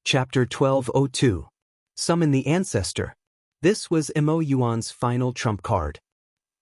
Chapter 1202. Summon the Ancestor. This was Mo Yuan's final trump card.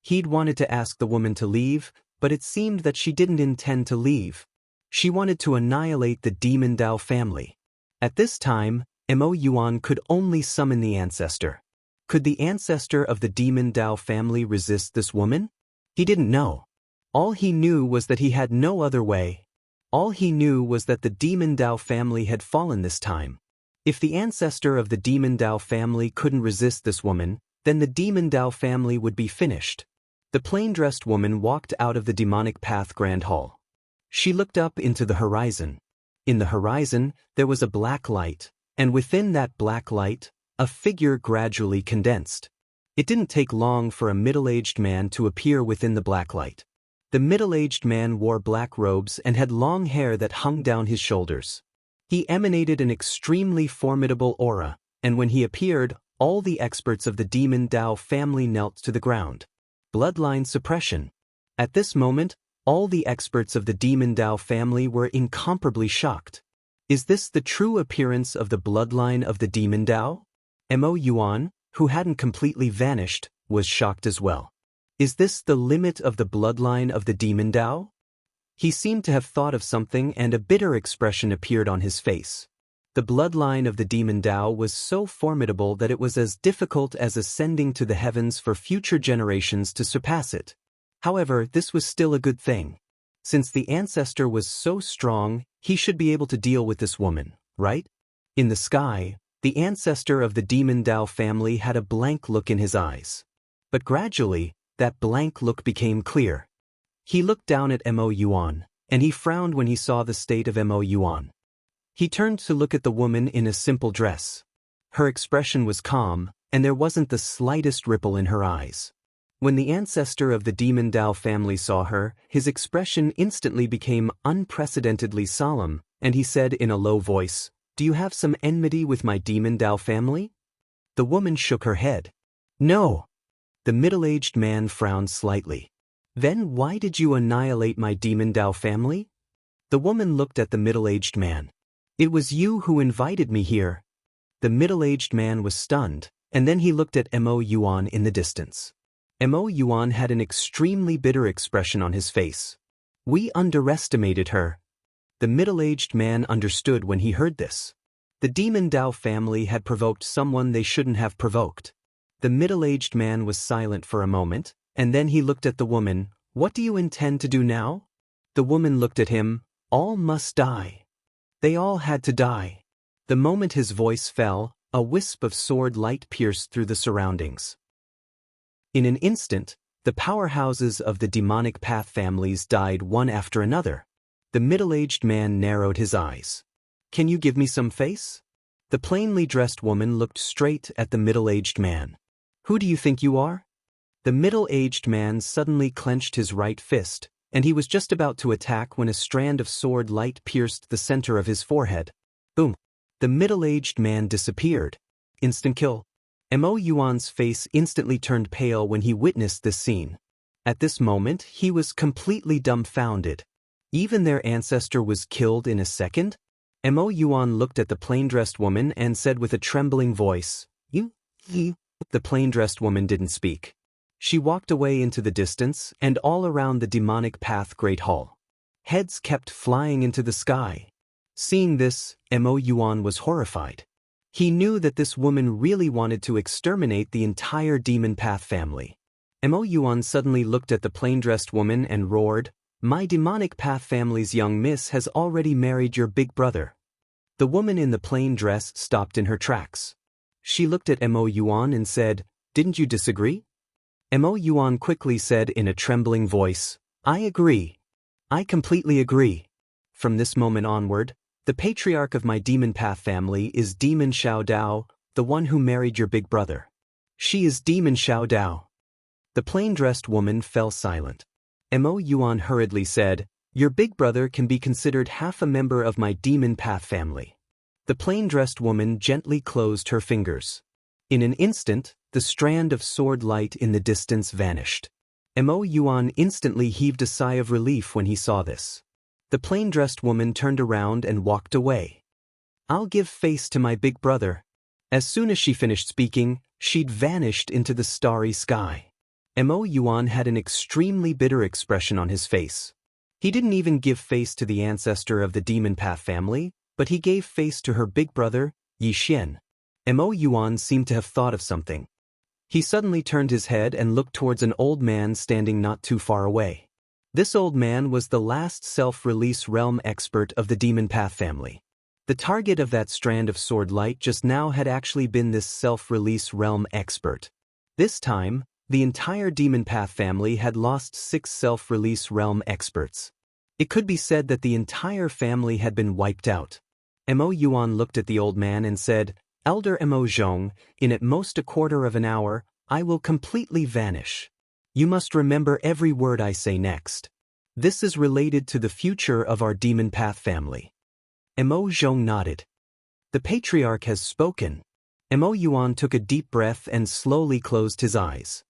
He'd wanted to ask the woman to leave, but it seemed that she didn't intend to leave. She wanted to annihilate the demon Dao family. At this time, Mo Yuan could only summon the Ancestor. Could the Ancestor of the demon Dao family resist this woman? He didn't know. All he knew was that he had no other way. All he knew was that the demon Dao family had fallen this time. If the Ancestor of the demon Dao family couldn't resist this woman, then the demon Dao family would be finished. The plain-dressed woman walked out of the demonic path grand hall. She looked up into the horizon. In the horizon, there was a black light, and within that black light, a figure gradually condensed. It didn't take long for a middle-aged man to appear within the black light. The middle-aged man wore black robes and had long hair that hung down his shoulders. He emanated an extremely formidable aura, and when he appeared, all the experts of the demon Dao family knelt to the ground. Bloodline suppression. At this moment, all the experts of the demon Dao family were incomparably shocked. Is this the true appearance of the bloodline of the demon Dao? Mo Yuan, who hadn't completely vanished, was shocked as well. Is this the limit of the bloodline of the demon Dao? He seemed to have thought of something, and a bitter expression appeared on his face. The bloodline of the demon Dao was so formidable that it was as difficult as ascending to the heavens for future generations to surpass it. However, this was still a good thing. Since the Ancestor was so strong, he should be able to deal with this woman, right? In the sky, the Ancestor of the demon Dao family had a blank look in his eyes. But gradually, that blank look became clear. He looked down at Mo Yuan, and he frowned when he saw the state of Mo Yuan. He turned to look at the woman in a simple dress. Her expression was calm, and there wasn't the slightest ripple in her eyes. When the Ancestor of the demon Dao family saw her, his expression instantly became unprecedentedly solemn, and he said in a low voice, "Do you have some enmity with my demon Dao family?" The woman shook her head. "No." The middle-aged man frowned slightly. "Then why did you annihilate my demon Dao family?" The woman looked at the middle-aged man. "It was you who invited me here." The middle-aged man was stunned, and then he looked at Mo Yuan in the distance. Mo Yuan had an extremely bitter expression on his face. "We underestimated her." The middle-aged man understood when he heard this. The demon Dao family had provoked someone they shouldn't have provoked. The middle-aged man was silent for a moment, and then he looked at the woman. "What do you intend to do now?" The woman looked at him. "All must die." They all had to die. The moment his voice fell, a wisp of sword light pierced through the surroundings. In an instant, the powerhouses of the demonic path families died one after another. The middle-aged man narrowed his eyes. "Can you give me some face?" The plainly dressed woman looked straight at the middle-aged man. "Who do you think you are?" The middle-aged man suddenly clenched his right fist, and he was just about to attack when a strand of sword light pierced the center of his forehead. Boom! The middle-aged man disappeared. Instant kill. Mo Yuan's face instantly turned pale when he witnessed this scene. At this moment, he was completely dumbfounded. Even their Ancestor was killed in a second? Mo Yuan looked at the plain-dressed woman and said with a trembling voice, You. The plain-dressed woman didn't speak. She walked away into the distance and all around the demonic path great hall. Heads kept flying into the sky. Seeing this, Mo Yuan was horrified. He knew that this woman really wanted to exterminate the entire demon path family. Mo Yuan suddenly looked at the plain-dressed woman and roared, "My demonic path family's young miss has already married your big brother." The woman in the plain dress stopped in her tracks. She looked at Mo Yuan and said, "Didn't you disagree?" Mo Yuan quickly said in a trembling voice, "I agree. I completely agree. From this moment onward, the patriarch of my demon path family is Demon Xiao Dao, the one who married your big brother. She is Demon Xiao Dao." The plain-dressed woman fell silent. Mo Yuan hurriedly said, "Your big brother can be considered half a member of my demon path family." The plain-dressed woman gently closed her fingers. In an instant, the strand of sword light in the distance vanished. Mo Yuan instantly heaved a sigh of relief when he saw this. The plain-dressed woman turned around and walked away. I'll give face to my big brother. As soon as she finished speaking, she'd vanished into the starry sky. Mo Yuan had an extremely bitter expression on his face. He didn't even give face to the ancestor of the demon path family, but he gave face to her big brother, Yi Xian. Mo Yuan seemed to have thought of something. He suddenly turned his head and looked towards an old man standing not too far away. This old man was the last self-release realm expert of the demon path family. The target of that strand of sword light just now had actually been this self-release realm expert. This time, the entire demon path family had lost 6 self-release realm experts. It could be said that the entire family had been wiped out. Mo Yuan looked at the old man and said, "Elder Mo Zhong, in at most a quarter of an hour, I will completely vanish. You must remember every word I say next. This is related to the future of our demon path family." Mo Zhong nodded. The patriarch has spoken. Mo Yuan took a deep breath and slowly closed his eyes.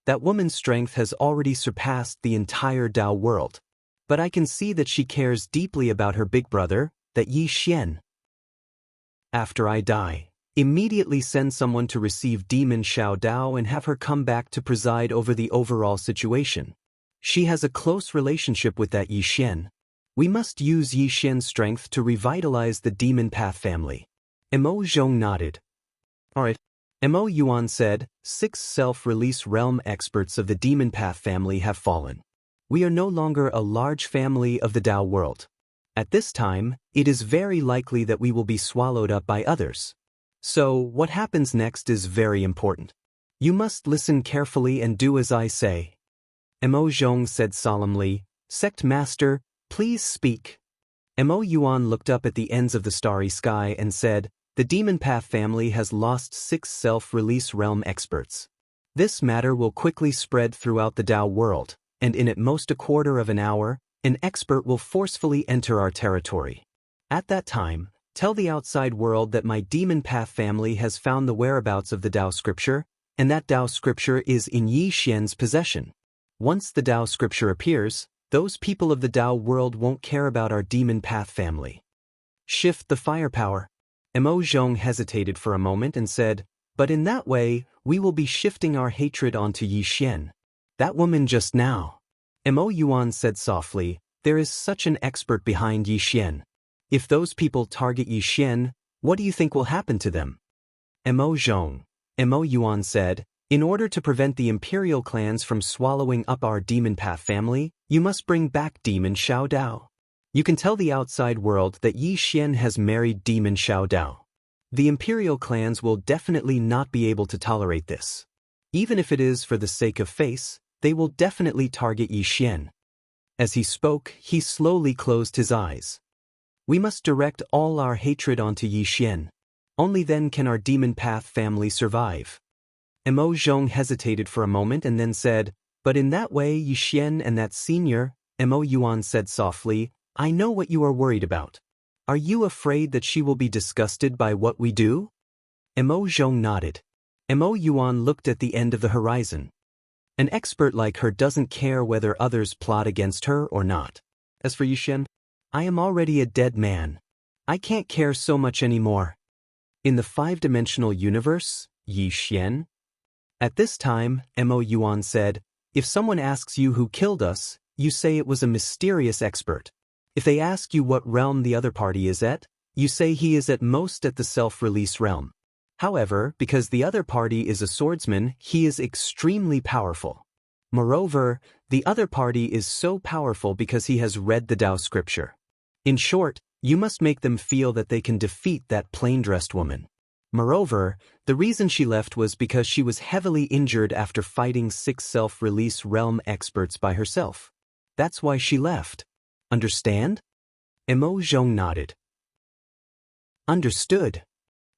That woman's strength has already surpassed the entire Dao world. But I can see that she cares deeply about her big brother, that Yi Xian. After I die, immediately send someone to receive Demon Xiao Dao and have her come back to preside over the overall situation. She has a close relationship with that Yi Xian. We must use Yi Xian's strength to revitalize the demon path family. Mo Zhong nodded. Alright. Mo Yuan said, 6 self-release realm experts of the demon path family have fallen. We are no longer a large family of the Dao world. At this time, it is very likely that we will be swallowed up by others. So, what happens next is very important. You must listen carefully and do as I say. Mo Zhong said solemnly, "Sect Master, please speak." Mo Yuan looked up at the ends of the starry sky and said, "The demon path family has lost 6 self-release realm experts. This matter will quickly spread throughout the Dao world, and in at most a quarter of an hour, an expert will forcefully enter our territory. At that time, tell the outside world that my demon path family has found the whereabouts of the Dao scripture, and that Dao scripture is in Yi Xian's possession. Once the Dao scripture appears, those people of the Dao world won't care about our demon path family. Shift the firepower." Mo Zhong hesitated for a moment and said, "But in that way, we will be shifting our hatred onto Yi Xian. That woman just now." Mo Yuan said softly, "There is such an expert behind Yi Xian. If those people target Yi Xian, what do you think will happen to them?" Mo Zhong. Mo Yuan said, "In order to prevent the imperial clans from swallowing up our demon path family, you must bring back Demon Xiao Dao. You can tell the outside world that Yi Xian has married Demon Xiao Dao. The imperial clans will definitely not be able to tolerate this. Even if it is for the sake of face, they will definitely target Yi Xian." As he spoke, he slowly closed his eyes. "We must direct all our hatred onto Yi Xian. Only then can our demon path family survive." Mo Zhong hesitated for a moment and then said, "But in that way Yi Xian and that senior," Mo Yuan said softly, "I know what you are worried about. Are you afraid that she will be disgusted by what we do?" Mo Zhong nodded. Mo Yuan looked at the end of the horizon. An expert like her doesn't care whether others plot against her or not. As for Yi Xian, I am already a dead man. I can't care so much anymore. In the 5-dimensional universe, Yi Xian? At this time, Mo Yuan said, "If someone asks you who killed us, you say it was a mysterious expert. If they ask you what realm the other party is at, you say he is at most at the self-release realm. However, because the other party is a swordsman, he is extremely powerful. Moreover, the other party is so powerful because he has read the Dao scripture. In short, you must make them feel that they can defeat that plain-dressed woman. Moreover, the reason she left was because she was heavily injured after fighting 6 self-release realm experts by herself. That's why she left. Understand?" Mo Zhong nodded. "Understood."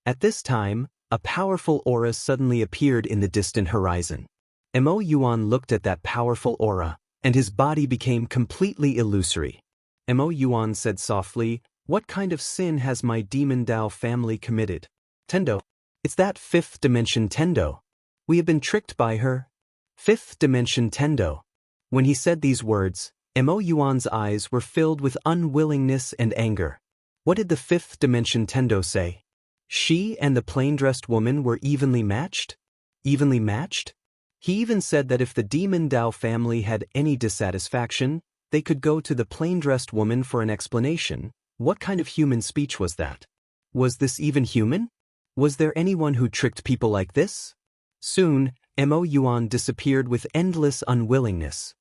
At this time, a powerful aura suddenly appeared in the distant horizon. Mo Yuan looked at that powerful aura, and his body became completely illusory. Mo Yuan said softly, "What kind of sin has my demon Dao family committed?" "Tendo. It's that 5th dimension Tendo. We have been tricked by her." 5th dimension Tendo. When he said these words, Mo Yuan's eyes were filled with unwillingness and anger. What did the fifth dimension Tendo say? She and the plain-dressed woman were evenly matched? Evenly matched? He even said that if the demon Dao family had any dissatisfaction, they could go to the plain-dressed woman for an explanation. What kind of human speech was that? Was this even human? Was there anyone who tricked people like this? Soon, Mo Yuan disappeared with endless unwillingness.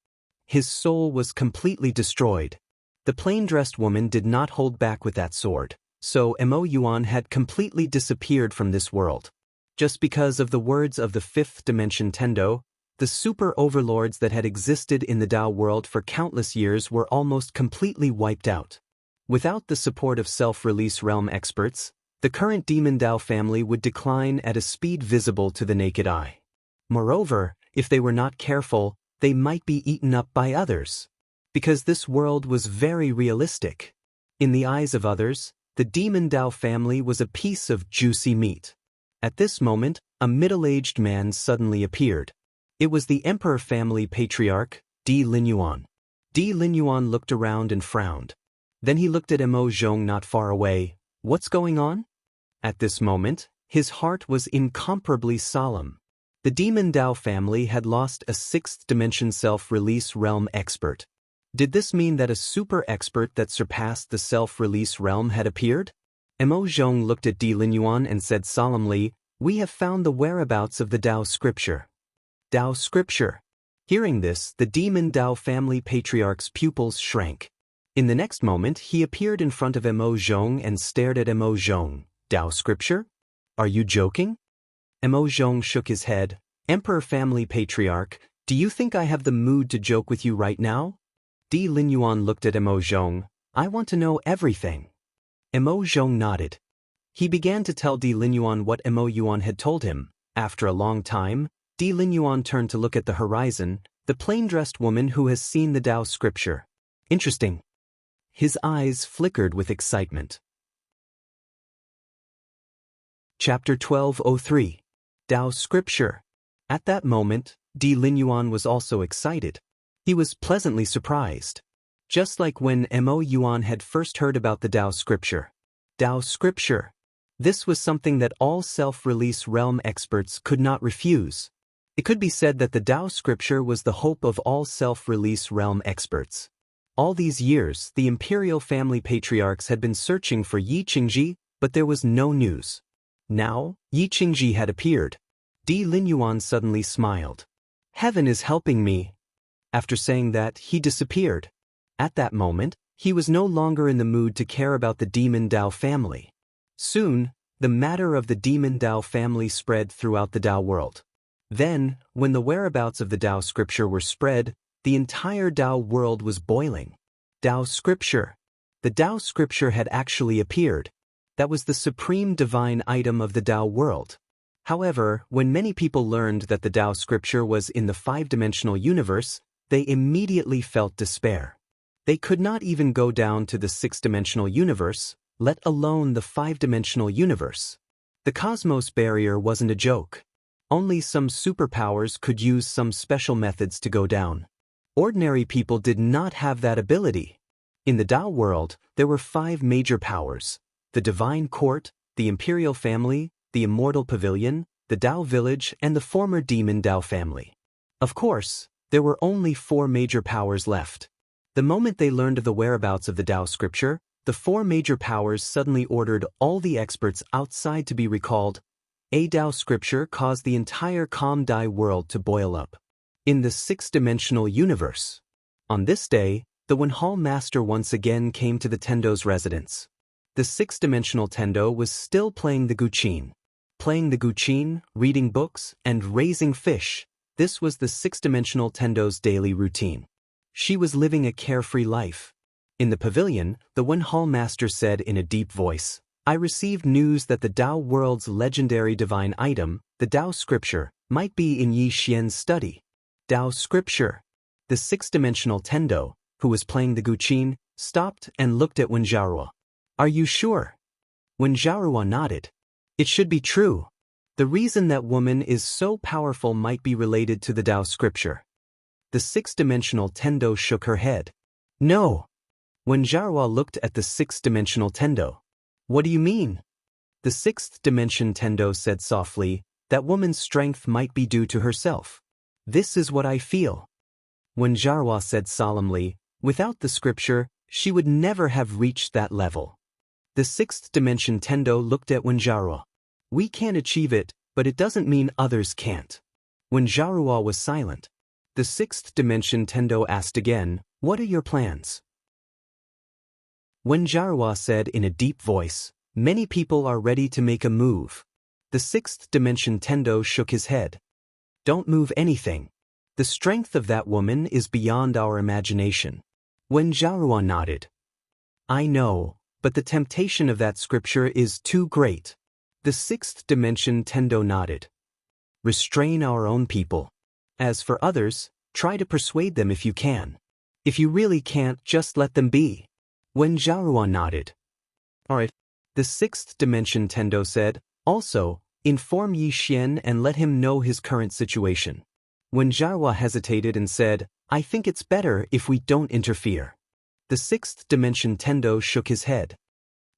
His soul was completely destroyed. The plain-dressed woman did not hold back with that sword, so Mo Yuan had completely disappeared from this world. Just because of the words of the fifth dimension Tendo, the super overlords that had existed in the Dao world for countless years were almost completely wiped out. Without the support of self-release realm experts, the current demon Dao family would decline at a speed visible to the naked eye. Moreover, if they were not careful, they might be eaten up by others. Because this world was very realistic. In the eyes of others, the demon Dao family was a piece of juicy meat. At this moment, a middle-aged man suddenly appeared. It was the Emperor family patriarch, Di Linyuan. Di Linyuan looked around and frowned. Then he looked at Mo Zhong not far away. What's going on? At this moment, his heart was incomparably solemn. The demon Dao family had lost a sixth dimension self-release realm expert. Did this mean that a super expert that surpassed the self-release realm had appeared? Mo Zhong looked at Di Linyuan and said solemnly, "We have found the whereabouts of the Dao scripture." Dao scripture. Hearing this, the demon Dao family patriarch's pupils shrank. In the next moment, he appeared in front of Mo Zhong and stared at Mo Zhong. Dao scripture? Are you joking? Mo Zhong shook his head. Emperor family patriarch, do you think I have the mood to joke with you right now? Di Linyuan looked at Mo Zhong. I want to know everything. Mo Zhong nodded. He began to tell Di Linyuan what Mo Yuan had told him. After a long time, Di Linyuan turned to look at the horizon, the plain-dressed woman who has seen the Dao scripture. Interesting. His eyes flickered with excitement. Chapter 1203. Dao Scripture. At that moment, Di Linyuan was also excited. He was pleasantly surprised. Just like when Mo Yuan had first heard about the Dao Scripture. Dao Scripture. This was something that all self-release realm experts could not refuse. It could be said that the Dao Scripture was the hope of all self-release realm experts. All these years, the imperial family patriarchs had been searching for Yi Qingji, but there was no news. Now, Yi Qingji had appeared. Di Linyuan suddenly smiled. Heaven is helping me. After saying that, he disappeared. At that moment, he was no longer in the mood to care about the demon Dao family. Soon, the matter of the demon Dao family spread throughout the Dao world. Then, when the whereabouts of the Dao scripture were spread, the entire Dao world was boiling. Dao scripture. The Dao scripture had actually appeared. That was the supreme divine item of the Dao world. However, when many people learned that the Dao scripture was in the five-dimensional universe, they immediately felt despair. They could not even go down to the six-dimensional universe, let alone the five-dimensional universe. The cosmos barrier wasn't a joke. Only some superpowers could use some special methods to go down. Ordinary people did not have that ability. In the Dao world, there were 5 major powers: the Divine Court, the Imperial Family, the Immortal Pavilion, the Dao Village, and the former Demon Dao family. Of course, there were only 4 major powers left. The moment they learned of the whereabouts of the Dao scripture, the 4 major powers suddenly ordered all the experts outside to be recalled. A Dao scripture caused the entire Calm Dai world to boil up. In the 6-dimensional universe. On this day, the Wenhal master once again came to the Tendo's residence. The 6-dimensional Tendo was still playing the guqin. Playing the guqin, reading books, and raising fish. This was the 6-dimensional Tendo's daily routine. She was living a carefree life. In the pavilion, the Wenhal master said in a deep voice, I received news that the Dao world's legendary divine item, the Dao scripture, might be in Yi Xian's study. Dao scripture. The 6-dimensional Tendo, who was playing the guqin, stopped and looked at Wen Zhaorua. Are you sure? Wen Zhaorua nodded. It should be true. The reason that woman is so powerful might be related to the Dao scripture. The 6-dimensional Tendo shook her head. No. When Jarwa looked at the sixth-dimensional Tendo. What do you mean? The sixth-dimension Tendo said softly, that woman's strength might be due to herself. This is what I feel. When Jarwa said solemnly, without the scripture, she would never have reached that level. The sixth-dimension Tendo looked at Wenjarua. We can't achieve it, but it doesn't mean others can't. When Jarua was silent, the sixth-dimension Tendo asked again, what are your plans? When Jarua said in a deep voice, many people are ready to make a move. The sixth-dimension Tendo shook his head. Don't move anything. The strength of that woman is beyond our imagination. When Jarua nodded. I know, but the temptation of that scripture is too great. The sixth-dimension Tendo nodded. Restrain our own people. As for others, try to persuade them if you can. If you really can't, just let them be. When Jarua nodded. Alright. The sixth-dimension Tendo said, also, inform Yi Xian and let him know his current situation. When Jarwa hesitated and said, I think it's better if we don't interfere. The sixth-dimension Tendo shook his head.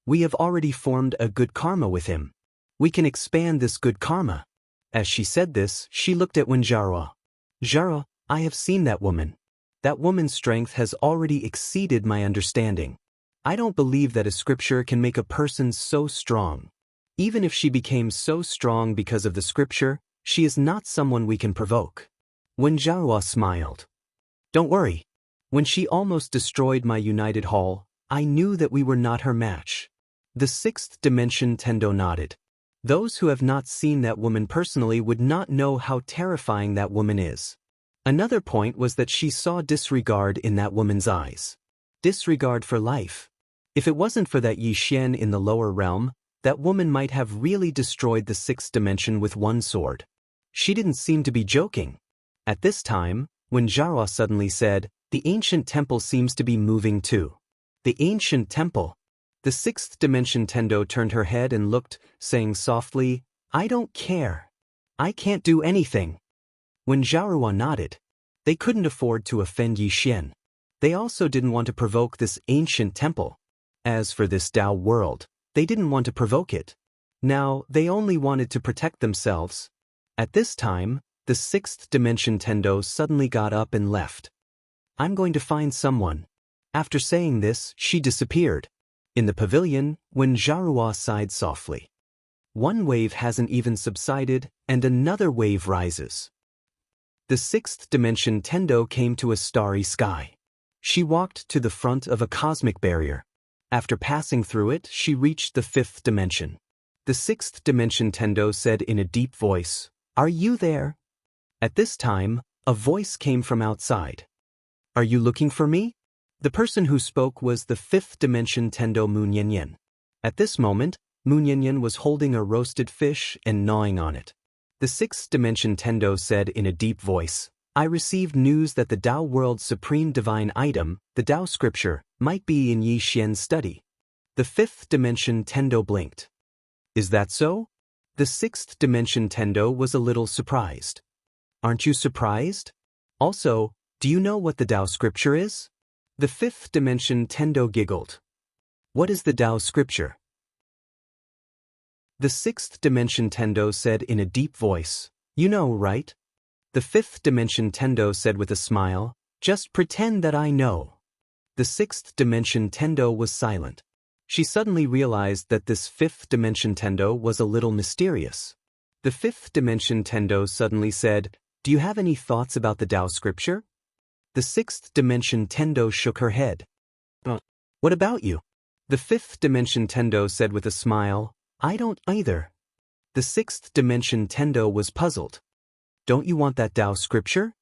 We have already formed a good karma with him. We can expand this good karma. As she said this, she looked at Wenjarwa. Jarwa, I have seen that woman. That woman's strength has already exceeded my understanding. I don't believe that a scripture can make a person so strong. Even if she became so strong because of the scripture, she is not someone we can provoke. When Jarwa smiled. Don't worry. When she almost destroyed my United Hall, I knew that we were not her match. The sixth-dimension Tendo nodded. Those who have not seen that woman personally would not know how terrifying that woman is. Another point was that she saw disregard in that woman's eyes. Disregard for life. If it wasn't for that Yi Xian in the lower realm, that woman might have really destroyed the sixth dimension with one sword. She didn't seem to be joking. At this time, when Jarwa suddenly said, the ancient temple seems to be moving too. The ancient temple. The sixth dimension Tendo turned her head and looked, saying softly, I don't care. I can't do anything. When Jarwa nodded, they couldn't afford to offend Yi Xian. They also didn't want to provoke this ancient temple. As for this Dao world, they didn't want to provoke it. Now, they only wanted to protect themselves. At this time, the sixth dimension Tendo suddenly got up and left. I'm going to find someone. After saying this, she disappeared. In the pavilion, when Jarua sighed softly. One wave hasn't even subsided, and another wave rises. The sixth dimension Tendo came to a starry sky. She walked to the front of a cosmic barrier. After passing through it, she reached the fifth dimension. The sixth dimension Tendo said in a deep voice, Are you there? At this time, a voice came from outside. Are you looking for me? The person who spoke was the fifth dimension Tendo Munyanyan. At this moment, Munyanyan was holding a roasted fish and gnawing on it. The sixth dimension Tendo said in a deep voice, I received news that the Dao world's supreme divine item, the Dao scripture, might be in Yi Xian's study. The fifth dimension Tendo blinked. Is that so? The sixth dimension Tendo was a little surprised. Aren't you surprised? Also, do you know what the Dao scripture is? The fifth dimension Tendo giggled. What is the Dao scripture? The sixth dimension Tendo said in a deep voice, You know, right? The fifth dimension Tendo said with a smile, Just pretend that I know. The sixth dimension Tendo was silent. She suddenly realized that this fifth dimension Tendo was a little mysterious. The fifth dimension Tendo suddenly said, Do you have any thoughts about the Dao scripture? The sixth dimension Tendo shook her head. What about you? The fifth dimension Tendo said with a smile, I don't either. The sixth dimension Tendo was puzzled. Don't you want that Dao scripture?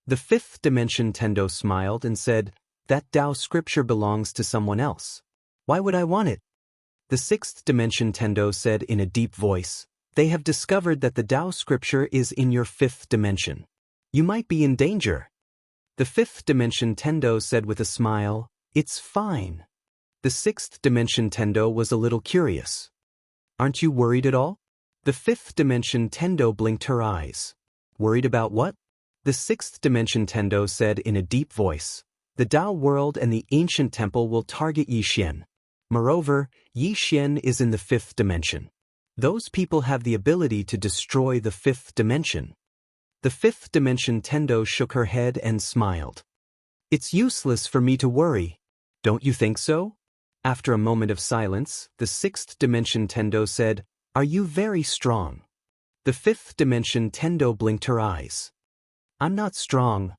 The fifth dimension Tendo smiled and said, That Dao scripture belongs to someone else. Why would I want it? The sixth dimension Tendo said in a deep voice, They have discovered that the Dao scripture is in your fifth dimension. You might be in danger. The fifth dimension Tendo said with a smile, It's fine. The sixth dimension Tendo was a little curious. Aren't you worried at all? The fifth dimension Tendo blinked her eyes. Worried about what? The sixth dimension Tendo said in a deep voice, The Dao world and the ancient temple will target Yixian. Moreover, Yixian is in the fifth dimension. Those people have the ability to destroy the fifth dimension. The fifth dimension Tendo shook her head and smiled. It's useless for me to worry. Don't you think so? After a moment of silence, the sixth dimension Tendo said, Are you very strong? The fifth dimension Tendo blinked her eyes. I'm not strong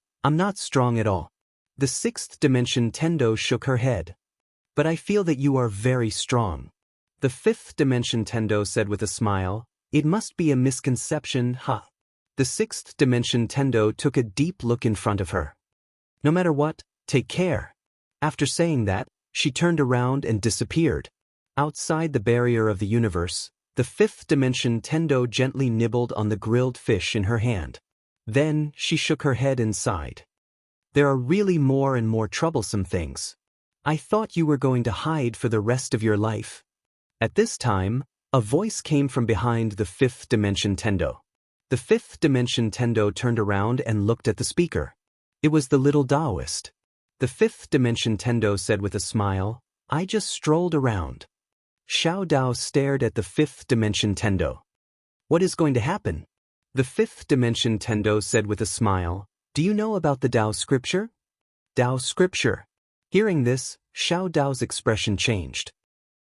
at all. The sixth dimension Tendo shook her head. But I feel that you are very strong. The fifth dimension Tendo said with a smile, It must be a misconception, huh? The sixth dimension Tendo took a deep look in front of her. No matter what, take care. After saying that, she turned around and disappeared. Outside the barrier of the universe, the fifth dimension Tendo gently nibbled on the grilled fish in her hand. Then she shook her head and sighed. There are really more and more troublesome things. I thought you were going to hide for the rest of your life. At this time, a voice came from behind the fifth dimension Tendo. The fifth dimension Tendo turned around and looked at the speaker. It was the little Daoist. The fifth dimension Tendo said with a smile, I just strolled around. Xiao Dao stared at the fifth dimension Tendo. What is going to happen? The fifth dimension Tendo said with a smile, Do you know about the Dao scripture? Dao scripture. Hearing this, Xiao Dao's expression changed.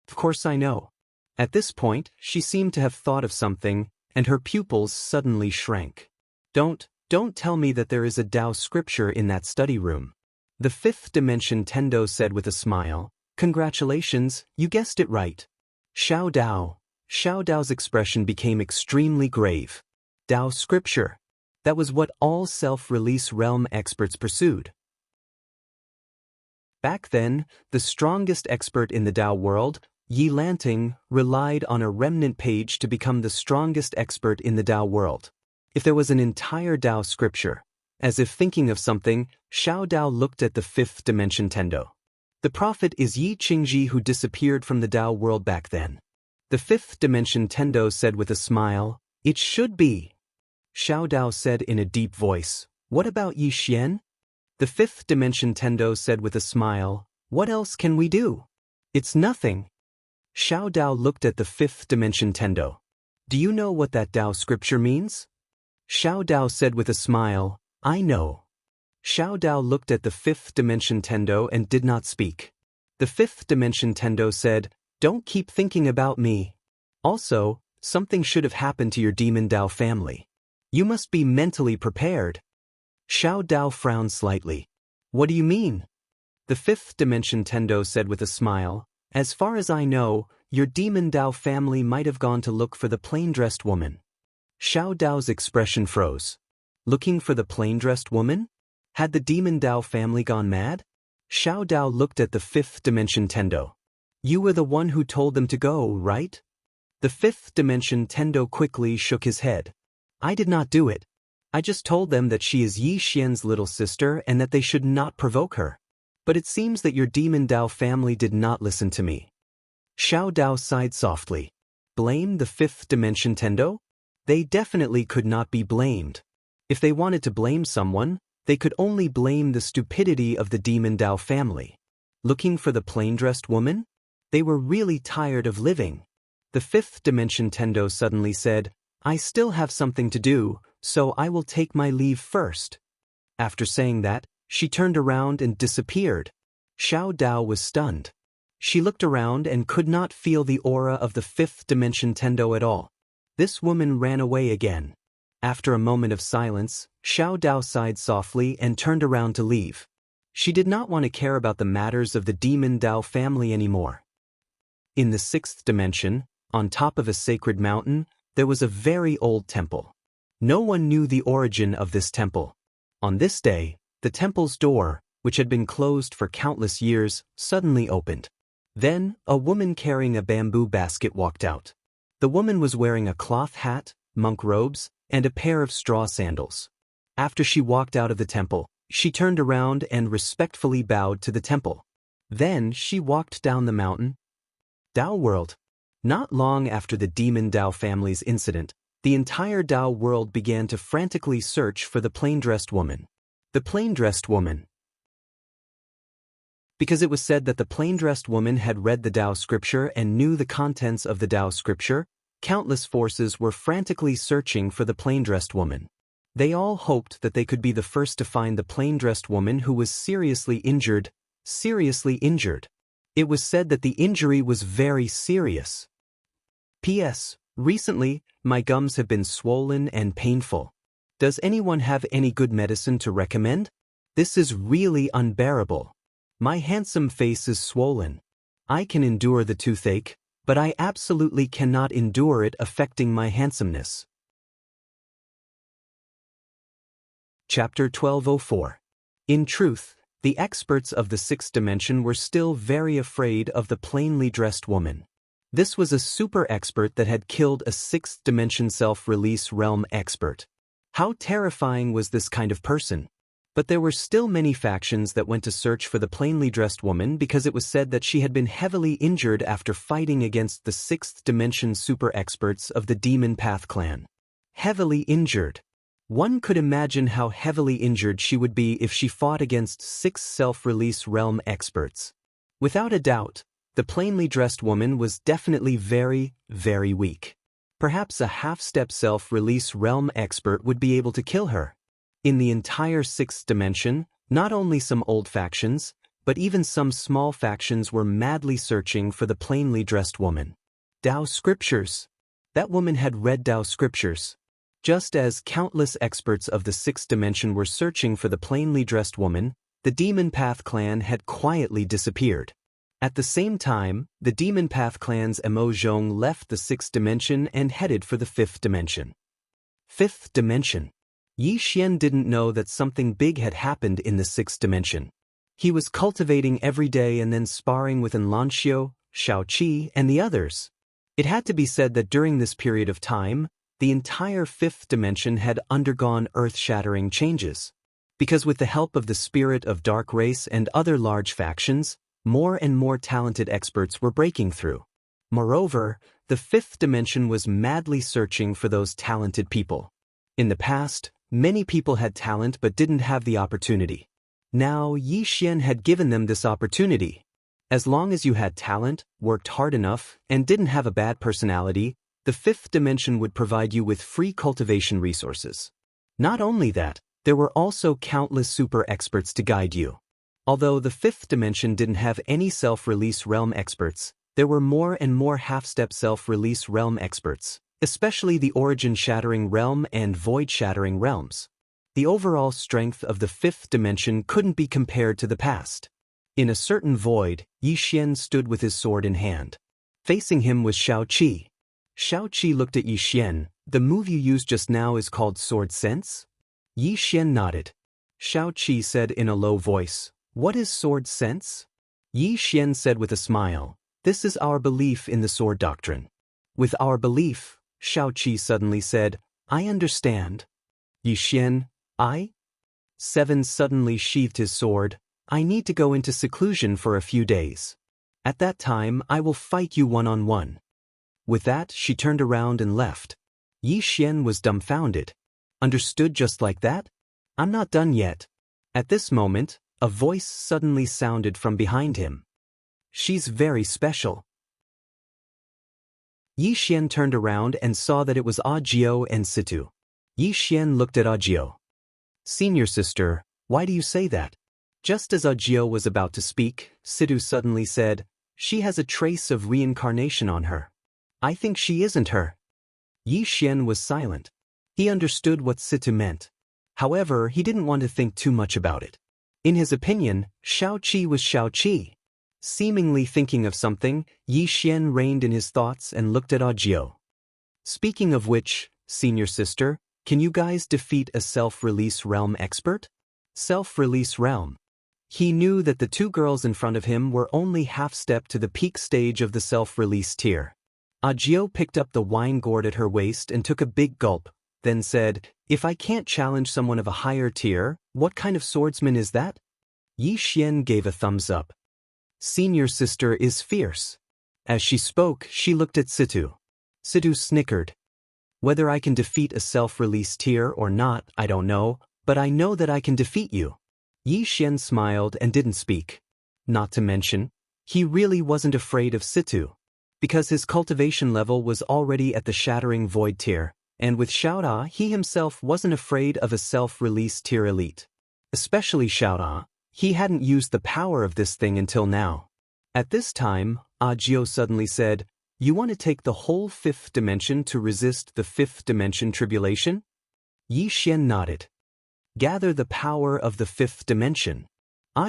Of course I know. At this point, she seemed to have thought of something, and her pupils suddenly shrank. Don't tell me that there is a Dao scripture in that study room. The fifth dimension Tendo said with a smile, Congratulations, you guessed it right. Xiao Dao's expression became extremely grave. Dao scripture. That was what all self-release realm experts pursued. Back then, the strongest expert in the Dao world, Yi Lanting, relied on a remnant page to become the strongest expert in the Dao world. If there was an entire Dao scripture, as if thinking of something, Xiao Dao looked at the fifth dimension Tendo. The prophet is Yi Qingji who disappeared from the Dao world back then. The fifth dimension Tendo said with a smile, It should be. Xiao Dao said in a deep voice, What about Yi Xian? The fifth dimension Tendo said with a smile, What else can we do? It's nothing. Xiao Dao looked at the fifth dimension Tendo. Do you know what that Dao scripture means? Xiao Dao said with a smile, I know. Xiao Dao looked at the fifth dimension Tendo and did not speak. The fifth dimension Tendo said, Don't keep thinking about me. Also, something should have happened to your demon Dao family. You must be mentally prepared. Xiao Dao frowned slightly. What do you mean? The fifth dimension Tendo said with a smile, As far as I know, your demon Dao family might have gone to look for the plain-dressed woman. Xiao Dao's expression froze. Looking for the plain-dressed woman? Had the demon Dao family gone mad? Xiao Dao looked at the fifth dimension Tendo. You were the one who told them to go, right? The fifth dimension Tendo quickly shook his head. I did not do it. I just told them that she is Yi Xian's little sister and that they should not provoke her. But it seems that your demon Dao family did not listen to me. Xiao Dao sighed softly. Blame the fifth dimension Tendo? They definitely could not be blamed. If they wanted to blame someone, they could only blame the stupidity of the demon Dao family. Looking for the plain-dressed woman? They were really tired of living. The fifth dimension Tendo suddenly said, I still have something to do, so I will take my leave first. After saying that, she turned around and disappeared. Xiao Dao was stunned. She looked around and could not feel the aura of the fifth dimension Tendo at all. This woman ran away again. After a moment of silence, Xiao Dao sighed softly and turned around to leave. She did not want to care about the matters of the demon Dao family anymore. In the sixth dimension, on top of a sacred mountain, there was a very old temple. No one knew the origin of this temple. On this day, the temple's door, which had been closed for countless years, suddenly opened. Then, a woman carrying a bamboo basket walked out. The woman was wearing a cloth hat, monk robes, and a pair of straw sandals. After she walked out of the temple, she turned around and respectfully bowed to the temple. Then she walked down the mountain. Dao world. Not long after the demon Dao family's incident, the entire Dao world began to frantically search for the plain-dressed woman. The plain-dressed woman. Because it was said that the plain-dressed woman had read the Tao scripture and knew the contents of the Tao scripture, countless forces were frantically searching for the plain-dressed woman. They all hoped that they could be the first to find the plain-dressed woman who was seriously injured. Seriously injured. It was said that the injury was very serious. P.S. Recently, my gums have been swollen and painful. Does anyone have any good medicine to recommend? This is really unbearable. My handsome face is swollen. I can endure the toothache, but I absolutely cannot endure it affecting my handsomeness. Chapter 1204. In truth, the experts of the sixth dimension were still very afraid of the plainly dressed woman. This was a super expert that had killed a sixth dimension self-release realm expert. How terrifying was this kind of person? But there were still many factions that went to search for the plainly dressed woman because it was said that she had been heavily injured after fighting against the sixth dimension super experts of the Demon Path clan. Heavily injured. One could imagine how heavily injured she would be if she fought against six self-release realm experts. Without a doubt, the plainly dressed woman was definitely very, very weak. Perhaps a half-step self-release realm expert would be able to kill her. In the entire sixth dimension, not only some old factions, but even some small factions were madly searching for the plainly dressed woman. Tao scriptures. That woman had read Tao scriptures. Just as countless experts of the sixth dimension were searching for the plainly dressed woman, the Demon Path clan had quietly disappeared. At the same time, the Demon Path clan's Emo Zhong left the sixth dimension and headed for the fifth dimension. Fifth dimension. Yi Xian didn't know that something big had happened in the sixth dimension. He was cultivating every day and then sparring with Xianxia, Xiaoqi, and the others. It had to be said that during this period of time, the entire fifth dimension had undergone earth-shattering changes. Because with the help of the spirit of Dark Race and other large factions, more and more talented experts were breaking through. Moreover, the fifth dimension was madly searching for those talented people. In the past, many people had talent but didn't have the opportunity. Now, Yi Xian had given them this opportunity. As long as you had talent, worked hard enough, and didn't have a bad personality, the fifth dimension would provide you with free cultivation resources. Not only that, there were also countless super experts to guide you. Although the fifth dimension didn't have any self-release realm experts, there were more and more half-step self-release realm experts, especially the origin-shattering realm and void-shattering realms. The overall strength of the fifth dimension couldn't be compared to the past. In a certain void, Yi Xian stood with his sword in hand. Facing him was Xiaoqi. Xiaoqi looked at Yi Xian. The move you used just now is called sword sense? Yi Xian nodded. Xiaoqi said in a low voice, "What is sword sense?" Yi Xian said with a smile, "This is our belief in the sword doctrine." With our belief, Xiaoqi suddenly said, "I understand." Yi Xian, I? Seven suddenly sheathed his sword. "I need to go into seclusion for a few days. At that time I will fight you one-on-one." With that, she turned around and left. Yi Xian was dumbfounded. Understood just like that? I'm not done yet. At this moment, a voice suddenly sounded from behind him. She's very special. Yi Xian turned around and saw that it was Audiobook and Situ. Yi Xian looked at Audiobook. "Senior sister, why do you say that?" Just as Audiobook was about to speak, Situ suddenly said, "She has a trace of reincarnation on her. I think she isn't her." Yi Xian was silent. He understood what Situ meant. However, he didn't want to think too much about it. In his opinion, Xiaoqi was Xiaoqi. Seemingly thinking of something, Yi Xian reined in his thoughts and looked at Audiobook. "Speaking of which, senior sister, can you guys defeat a self-release realm expert?" Self-release realm. He knew that the two girls in front of him were only half-step to the peak stage of the self-release tier. Audiobook picked up the wine gourd at her waist and took a big gulp, then said, "If I can't challenge someone of a higher tier, what kind of swordsman is that?" Yi Xian gave a thumbs up. "Senior sister is fierce." As she spoke, she looked at Situ. Situ snickered. "Whether I can defeat a self-release tier or not, I don't know, but I know that I can defeat you." Yi Xian smiled and didn't speak. Not to mention, he really wasn't afraid of Situ, because his cultivation level was already at the shattering void tier, and with Xiaoda he himself wasn't afraid of a self-release tier elite. Especially Xiaoda, he hadn't used the power of this thing until now. At this time, Jiu suddenly said, "You want to take the whole fifth dimension to resist the fifth dimension tribulation?" Yi Xian nodded. "Gather the power of the fifth dimension."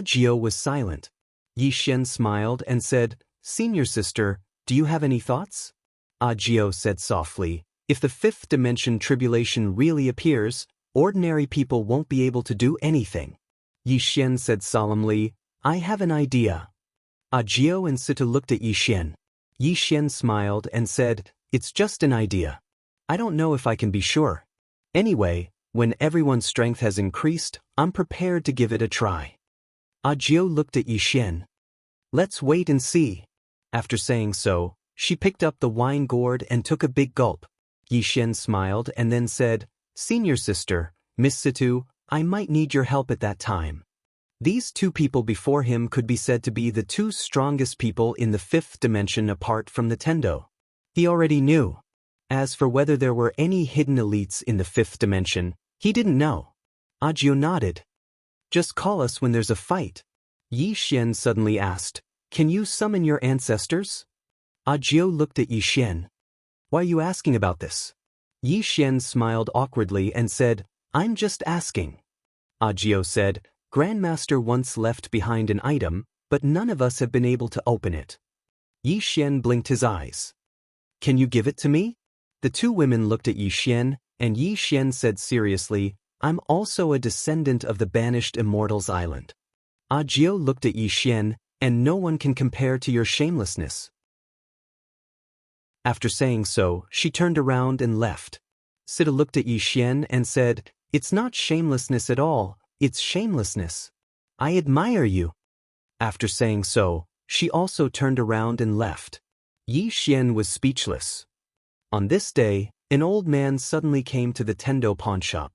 Jiu was silent. Yi Xian smiled and said, "Senior sister, do you have any thoughts?" Jiu said softly, "If the fifth dimension tribulation really appears, ordinary people won't be able to do anything." Yi Xian said solemnly, "I have an idea." Jiu and Sita looked at Yi Xian. Yi Xian smiled and said, "It's just an idea. I don't know if I can be sure. Anyway, when everyone's strength has increased, I'm prepared to give it a try." Jiu looked at Yi Xian. "Let's wait and see." After saying so, she picked up the wine gourd and took a big gulp. Yi Xian smiled and then said, "Senior sister, Miss Situ, I might need your help at that time." These two people before him could be said to be the two strongest people in the fifth dimension apart from the Tendo. He already knew. As for whether there were any hidden elites in the fifth dimension, he didn't know. Jiu nodded. "Just call us when there's a fight." Yi Xian suddenly asked, "Can you summon your ancestors?" Jiu looked at Yi Xian. "Why are you asking about this?" Yi Xian smiled awkwardly and said, "I'm just asking." Jiu said, "Grandmaster once left behind an item, but none of us have been able to open it." Yi Xian blinked his eyes. "Can you give it to me?" The two women looked at Yi Xian, and Yi Xian said seriously, "I'm also a descendant of the banished Immortal's island." Jiu looked at Yi Xian, "And no one can compare to your shamelessness." After saying so, she turned around and left. Sita looked at Yi Xian and said, "It's not shamelessness at all, it's shamelessness. I admire you." After saying so, she also turned around and left. Yi Xian was speechless. On this day, an old man suddenly came to the Tendo pawn shop.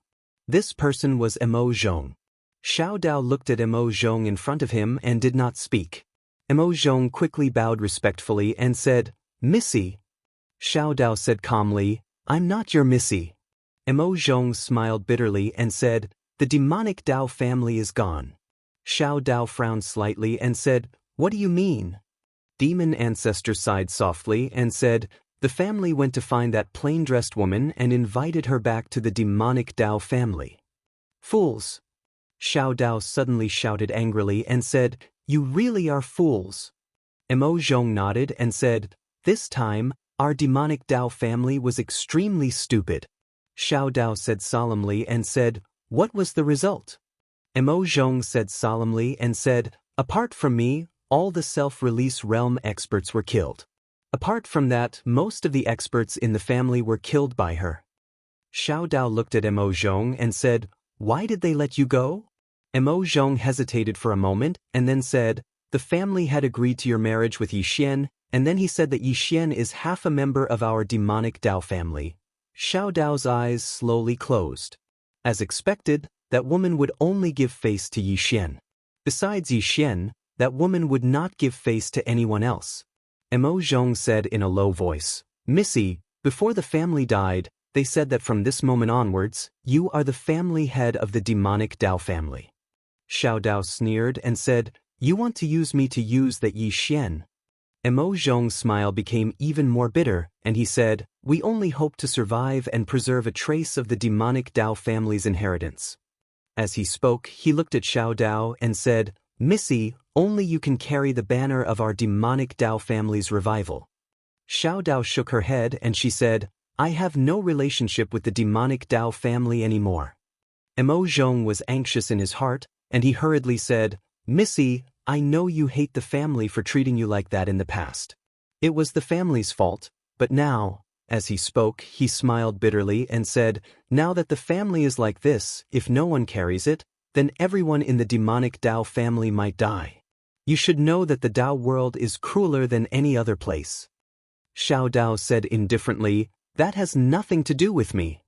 This person was Mo Zhong. Xiao Dao looked at Mo Zhong in front of him and did not speak. Mo Zhong quickly bowed respectfully and said, "Missy." Xiao Dao said calmly, "I'm not your missy." Mo Zhong smiled bitterly and said, "The demonic Dao family is gone." Xiao Dao frowned slightly and said, "What do you mean?" Demon Ancestor sighed softly and said, "The family went to find that plain-dressed woman and invited her back to the demonic Dao family." "Fools!" Xiao Dao suddenly shouted angrily and said, "You really are fools." Mo Zhong nodded and said, "This time, our demonic Dao family was extremely stupid." Xiao Dao said solemnly and said, "What was the result?" Mo Zhong said solemnly and said, "Apart from me, all the self-release realm experts were killed. Apart from that, most of the experts in the family were killed by her." Xiao Dao looked at Mo Zhong and said, "Why did they let you go?" Mo Zhong hesitated for a moment and then said, "The family had agreed to your marriage with Yi Xian, and then he said that Yi Xian is half a member of our demonic Dao family." Xiao Dao's eyes slowly closed. As expected, that woman would only give face to Yi Xian. Besides Yi Xian, that woman would not give face to anyone else. Mo Zhong said in a low voice, "Missy, before the family died, they said that from this moment onwards, you are the family head of the demonic Dao family." Xiao Dao sneered and said, "You want to use me to use that Yi Xian?" Mo Zhong's smile became even more bitter, and he said, "We only hope to survive and preserve a trace of the demonic Dao family's inheritance." As he spoke, he looked at Xiao Dao and said, "Missy, only you can carry the banner of our demonic Dao family's revival." Xiao Dao shook her head and she said, "I have no relationship with the demonic Dao family anymore." Mo Zhong was anxious in his heart, and he hurriedly said, "Missy, I know you hate the family for treating you like that in the past. It was the family's fault, but now," as he spoke, he smiled bitterly and said, "Now that the family is like this, if no one carries it, then everyone in the demonic Dao family might die. You should know that the Dao world is crueler than any other place." Xiao Dao said indifferently, "That has nothing to do with me."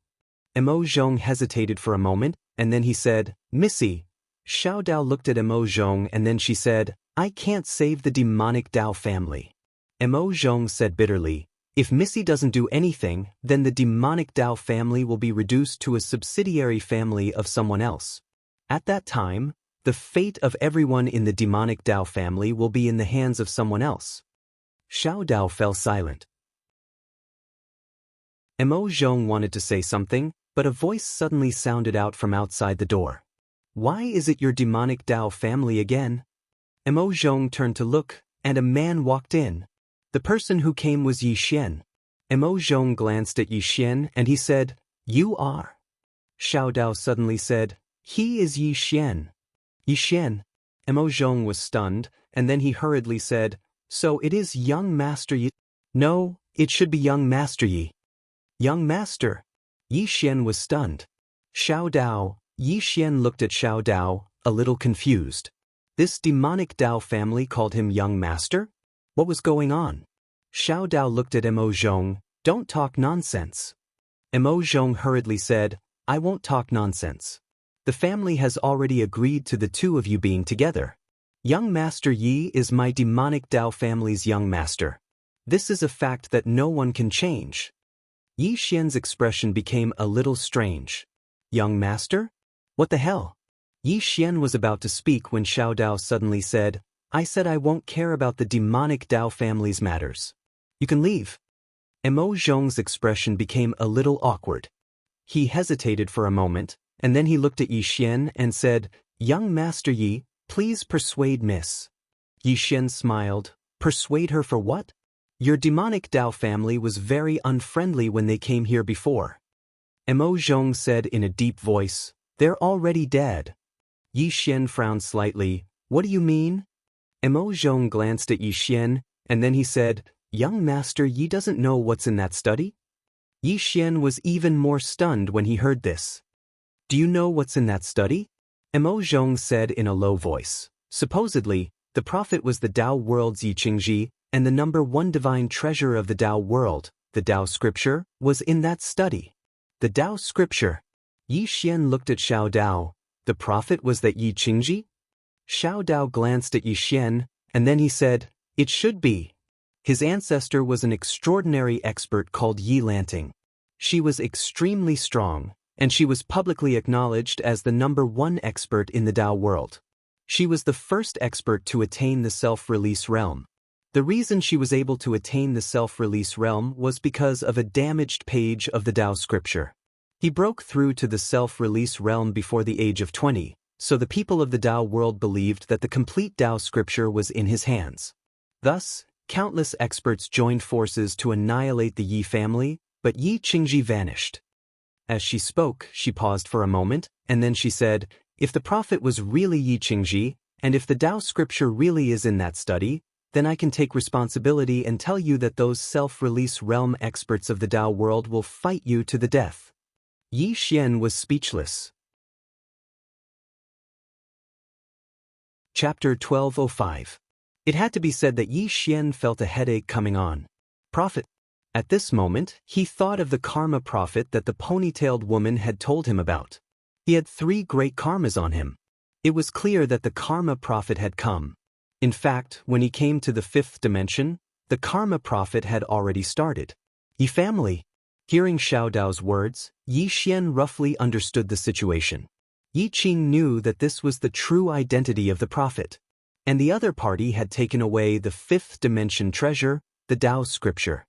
Mo Zhong hesitated for a moment, and then he said, "Missy." Xiao Dao looked at Mo Zhong and then she said, I can't save the demonic Dao family. Mo Zhong said bitterly, if Missy doesn't do anything, then the demonic Dao family will be reduced to a subsidiary family of someone else. At that time, the fate of everyone in the demonic Dao family will be in the hands of someone else. Xiao Dao fell silent. Mo Zhong wanted to say something, but a voice suddenly sounded out from outside the door. Why is it your demonic Dao family again? Mo Zhong turned to look, and a man walked in. The person who came was Yi Xian. Mo Zhong glanced at Yi Xian and he said, You are. Xiao Dao suddenly said, He is Yi Xian. Yi Xian. Mo Zhong was stunned, and then he hurriedly said, So it is young Master Yi. No, it should be young Master Yi. Young Master. Yi Xian was stunned. Xiao Dao. Yi Xian looked at Xiao Dao, a little confused. This demonic Dao family called him young Master? What was going on? Xiao Dao looked at Mo Zhong. Don't talk nonsense. Mo Zhong hurriedly said, I won't talk nonsense. The family has already agreed to the two of you being together. Young Master Yi is my demonic Dao family's young master. This is a fact that no one can change. Yi Xian's expression became a little strange. Young master? What the hell? Yi Xian was about to speak when Xiao Dao suddenly said, I said I won't care about the demonic Dao family's matters. You can leave. Mo Zhong's expression became a little awkward. He hesitated for a moment, and then he looked at Yi Xian and said, Young Master Yi, please persuade Miss. Yi Xian smiled. Persuade her for what? Your demonic Dao family was very unfriendly when they came here before. Mo Zhong said in a deep voice, They're already dead. Yi Xian frowned slightly. What do you mean? Mo Zhong glanced at Yi Xian, and then he said, Young Master Yi doesn't know what's in that study? Yi Xian was even more stunned when he heard this. Do you know what's in that study? Mo Zhong said in a low voice. Supposedly, the prophet was the Dao world's Yi Qingji, and the number one divine treasure of the Dao world, the Dao scripture, was in that study. The Dao scripture. Yi Xian looked at Xiao Dao. The prophet was that Yi Qingji? Xiao Dao glanced at Yi Xian, and then he said, It should be. His ancestor was an extraordinary expert called Yi Lanting. She was extremely strong, and she was publicly acknowledged as the number one expert in the Dao world. She was the first expert to attain the self-release realm. The reason she was able to attain the self-release realm was because of a damaged page of the Dao scripture. He broke through to the self-release realm before the age of 20, so the people of the Dao world believed that the complete Dao scripture was in his hands. Thus, countless experts joined forces to annihilate the Yi family, but Yi Qingji vanished. As she spoke, she paused for a moment, and then she said, If the prophet was really Yi Qingji, and if the Dao scripture really is in that study, then I can take responsibility and tell you that those self-release realm experts of the Dao world will fight you to the death. Yi Xian was speechless. Chapter 1205. It had to be said that Yi Xian felt a headache coming on. Prophet. At this moment, he thought of the karma prophet that the ponytailed woman had told him about. He had 3 great karmas on him. It was clear that the karma prophet had come. In fact, when he came to the 5th dimension, the karma prophet had already started. Yi family. Hearing Xiao Dao's words, Yi Xian roughly understood the situation. Yi Qing knew that this was the true identity of the prophet. And the other party had taken away the 5th dimension treasure, the Dao scripture.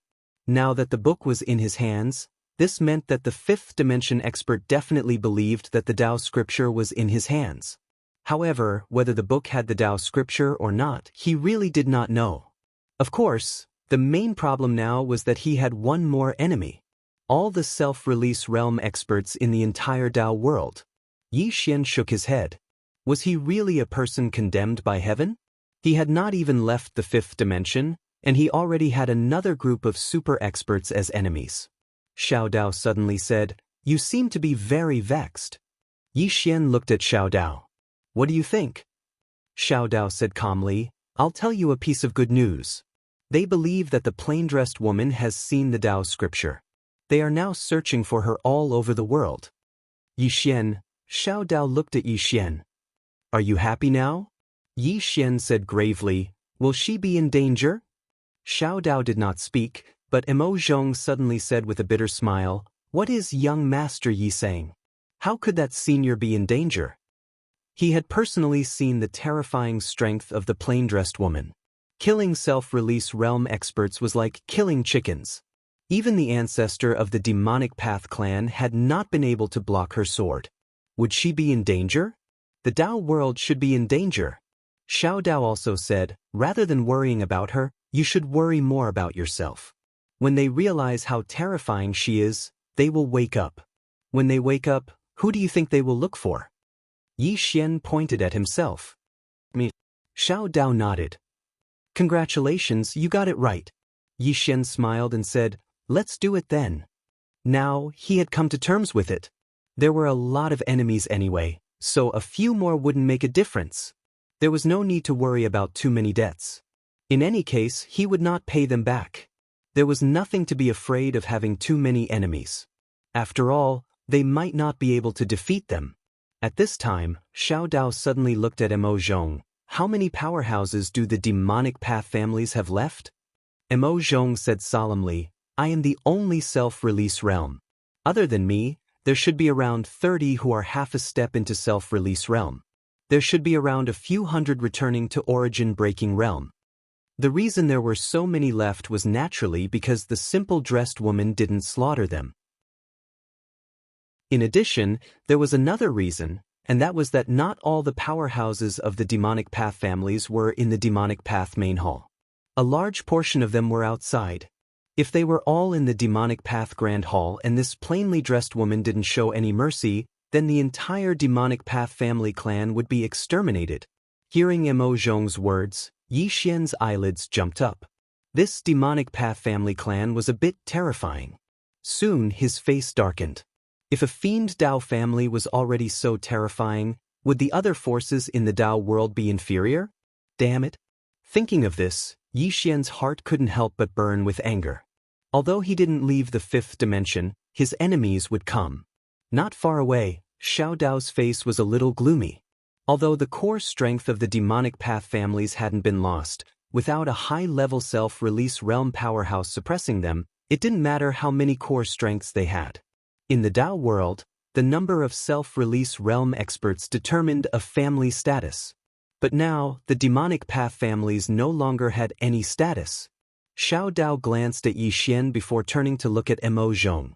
Now that the book was in his hands, this meant that the 5th dimension expert definitely believed that the Dao scripture was in his hands. However, whether the book had the Dao scripture or not, he really did not know. Of course, the main problem now was that he had one more enemy. All the self-release realm experts in the entire Dao world. Yi Xian shook his head. Was he really a person condemned by heaven? He had not even left the 5th dimension, and he already had another group of super experts as enemies. Xiao Dao suddenly said, You seem to be very vexed. Yi Xian looked at Xiao Dao. What do you think? Xiao Dao said calmly, I'll tell you a piece of good news. They believe that the plain-dressed woman has seen the Dao scripture. They are now searching for her all over the world. Yi Xian. Xiao Dao looked at Yi Xian. Are you happy now? Yi Xian said gravely, "Will she be in danger?" Xiao Dao did not speak, but Emo Zhong suddenly said with a bitter smile, "What is young Master Yi saying? How could that senior be in danger?" He had personally seen the terrifying strength of the plain-dressed woman. Killing self-release realm experts was like killing chickens. Even the ancestor of the demonic path clan had not been able to block her sword. Would she be in danger? The Dao world should be in danger. Xiao Dao also said, rather than worrying about her, you should worry more about yourself. When they realize how terrifying she is, they will wake up. When they wake up, who do you think they will look for? Yi Xian pointed at himself. Me. Xiao Dao nodded. Congratulations, you got it right. Yi Xian smiled and said, let's do it then. Now, he had come to terms with it. There were a lot of enemies anyway, so a few more wouldn't make a difference. There was no need to worry about too many debts. In any case, he would not pay them back. There was nothing to be afraid of having too many enemies. After all, they might not be able to defeat them. At this time, Xiao Dao suddenly looked at Emo Zhong. How many powerhouses do the demonic path families have left? Emo Zhong said solemnly, I am the only self-release realm. Other than me, there should be around 30 who are half a step into self-release realm. There should be around a few hundred returning to origin-breaking realm. The reason there were so many left was naturally because the simple dressed woman didn't slaughter them. In addition, there was another reason, and that was that not all the powerhouses of the demonic path families were in the demonic path main hall. A large portion of them were outside. If they were all in the demonic path grand hall and this plainly dressed woman didn't show any mercy, then the entire demonic path family clan would be exterminated. Hearing Emo Zhong's words, Yi Xian's eyelids jumped up. This demonic path family clan was a bit terrifying. Soon his face darkened. If a fiend Dao family was already so terrifying, would the other forces in the Dao world be inferior? Damn it. Thinking of this, Yi Xian's heart couldn't help but burn with anger. Although he didn't leave the fifth dimension, his enemies would come. Not far away, Xiao Dao's face was a little gloomy. Although the core strength of the demonic path families hadn't been lost, without a high-level self-release realm powerhouse suppressing them, it didn't matter how many core strengths they had. In the Dao world, the number of self-release realm experts determined a family status. But now, the demonic path families no longer had any status. Xiao Dao glanced at Yi Xian before turning to look at Emo Zhong.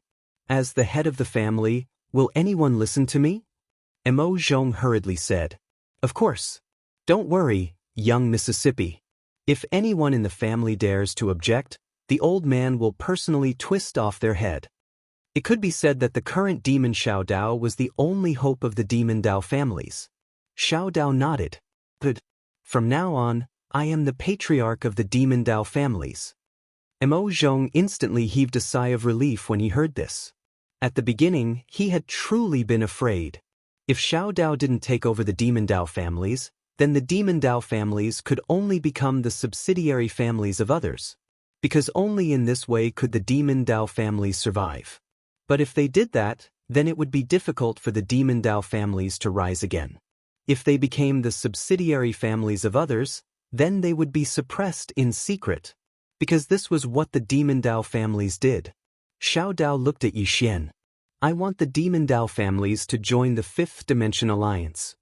As the head of the family, will anyone listen to me? Emo Zhong hurriedly said. Of course. Don't worry, young Mississippi. If anyone in the family dares to object, the old man will personally twist off their head. It could be said that the current demon Xiao Dao was the only hope of the demon Dao families. Xiao Dao nodded. Good. From now on, I am the patriarch of the demon Dao families. Emo Zhong instantly heaved a sigh of relief when he heard this. At the beginning, he had truly been afraid. If Xiao Dao didn't take over the demon Dao families, then the demon Dao families could only become the subsidiary families of others. Because only in this way could the demon Dao families survive. But if they did that, then it would be difficult for the demon Dao families to rise again. If they became the subsidiary families of others, then they would be suppressed in secret. Because this was what the demon Dao families did. Xiao Dao looked at Yi Xian. I want the demon Dao families to join the Fifth Dimension Alliance.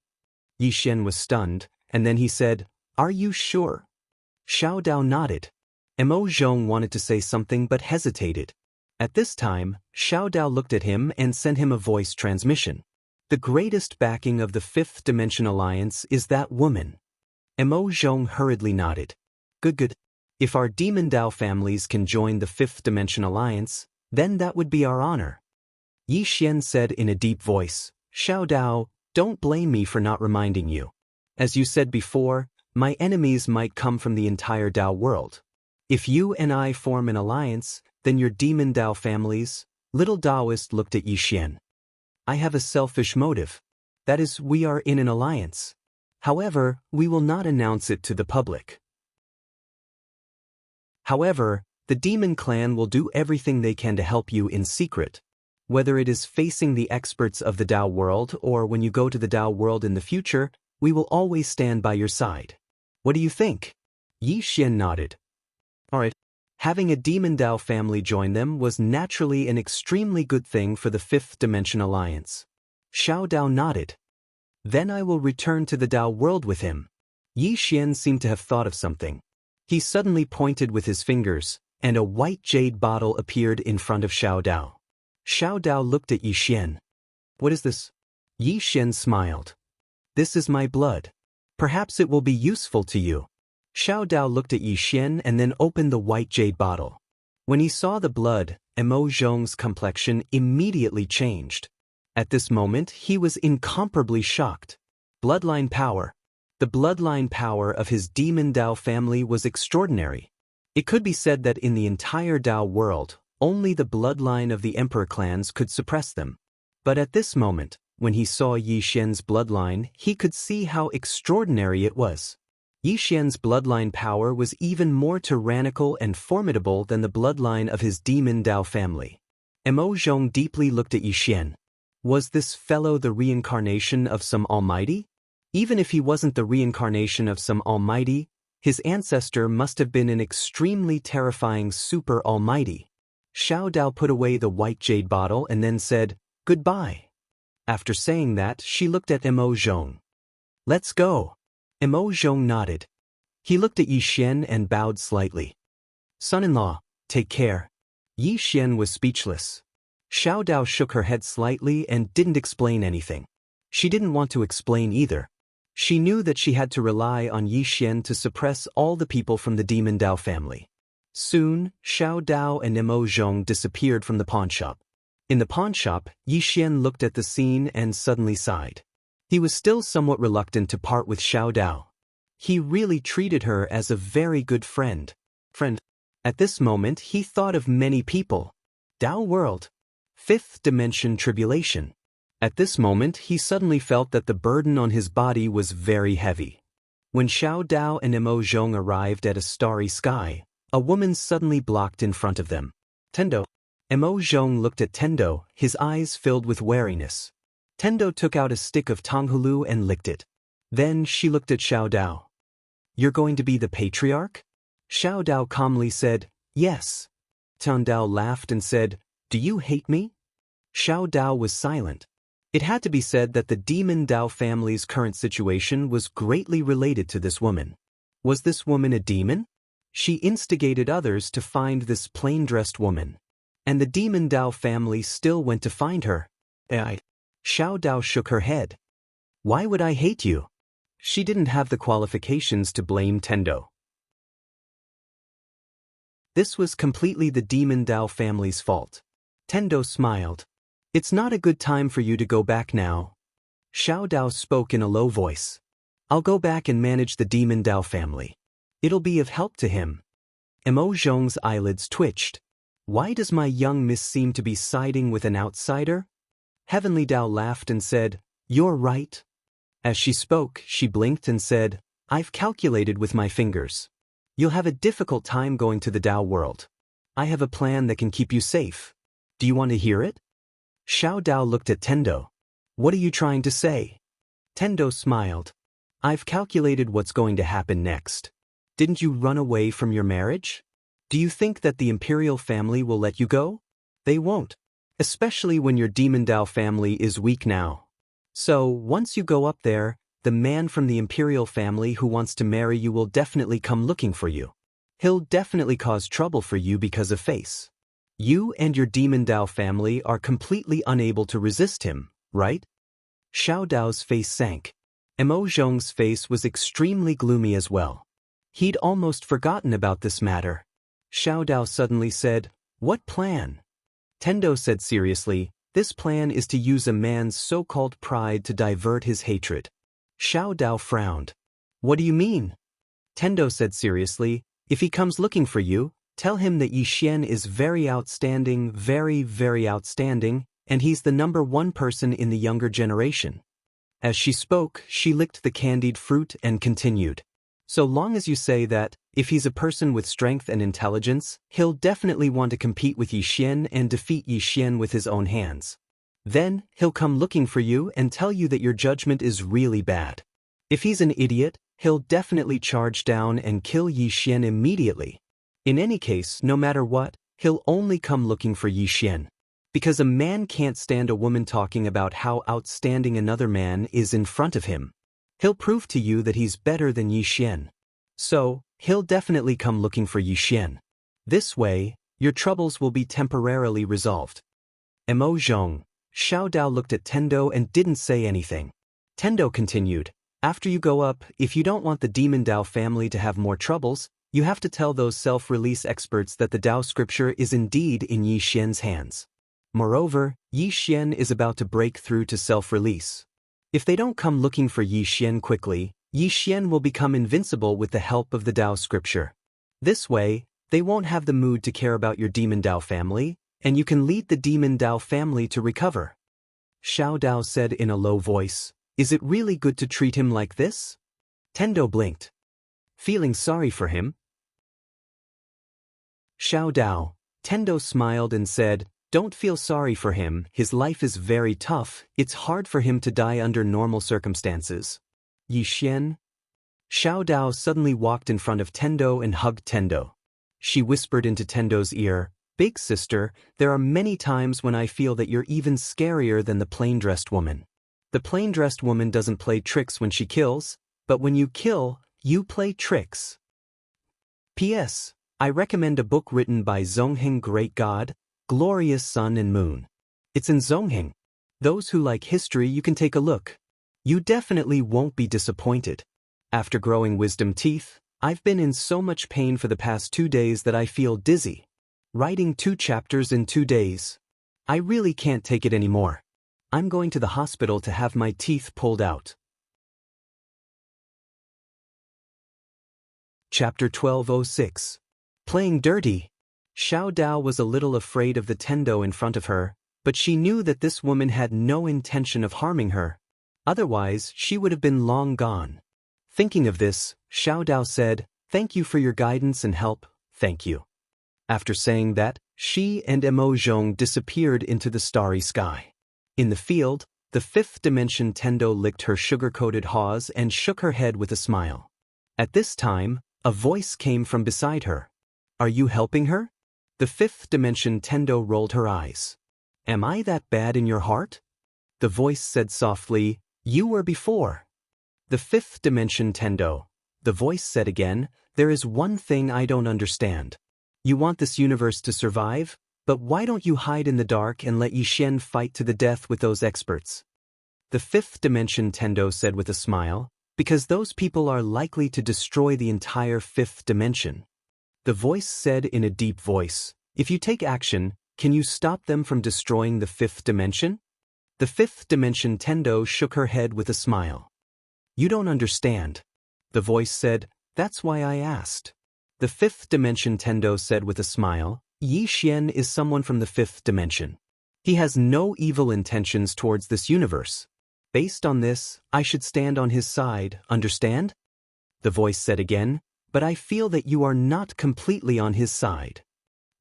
Yi Xian was stunned, and then he said, Are you sure? Xiao Dao nodded. Emo Zhong wanted to say something but hesitated. At this time, Xiao Dao looked at him and sent him a voice transmission. The greatest backing of the Fifth Dimension Alliance is that woman. Emo Zhong hurriedly nodded. Good. If our demon Dao families can join the Fifth Dimension Alliance, then that would be our honor. Yi Xian said in a deep voice, Xiao Dao, don't blame me for not reminding you. As you said before, my enemies might come from the entire Dao world. If you and I form an alliance, then your demon Dao families, little Daoist looked at Yi Xian. I have a selfish motive. That is, we are in an alliance. However, we will not announce it to the public. However, the demon clan will do everything they can to help you in secret. Whether it is facing the experts of the Dao world or when you go to the Dao world in the future, We will always stand by your side. What do you think? Yi Xian nodded. Alright. Having a Demon Dao family join them was naturally an extremely good thing for the Fifth Dimension Alliance. Xiao Dao nodded. Then I will return to the Dao world with him. Yi Xian seemed to have thought of something. He suddenly pointed with his fingers, and a white jade bottle appeared in front of Xiao Dao. Xiao Dao looked at Yi Xian. What is this? Yi Xian smiled. This is my blood. Perhaps it will be useful to you. Xiao Dao looked at Yi Xian and then opened the white jade bottle. When he saw the blood, Mo Zhong's complexion immediately changed. At this moment, he was incomparably shocked. Bloodline power. The bloodline power of his Demon Dao family was extraordinary. It could be said that in the entire Dao world, only the bloodline of the Emperor clans could suppress them. But at this moment, when he saw Yi Xian's bloodline, he could see how extraordinary it was. Yi Xian's bloodline power was even more tyrannical and formidable than the bloodline of his Demon Dao family. Mo Zhong deeply looked at Yi Xian. Was this fellow the reincarnation of some almighty? Even if he wasn't the reincarnation of some almighty, his ancestor must have been an extremely terrifying super almighty. Xiao Dao put away the white jade bottle and then said, "Goodbye." After saying that, she looked at Mo Zhong. "Let's go." Mo Zhong nodded. He looked at Yi Xian and bowed slightly. "Son-in-law, take care." Yi Xian was speechless. Xiao Dao shook her head slightly and didn't explain anything. She didn't want to explain either. She knew that she had to rely on Yi Xian to suppress all the people from the Demon Dao family. Soon, Xiao Dao and Mo Zhong disappeared from the pawnshop. In the pawnshop, Yi Xian looked at the scene and suddenly sighed. He was still somewhat reluctant to part with Xiao Dao. He really treated her as a very good friend. At this moment, he thought of many people. Dao world. Fifth dimension tribulation. At this moment, he suddenly felt that the burden on his body was very heavy. When Xiao Dao and Mo Zhong arrived at a starry sky, a woman suddenly blocked in front of them. Tendo. Mo Zhong looked at Tendo, his eyes filled with wariness. Tendo took out a stick of Tonghulu and licked it. Then she looked at Xiao Dao. "You're going to be the patriarch?" Xiao Dao calmly said, "Yes." Tendao laughed and said, "Do you hate me?" Xiao Dao was silent. It had to be said that the Demon Dao family's current situation was greatly related to this woman. Was this woman a demon? She instigated others to find this plain-dressed woman. And the Demon Dao family still went to find her. Xiao Dao shook her head. "Why would I hate you?" She didn't have the qualifications to blame Tendo. This was completely the Demon Dao family's fault. Tendo smiled. "It's not a good time for you to go back now." Xiao Dao spoke in a low voice. "I'll go back and manage the Demon Dao family. It'll be of help to him." Mo Zhong's eyelids twitched. "Why does my young miss seem to be siding with an outsider?" Heavenly Dao laughed and said, "You're right." As she spoke, she blinked and said, "I've calculated with my fingers. You'll have a difficult time going to the Dao world. I have a plan that can keep you safe. Do you want to hear it?" Xiao Dao looked at Tendo. "What are you trying to say?" Tendo smiled. "I've calculated what's going to happen next. Didn't you run away from your marriage? Do you think that the Imperial family will let you go? They won't. Especially when your Demon Dao family is weak now. So, once you go up there, the man from the Imperial family who wants to marry you will definitely come looking for you. He'll definitely cause trouble for you because of face. You and your Demon Dao family are completely unable to resist him, right?" Xiao Dao's face sank. Mo Zhong's face was extremely gloomy as well. He'd almost forgotten about this matter. Xiao Dao suddenly said, "What plan?" Tendo said seriously, "This plan is to use a man's so-called pride to divert his hatred." Xiao Dao frowned. "What do you mean?" Tendo said seriously, "If he comes looking for you, tell him that Yi Xian is very outstanding, very, very outstanding, and he's the #1 person in the younger generation." As she spoke, she licked the candied fruit and continued. "So long as you say that, if he's a person with strength and intelligence, he'll definitely want to compete with Yi Xian and defeat Yi Xian with his own hands. Then, he'll come looking for you and tell you that your judgment is really bad. If he's an idiot, he'll definitely charge down and kill Yi Xian immediately. In any case, no matter what, he'll only come looking for Yi Xian. Because a man can't stand a woman talking about how outstanding another man is in front of him. He'll prove to you that he's better than Yi Xian. So, he'll definitely come looking for Yi Xian. This way, your troubles will be temporarily resolved. Mo Zhong. Xiao Dao looked at Tendo and didn't say anything. Tendo continued, after you go up, if you don't want the Demon Dao family to have more troubles, you have to tell those self-release experts that the Dao scripture is indeed in Yi Xian's hands. Moreover, Yi Xian is about to break through to self-release. If they don't come looking for Yi Xian quickly, Yi Xian will become invincible with the help of the Dao scripture. This way, they won't have the mood to care about your Demon Dao family, and you can lead the Demon Dao family to recover. Xiao Dao said in a low voice, is it really good to treat him like this? Tendo blinked. Feeling sorry for him? Xiao Dao. Tendo smiled and said, don't feel sorry for him, his life is very tough, it's hard for him to die under normal circumstances. Yi Xian? Xiao Dao suddenly walked in front of Tendo and hugged Tendo. She whispered into Tendo's ear, big sister, there are many times when I feel that you're even scarier than the plain-dressed woman. The plain-dressed woman doesn't play tricks when she kills, but when you kill, you play tricks. P.S. I recommend a book written by Zongheng Great God, Glorious Sun and Moon. It's in Zongheng. Those who like history, you can take a look. You definitely won't be disappointed. After growing wisdom teeth, I've been in so much pain for the past 2 days that I feel dizzy. Writing 2 chapters in 2 days. I really can't take it anymore. I'm going to the hospital to have my teeth pulled out. Chapter 1206. Playing dirty. Xiao Dao was a little afraid of the Tendo in front of her, but she knew that this woman had no intention of harming her. Otherwise, she would have been long gone. Thinking of this, Xiao Dao said, thank you for your guidance and help, thank you. After saying that, she and Mo Zhong disappeared into the starry sky. In the field, the 5th dimension Tendo licked her sugar-coated haws and shook her head with a smile. At this time, a voice came from beside her. Are you helping her? The 5th dimension Tendo rolled her eyes. Am I that bad in your heart? The voice said softly, you were before. The 5th dimension Tendo. The voice said again, there is one thing I don't understand. You want this universe to survive, but why don't you hide in the dark and let Yi Xian fight to the death with those experts? The 5th dimension Tendo said with a smile, because those people are likely to destroy the entire 5th dimension. The voice said in a deep voice, if you take action, can you stop them from destroying the 5th dimension? The 5th dimension Tendo shook her head with a smile. You don't understand. The voice said, that's why I asked. The 5th dimension Tendo said with a smile, Yi Xian is someone from the 5th dimension. He has no evil intentions towards this universe. Based on this, I should stand on his side, understand? The voice said again, but I feel that you are not completely on his side.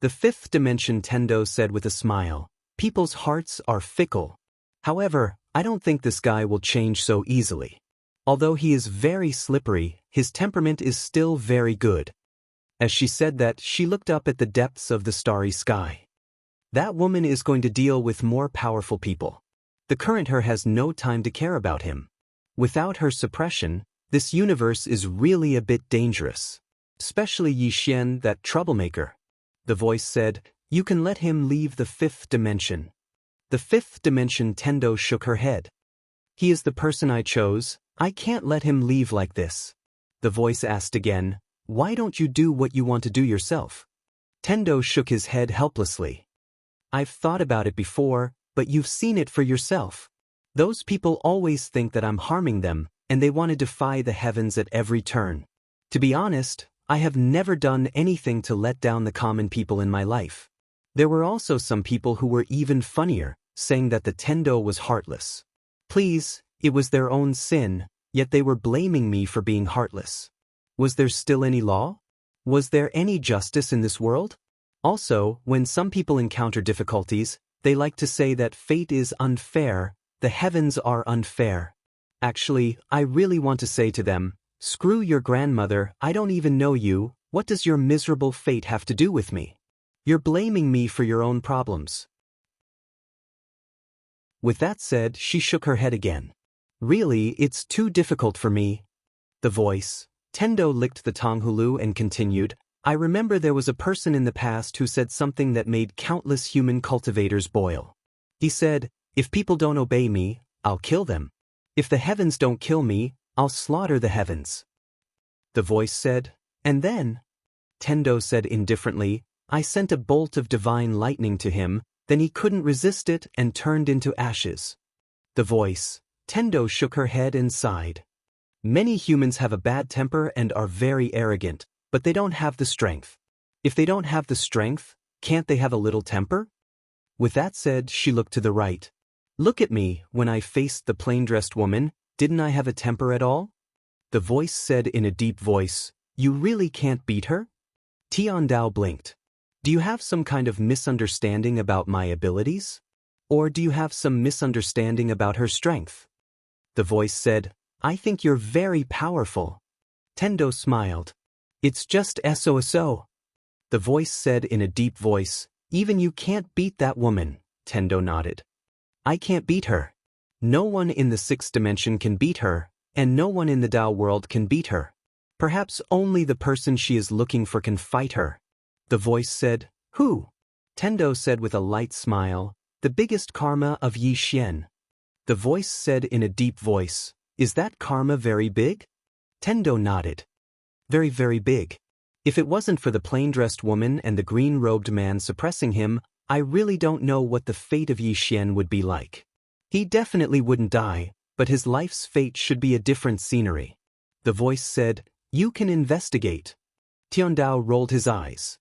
The 5th dimension Tendo said with a smile, people's hearts are fickle. However, I don't think this guy will change so easily. Although he is very slippery, his temperament is still very good. As she said that, she looked up at the depths of the starry sky. That woman is going to deal with more powerful people. The current her has no time to care about him. Without her suppression, this universe is really a bit dangerous. Especially Yi Xian, that troublemaker. The voice said, you can let him leave the 5th dimension. The 5th dimension Tendo shook her head. He is the person I chose, I can't let him leave like this. The voice asked again, why don't you do what you want to do yourself? Tendo shook his head helplessly. I've thought about it before, but you've seen it for yourself. Those people always think that I'm harming them, and they want to defy the heavens at every turn. To be honest, I have never done anything to let down the common people in my life. There were also some people who were even funnier, saying that the Tendo was heartless. Please, it was their own sin, yet they were blaming me for being heartless. Was there still any law? Was there any justice in this world? Also, when some people encounter difficulties, they like to say that fate is unfair, the heavens are unfair. Actually, I really want to say to them, screw your grandmother, I don't even know you, what does your miserable fate have to do with me? You're blaming me for your own problems. With that said, she shook her head again. Really, it's too difficult for me. The voice. Tendo licked the tonghulu and continued, I remember there was a person in the past who said something that made countless human cultivators boil. He said, if people don't obey me, I'll kill them. If the heavens don't kill me, I'll slaughter the heavens. The voice said, and then? Tendo said indifferently, I sent a bolt of divine lightning to him, then he couldn't resist it and turned into ashes. The voice. Tendo shook her head and sighed. Many humans have a bad temper and are very arrogant, but they don't have the strength. If they don't have the strength, can't they have a little temper? With that said, she looked to the right. Look at me, when I faced the plain-dressed woman, didn't I have a temper at all? The voice said in a deep voice, you really can't beat her? Tiandao blinked. Do you have some kind of misunderstanding about my abilities? Or do you have some misunderstanding about her strength? The voice said, I think you're very powerful. Tendo smiled. It's just so. The voice said in a deep voice, even you can't beat that woman. Tendo nodded. I can't beat her. No one in the sixth dimension can beat her, and no one in the Dao world can beat her. Perhaps only the person she is looking for can fight her. The voice said, who? Tendo said with a light smile, the biggest karma of Yi Xian. The voice said in a deep voice, is that karma very big? Tendo nodded. Very, very big. If it wasn't for the plain-dressed woman and the green-robed man suppressing him, I really don't know what the fate of Yi Xian would be like. He definitely wouldn't die, but his life's fate should be a different scenery. The voice said, you can investigate. Tiandao rolled his eyes.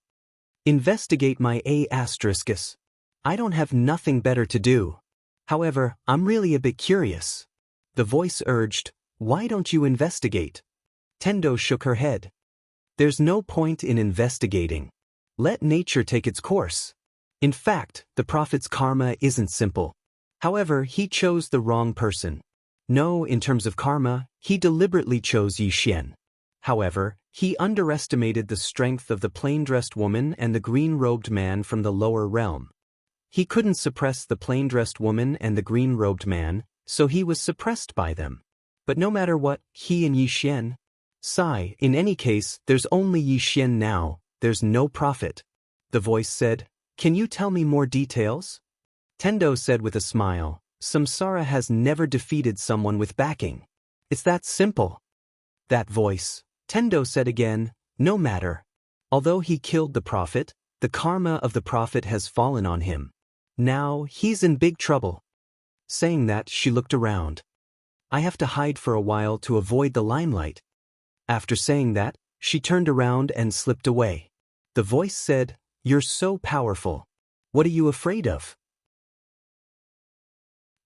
Investigate my asteriskes. I don't have nothing better to do. However, I'm really a bit curious. The voice urged, why don't you investigate? Tendo shook her head. There's no point in investigating. Let nature take its course. In fact, the prophet's karma isn't simple. However, he chose the wrong person. No, in terms of karma, he deliberately chose Yi Xian. However, he underestimated the strength of the plain-dressed woman and the green-robed man from the lower realm. He couldn't suppress the plain-dressed woman and the green-robed man, so he was suppressed by them. But no matter what, he and Yi Xian. Sigh, in any case, there's only Yi Xian now, there's no prophet. The voice said, can you tell me more details? Tendo said with a smile, Samsara has never defeated someone with backing. It's that simple. That voice. Tendo said again, no matter. Although he killed the prophet, the karma of the prophet has fallen on him. Now, he's in big trouble. Saying that, she looked around. I have to hide for a while to avoid the limelight. After saying that, she turned around and slipped away. The voice said, you're so powerful. What are you afraid of?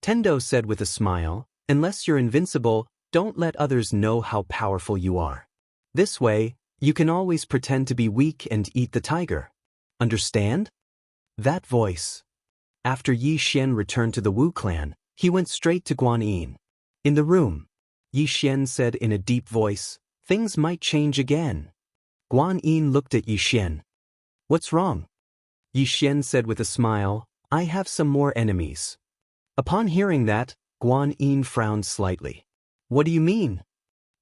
Tendo said with a smile, unless you're invincible, don't let others know how powerful you are. This way, you can always pretend to be weak and eat the tiger. Understand? That voice. After Yi Xian returned to the Wu clan, he went straight to Guan Yin. In the room, Yi Xian said in a deep voice, things might change again. Guan Yin looked at Yi Xian. What's wrong? Yi Xian said with a smile, I have some more enemies. Upon hearing that, Guan Yin frowned slightly. What do you mean?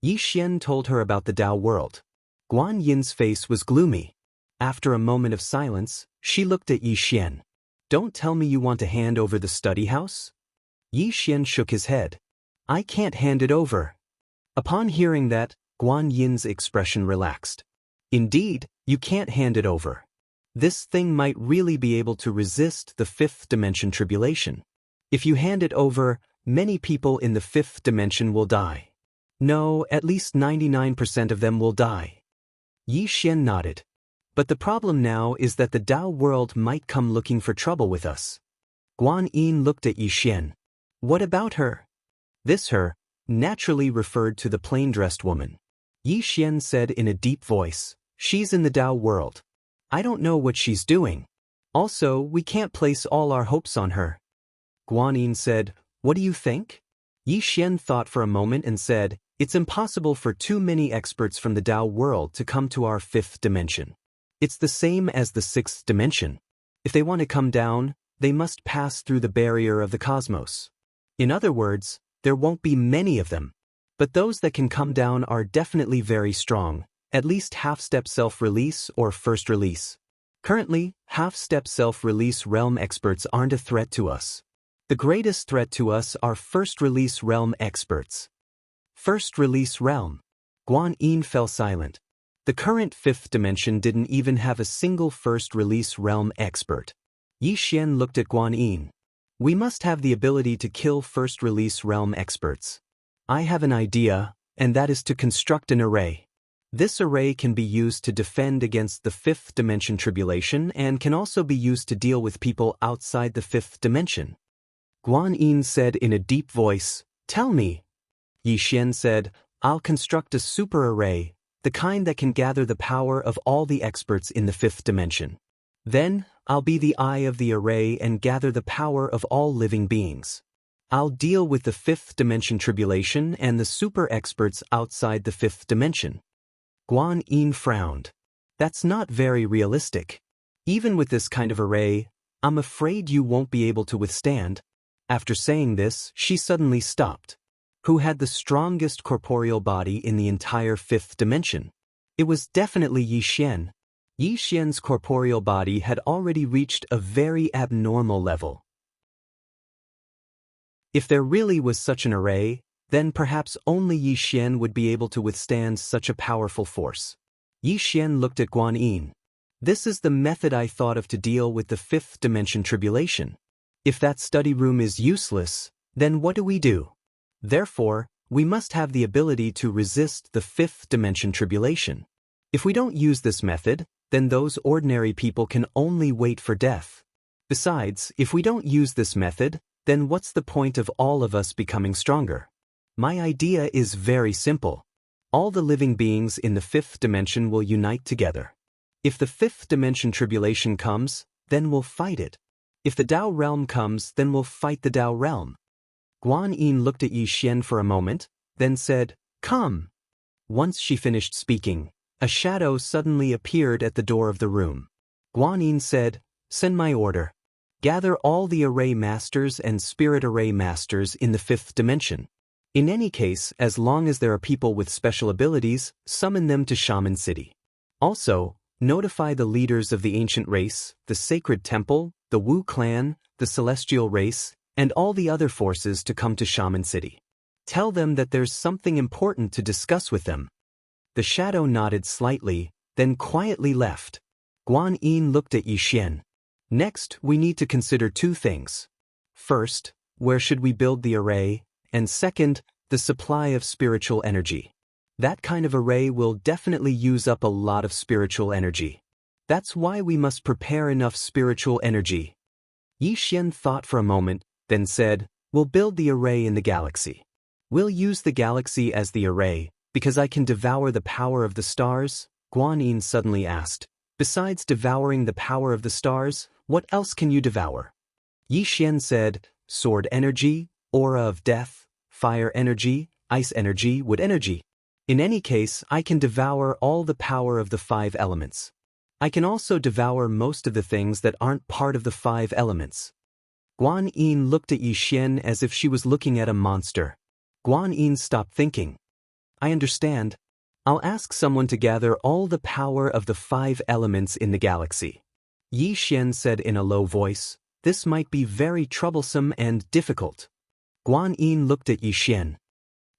Yi Xian told her about the Dao world. Guan Yin's face was gloomy. After a moment of silence, she looked at Yi Xian. Don't tell me you want to hand over the study house? Yi Xian shook his head. I can't hand it over. Upon hearing that, Guan Yin's expression relaxed. Indeed, you can't hand it over. This thing might really be able to resist the fifth dimension tribulation. If you hand it over, many people in the fifth dimension will die. No, at least 99% of them will die. Yi Xian nodded. But the problem now is that the Dao world might come looking for trouble with us. Guan Yin looked at Yi Xian. What about her? This her naturally referred to the plain-dressed woman. Yi Xian said in a deep voice, she's in the Dao world. I don't know what she's doing. Also, we can't place all our hopes on her. Guan Yin said, what do you think? Yi Xian thought for a moment and said, "It's impossible for too many experts from the Dao world to come to our fifth dimension. It's the same as the sixth dimension. If they want to come down, they must pass through the barrier of the cosmos. In other words, there won't be many of them. But those that can come down are definitely very strong, at least half-step self-release or first release. Currently, half-step self-release realm experts aren't a threat to us. The greatest threat to us are first-release realm experts." First release realm. Guan Yin fell silent. The current fifth dimension didn't even have a single first release realm expert. Yi Xian looked at Guan Yin. "We must have the ability to kill first release realm experts. I have an idea, and that is to construct an array. This array can be used to defend against the fifth dimension tribulation and can also be used to deal with people outside the fifth dimension." Guan Yin said in a deep voice, "Tell me." Yi Xian said, "I'll construct a super array, the kind that can gather the power of all the experts in the fifth dimension. Then, I'll be the eye of the array and gather the power of all living beings. I'll deal with the fifth dimension tribulation and the super experts outside the fifth dimension." Guan Yin frowned. "That's not very realistic. Even with this kind of array, I'm afraid you won't be able to withstand." After saying this, she suddenly stopped. Who had the strongest corporeal body in the entire fifth dimension? It was definitely Yi Xian. Yi Xian's corporeal body had already reached a very abnormal level. If there really was such an array, then perhaps only Yi Xian would be able to withstand such a powerful force. Yi Xian looked at Guan Yin. "This is the method I thought of to deal with the fifth dimension tribulation. If that study room is useless, then what do we do? Therefore, we must have the ability to resist the fifth dimension tribulation. If we don't use this method, then those ordinary people can only wait for death. Besides, if we don't use this method, then what's the point of all of us becoming stronger? My idea is very simple. All the living beings in the fifth dimension will unite together. If the fifth dimension tribulation comes, then we'll fight it. If the Dao realm comes, then we'll fight the Dao realm." Guan Yin looked at Yi Xian for a moment, then said, "Come." Once she finished speaking, a shadow suddenly appeared at the door of the room. Guan Yin said, "Send my order. Gather all the array masters and spirit array masters in the fifth dimension. In any case, as long as there are people with special abilities, summon them to Shaman City. Also, notify the leaders of the ancient race, the sacred temple, the Wu clan, the celestial race, and all the other forces to come to Shaman City. Tell them that there's something important to discuss with them." The shadow nodded slightly, then quietly left. Guan Yin looked at Yi Xian. "Next, we need to consider two things. First, where should we build the array? And second, the supply of spiritual energy. That kind of array will definitely use up a lot of spiritual energy. That's why we must prepare enough spiritual energy." Yi Xian thought for a moment, then said, "We'll build the array in the galaxy. We'll use the galaxy as the array, because I can devour the power of the stars." Guan Yin suddenly asked, "Besides devouring the power of the stars, what else can you devour?" Yi Xian said, "Sword energy, aura of death, fire energy, ice energy, wood energy. In any case, I can devour all the power of the 5 elements. I can also devour most of the things that aren't part of the 5 elements." Guan Yin looked at Yi Xian as if she was looking at a monster. Guan Yin stopped thinking. "I understand. I'll ask someone to gather all the power of the 5 elements in the galaxy." Yi Xian said in a low voice, "This might be very troublesome and difficult." Guan Yin looked at Yi Xian.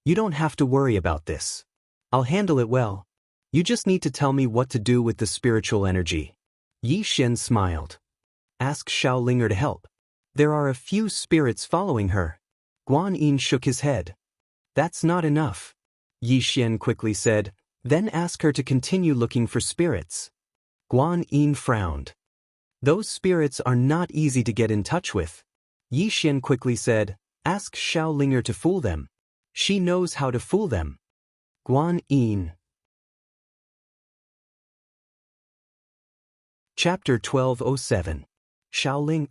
"You don't have to worry about this. I'll handle it well. You just need to tell me what to do with the spiritual energy." Yi Xian smiled. "Ask Xiaolinger to help. There are a few spirits following her." Guan Yin shook his head. "That's not enough." Yi Xian quickly said, "Then ask her to continue looking for spirits." Guan Yin frowned. "Those spirits are not easy to get in touch with." Yi Xian quickly said, "Ask Xiaolinger to fool them. She knows how to fool them." Guan Yin. Chapter 1207. Xiaoling.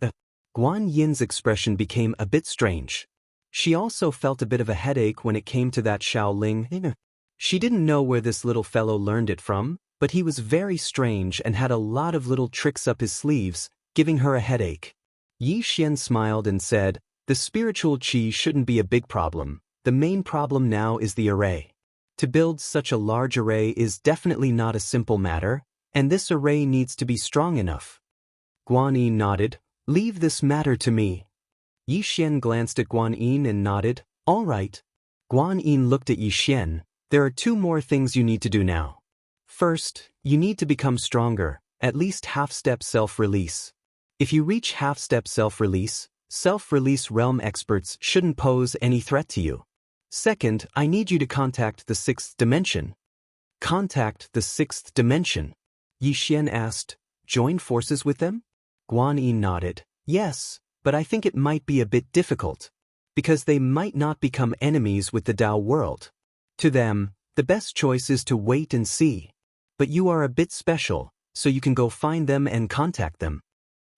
Guan Yin's expression became a bit strange. She also felt a bit of a headache when it came to that Shaoling. She didn't know where this little fellow learned it from, but he was very strange and had a lot of little tricks up his sleeves, giving her a headache. Yi Xian smiled and said, "The spiritual qi shouldn't be a big problem. The main problem now is the array. To build such a large array is definitely not a simple matter, and this array needs to be strong enough." Guan Yin nodded. "Leave this matter to me." Yi Xian glanced at Guan Yin and nodded. "All right." Guan Yin looked at Yi Xian. "There are 2 more things you need to do now. First, you need to become stronger, at least half-step self-release. If you reach half-step self-release realm experts shouldn't pose any threat to you. Second, I need you to contact the 6th dimension." "Contact the 6th dimension?" Yi Xian asked. "Join forces with them?" Guan Yin nodded. "Yes, but I think it might be a bit difficult. Because they might not become enemies with the Dao world. To them, the best choice is to wait and see. But you are a bit special, so you can go find them and contact them.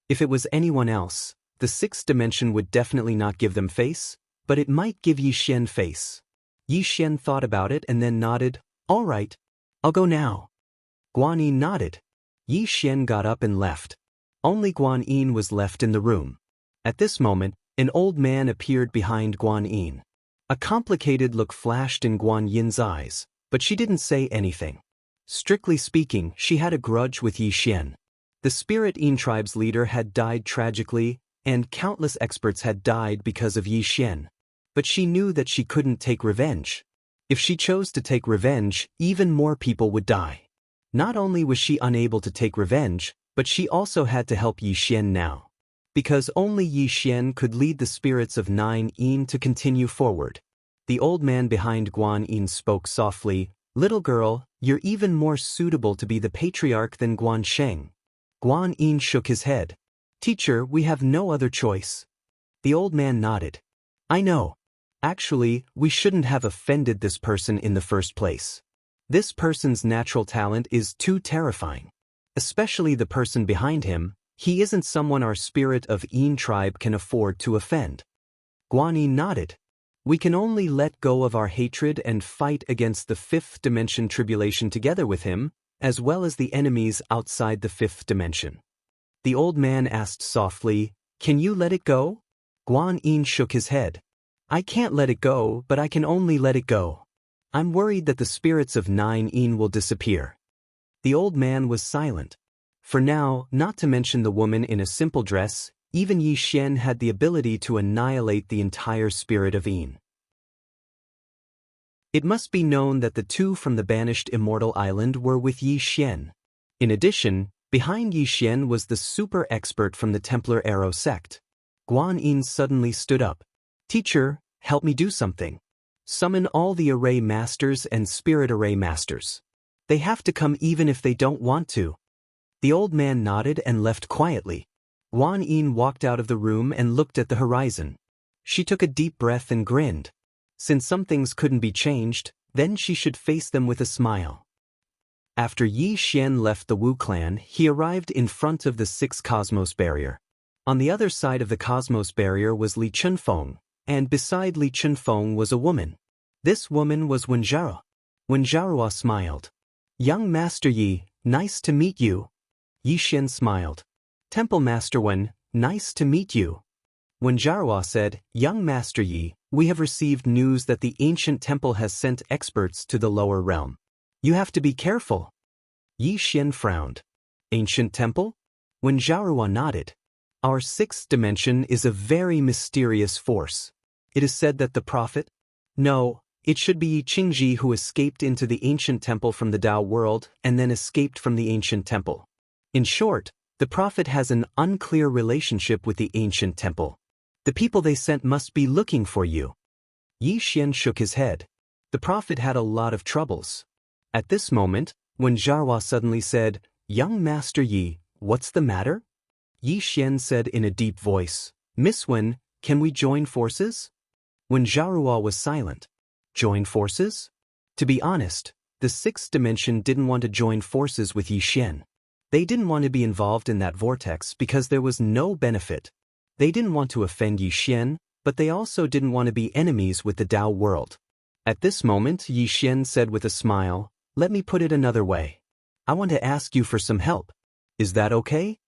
If it was anyone else, the 6th dimension would definitely not give them face, but it might give Yi Xian face." Yi Xian thought about it and then nodded. "All right. I'll go now." Guan Yin nodded. Yi Xian got up and left. Only Guan Yin was left in the room. At this moment, an old man appeared behind Guan Yin. A complicated look flashed in Guan Yin's eyes, but she didn't say anything. Strictly speaking, she had a grudge with Yi Xian. The Spirit Yin tribe's leader had died tragically, and countless experts had died because of Yi Xian. But she knew that she couldn't take revenge. If she chose to take revenge, even more people would die. Not only was she unable to take revenge, but she also had to help Yi Xian now. Because only Yi Xian could lead the spirits of 9 Yin to continue forward. The old man behind Guan Yin spoke softly. "Little girl, you're even more suitable to be the patriarch than Guan Sheng." Guan Yin shook his head. "Teacher, we have no other choice." The old man nodded. "I know. Actually, we shouldn't have offended this person in the first place. This person's natural talent is too terrifying. Especially the person behind him. He isn't someone our spirit of Yin tribe can afford to offend." Guan Yin nodded. "We can only let go of our hatred and fight against the 5th dimension tribulation together with him, as well as the enemies outside the 5th dimension." The old man asked softly, "Can you let it go?" Guan Yin shook his head. "I can't let it go, but I can only let it go. I'm worried that the spirits of 9 Yin will disappear." The old man was silent. For now, not to mention the woman in a simple dress, even Yi Xian had the ability to annihilate the entire spirit of Yin. It must be known that the 2 from the banished Immortal Island were with Yi Xian. In addition, behind Yi Xian was the super expert from the Templar Arrow sect. Guan Yin suddenly stood up. "Teacher, help me do something. Summon all the Array Masters and Spirit Array Masters. They have to come even if they don't want to." The old man nodded and left quietly. Guan Yin walked out of the room and looked at the horizon. She took a deep breath and grinned. Since some things couldn't be changed, then she should face them with a smile. After Yi Xian left the Wu clan, he arrived in front of the 6th Cosmos Barrier. On the other side of the Cosmos Barrier was Li Chunfeng, and beside Li Chunfeng was a woman. This woman was Wenjaro. Wenjaro smiled. "Young Master Yi, nice to meet you." Yi Xian smiled. "Temple Master Wen, nice to meet you." When Jarwa said, "Young Master Yi, we have received news that the ancient temple has sent experts to the lower realm. You have to be careful." Yi Xian frowned. "Ancient temple?" When Jarwa nodded. "Our 6th dimension is a very mysterious force. It is said that the prophet? No, it should be Yi Qingji who escaped into the ancient temple from the Dao world and then escaped from the ancient temple. In short, the prophet has an unclear relationship with the ancient temple. The people they sent must be looking for you." Yi Xian shook his head. The prophet had a lot of troubles. At this moment, when Jarwa suddenly said, "Young Master Yi, what's the matter?" Yi Xian said in a deep voice, "Miss Wen, can we join forces?" When Jarwa was silent. Join forces? To be honest, the 6th dimension didn't want to join forces with Yi Xian. They didn't want to be involved in that vortex because there was no benefit. They didn't want to offend Yi Xian, but they also didn't want to be enemies with the Dao world. At this moment, Yi Xian said with a smile, "Let me put it another way. I want to ask you for some help. Is that okay?"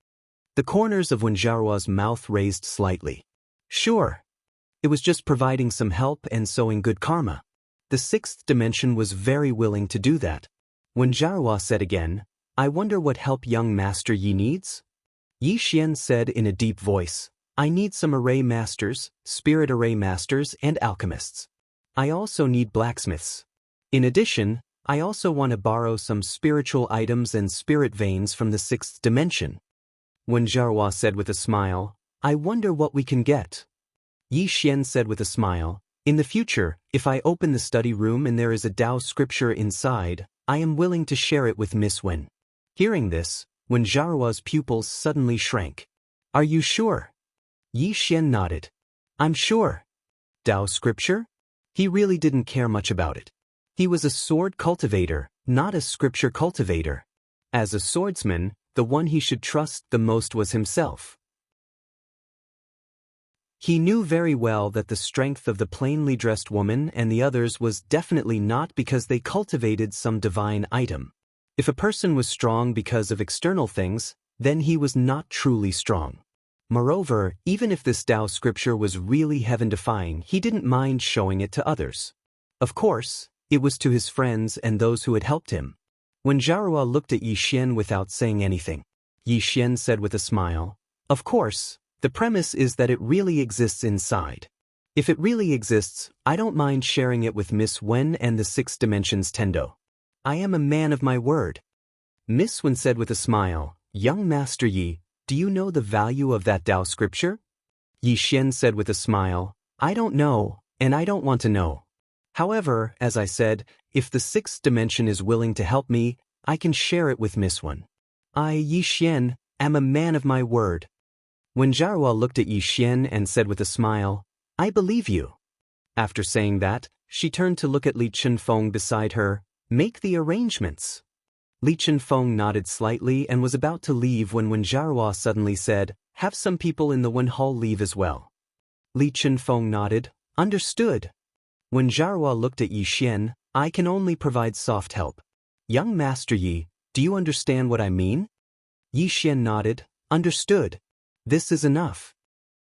The corners of Wenjiao's mouth raised slightly. Sure. It was just providing some help and sowing good karma. The sixth dimension was very willing to do that. Wenjiao said again, "I wonder what help young Master Yi needs?" Yi Xian said in a deep voice, "I need some array masters, spirit array masters, and alchemists. I also need blacksmiths. In addition, I also want to borrow some spiritual items and spirit veins from the sixth dimension." Wenjiao said with a smile, "I wonder what we can get." Yi Xian said with a smile, "In the future, if I open the study room and there is a Dao scripture inside, I am willing to share it with Miss Wen." Hearing this, Wenjiao's pupils suddenly shrank. "Are you sure?" Yi Xian nodded. "I'm sure." Dao scripture? He really didn't care much about it. He was a sword cultivator, not a scripture cultivator. As a swordsman, the one he should trust the most was himself. He knew very well that the strength of the plainly dressed woman and the others was definitely not because they cultivated some divine item. If a person was strong because of external things, then he was not truly strong. Moreover, even if this Dao scripture was really heaven-defying, he didn't mind showing it to others. Of course, it was to his friends and those who had helped him. When Jiarua looked at Yi Xian without saying anything, Yi Xian said with a smile, "Of course, the premise is that it really exists inside. If it really exists, I don't mind sharing it with Miss Wen and the Six Dimensions Tendo. I am a man of my word." Miss Wen said with a smile, "Young Master Yi, do you know the value of that Dao scripture?" Yi Xian said with a smile, "I don't know, and I don't want to know. However, as I said, if the sixth dimension is willing to help me, I can share it with Miss Wen. I, Yi Xian, am a man of my word." When Jiarua looked at Yi Xian and said with a smile, "I believe you." After saying that, she turned to look at Li Chenfeng beside her. "Make the arrangements." Li Chenfeng nodded slightly and was about to leave when Jiarua suddenly said, "Have some people in the Wen Hall leave as well." Li Chenfeng nodded, "Understood." When Jiarua looked at Yi Xian, "I can only provide soft help. Young Master Yi, do you understand what I mean?" Yi Xian nodded, "Understood. This is enough."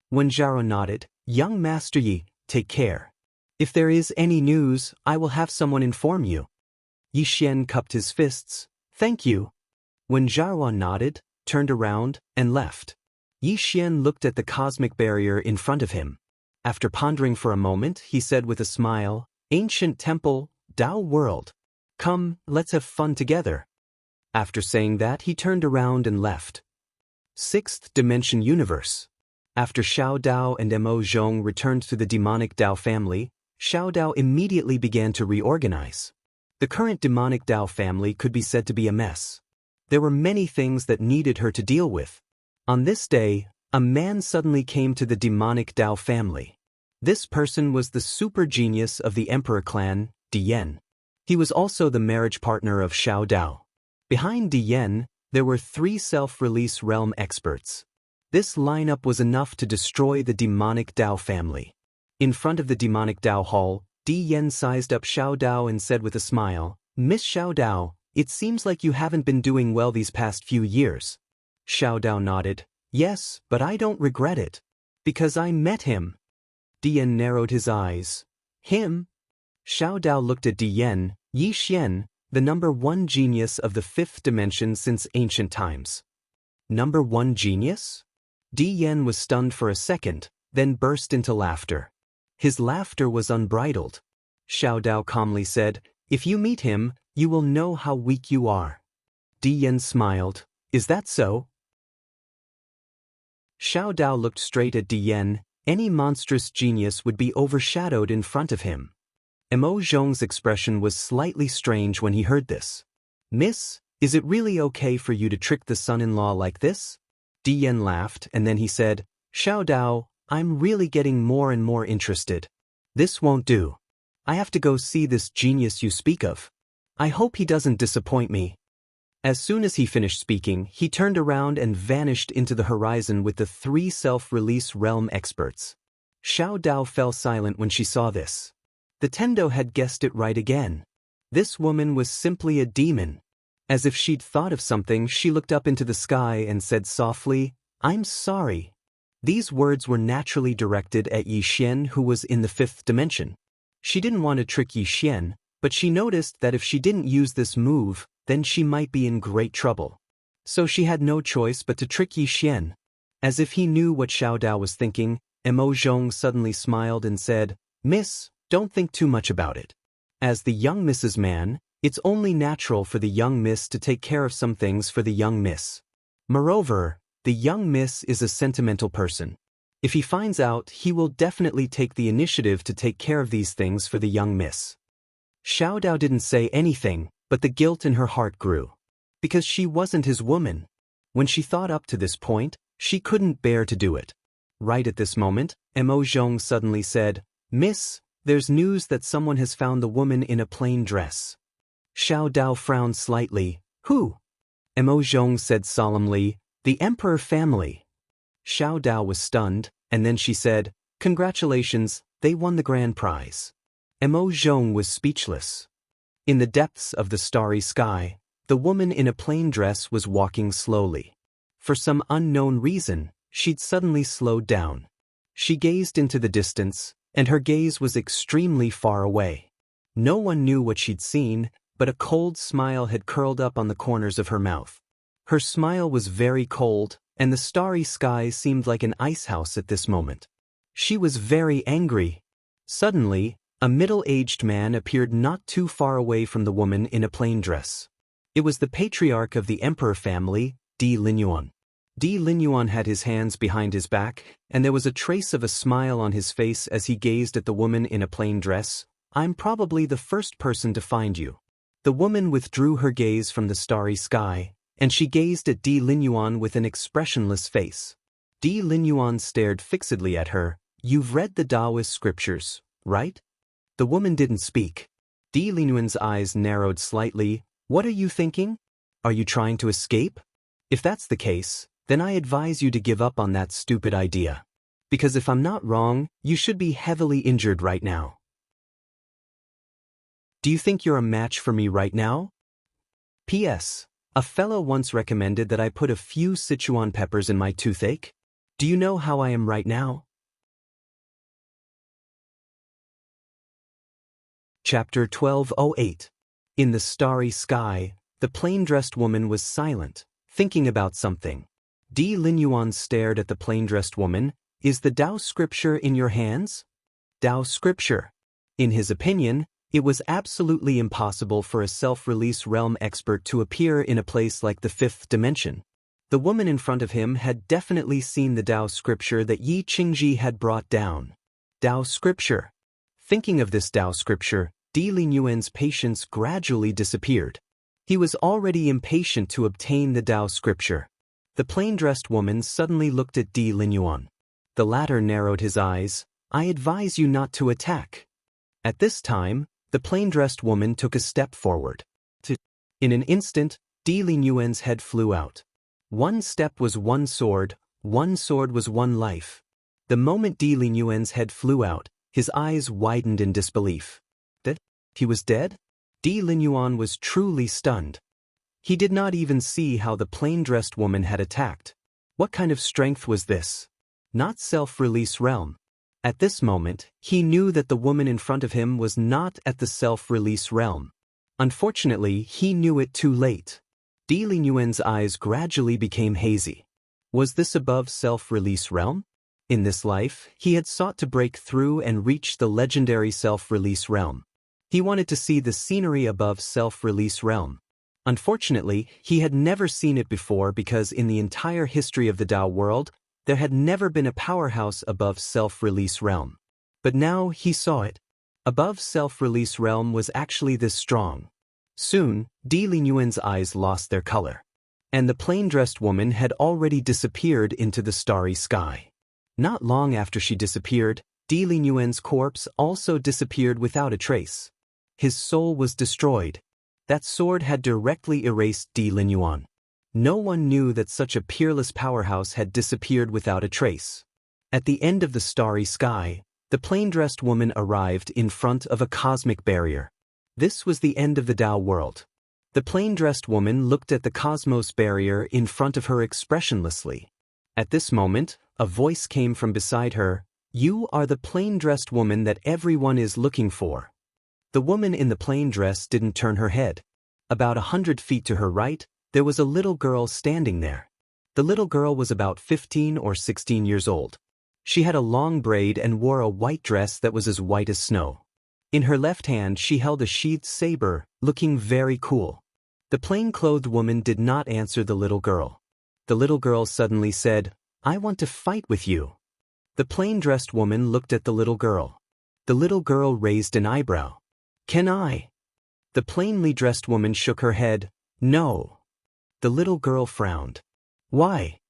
When Jiarua nodded, "Young Master Yi, take care. If there is any news, I will have someone inform you." Yi Xian cupped his fists, "Thank you." When Jiarua nodded, turned around, and left, Yi Xian looked at the cosmic barrier in front of him. After pondering for a moment, he said with a smile, "Ancient temple, Dao world. Come, let's have fun together." After saying that, he turned around and left. Sixth Dimension Universe. After Xiao Dao and Mo Zhong returned to the demonic Dao family, Xiao Dao immediately began to reorganize. The current demonic Dao family could be said to be a mess. There were many things that needed her to deal with. On this day, a man suddenly came to the demonic Dao family. This person was the super genius of the Emperor clan, Dian. He was also the marriage partner of Xiao Dao. Behind Dian, there were 3 self-release realm experts. This lineup was enough to destroy the demonic Dao family. In front of the demonic Dao hall, Dian sized up Xiao Dao and said with a smile, "Miss Xiao Dao, it seems like you haven't been doing well these past few years." Xiao Dao nodded, "Yes, but I don't regret it. Because I met him." Dian narrowed his eyes. "Him?" Xiao Dao looked at Dian, "Yi Xian, the number 1 genius of the 5th dimension since ancient times." Number 1 genius? Dian was stunned for a second, then burst into laughter. His laughter was unbridled. Xiao Dao calmly said, "If you meet him, you will know how weak you are." Dian smiled, "Is that so?" Xiao Dao looked straight at Dian. Any monstrous genius would be overshadowed in front of him. Mo Zhong's expression was slightly strange when he heard this. "Miss, is it really okay for you to trick the son-in-law like this?" Dian laughed and then he said, "Xiao Dao, I'm really getting more and more interested. This won't do. I have to go see this genius you speak of. I hope he doesn't disappoint me." As soon as he finished speaking, he turned around and vanished into the horizon with the 3 self-release realm experts. Xiao Dao fell silent when she saw this. The Tendo had guessed it right again. This woman was simply a demon. As if she'd thought of something, she looked up into the sky and said softly, "I'm sorry." These words were naturally directed at Yi Xian, who was in the fifth dimension. She didn't want to trick Yi Xian, but she noticed that if she didn't use this move, then she might be in great trouble. So she had no choice but to trick Yi Xian. As if he knew what Xiao Dao was thinking, Mo Zhong suddenly smiled and said, "Miss, don't think too much about it. As the young Mrs. Man, it's only natural for the young miss to take care of some things for the young miss. Moreover, the young miss is a sentimental person. If he finds out, he will definitely take the initiative to take care of these things for the young miss." Xiao Dao didn't say anything, but the guilt in her heart grew. Because she wasn't his woman. When she thought up to this point, she couldn't bear to do it. Right at this moment, Mo Zhong suddenly said, "Miss, there's news that someone has found the woman in a plain dress." Xiao Dao frowned slightly. "Who?" Mo Zhong said solemnly, "The Emperor family." Xiao Dao was stunned, and then she said, "Congratulations, they won the grand prize." Mo Zhong was speechless. In the depths of the starry sky, the woman in a plain dress was walking slowly. For some unknown reason, she'd suddenly slowed down. She gazed into the distance, and her gaze was extremely far away. No one knew what she'd seen, but a cold smile had curled up on the corners of her mouth. Her smile was very cold, and the starry sky seemed like an icehouse at this moment. She was very angry. Suddenly, a middle-aged man appeared not too far away from the woman in a plain dress. It was the patriarch of the Emperor family, Di Linyuan. Di Linyuan had his hands behind his back, and there was a trace of a smile on his face as he gazed at the woman in a plain dress. "I'm probably the first person to find you." The woman withdrew her gaze from the starry sky, and she gazed at Di Linyuan with an expressionless face. Di Linyuan stared fixedly at her. "You've read the Daoist scriptures, right?" The woman didn't speak. Di Linyuan's eyes narrowed slightly. "What are you thinking? Are you trying to escape? If that's the case, then I advise you to give up on that stupid idea. Because if I'm not wrong, you should be heavily injured right now. Do you think you're a match for me right now? P.S. A fellow once recommended that I put a few Sichuan peppers in my toothache. Do you know how I am right now? Chapter 1208. In the starry sky, the plain-dressed woman was silent, thinking about something. Di Linyuan stared at the plain-dressed woman. "Is the Dao scripture in your hands?" Dao scripture. In his opinion, it was absolutely impossible for a self-release realm expert to appear in a place like the fifth dimension. The woman in front of him had definitely seen the Dao scripture that Yi Qingji had brought down. Dao scripture. Thinking of this Dao scripture, Di Linyuan's patience gradually disappeared. He was already impatient to obtain the Dao scripture. The plain-dressed woman suddenly looked at Di Linyuan. The latter narrowed his eyes. "I advise you not to attack." At this time, the plain-dressed woman took a step forward. In an instant, Di Linyuan's head flew out. One step was one sword was one life. The moment Di Linyuan's head flew out, his eyes widened in disbelief. That he was dead? Di Linyuan was truly stunned. He did not even see how the plain-dressed woman had attacked. What kind of strength was this? Not self-release realm. At this moment, he knew that the woman in front of him was not at the self-release realm. Unfortunately, he knew it too late. Di Linyuan's eyes gradually became hazy. Was this above self-release realm? In this life, he had sought to break through and reach the legendary self-release realm. He wanted to see the scenery above self-release realm. Unfortunately, he had never seen it before because in the entire history of the Dao world, there had never been a powerhouse above self-release realm. But now he saw it. Above self-release realm was actually this strong. Soon, Di Linyuan's eyes lost their color. And the plain-dressed woman had already disappeared into the starry sky. Not long after she disappeared, Di Linyuan's corpse also disappeared without a trace. His soul was destroyed. That sword had directly erased Di Linyuan. No one knew that such a peerless powerhouse had disappeared without a trace. At the end of the starry sky, the plain-dressed woman arrived in front of a cosmic barrier. This was the end of the Tao world. The plain-dressed woman looked at the cosmos barrier in front of her expressionlessly. At this moment, a voice came from beside her. "You are the plain-dressed woman that everyone is looking for." The woman in the plain dress didn't turn her head. About 100 feet to her right, there was a little girl standing there. The little girl was about 15 or 16 years old. She had a long braid and wore a white dress that was as white as snow. In her left hand she held a sheathed saber, looking very cool. The plain-clothed woman did not answer the little girl. The little girl suddenly said, "I want to fight with you." The plain-dressed woman looked at the little girl. The little girl raised an eyebrow. "Can I?" The plainly dressed woman shook her head. "No." The little girl frowned. "Why?"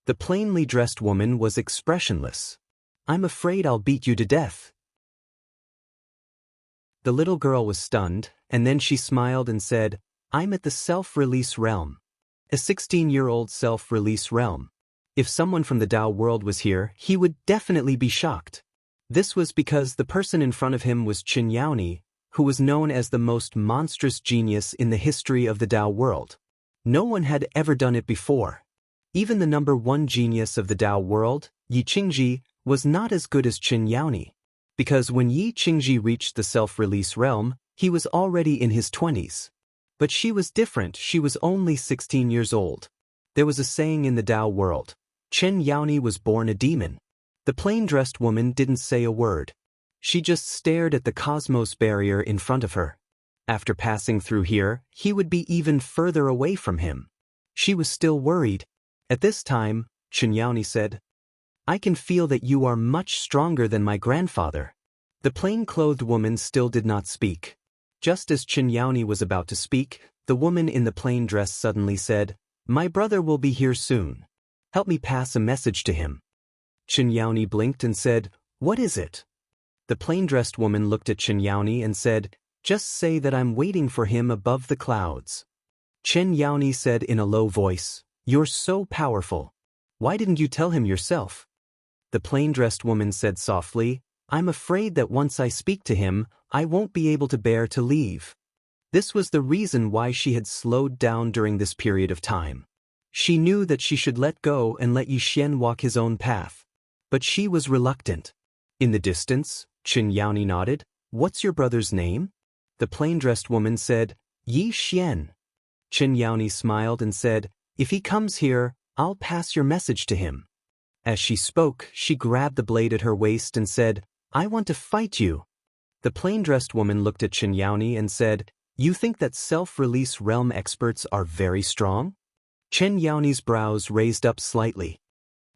The plainly dressed woman was expressionless. "I'm afraid I'll beat you to death." The little girl was stunned, and then she smiled and said, "I'm at the self-release realm. A 16-year-old self-release realm. If someone from the Tao world was here, he would definitely be shocked." This was because the person in front of him was Xianxia, who was known as the most monstrous genius in the history of the Tao world. No one had ever done it before. Even the number one genius of the Tao world, Yi Qingji, was not as good as Xianxia, because when Yi Qingji reached the self-release realm, he was already in his 20s. But she was different. She was only 16 years old. There was a saying in the Tao world, Xianxia was born a demon. The plain-dressed woman didn't say a word. She just stared at the cosmos barrier in front of her. After passing through here, he would be even further away from him. She was still worried. At this time, Xianxia said, "I can feel that you are much stronger than my grandfather." The plain-clothed woman still did not speak. Just as Xianxia was about to speak, the woman in the plain dress suddenly said, "My brother will be here soon. Help me pass a message to him." Xianxia blinked and said, "What is it?" The plain-dressed woman looked at Xianxia and said, "Just say that I'm waiting for him above the clouds." Xianxia said in a low voice, "You're so powerful. Why didn't you tell him yourself?" The plain-dressed woman said softly, "I'm afraid that once I speak to him, I won't be able to bear to leave." This was the reason why she had slowed down during this period of time. She knew that she should let go and let Yi Xian walk his own path. But she was reluctant. In the distance, Xianxia nodded. "What's your brother's name?" The plain-dressed woman said, "Yi Xian." Xianxia smiled and said, "If he comes here, I'll pass your message to him." As she spoke, she grabbed the blade at her waist and said, "I want to fight you." The plain-dressed woman looked at Xianxia and said, "You think that self-release realm experts are very strong?" Xianxia's brows raised up slightly.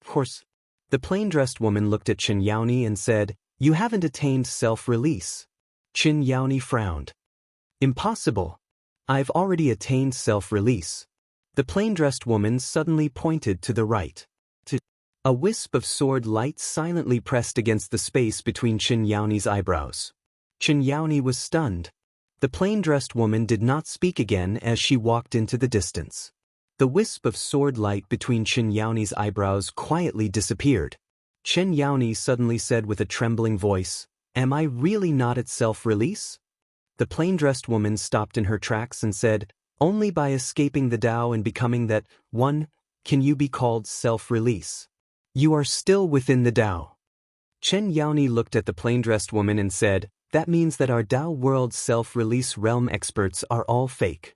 "Of course." The plain-dressed woman looked at Xianxia and said, "You haven't attained self-release." Xianxia frowned. "Impossible. I've already attained self-release." The plain-dressed woman suddenly pointed to the right. A wisp of sword light silently pressed against the space between Xianxia's eyebrows. Xianxia was stunned. The plain-dressed woman did not speak again as she walked into the distance. The wisp of sword light between Xianxia's eyebrows quietly disappeared. Xianxia suddenly said with a trembling voice, "Am I really not at self-release?" The plain-dressed woman stopped in her tracks and said, "Only by escaping the Tao and becoming that one can you be called self-release. You are still within the Tao." Xianxia looked at the plain-dressed woman and said, "That means that our Tao world self-release realm experts are all fake."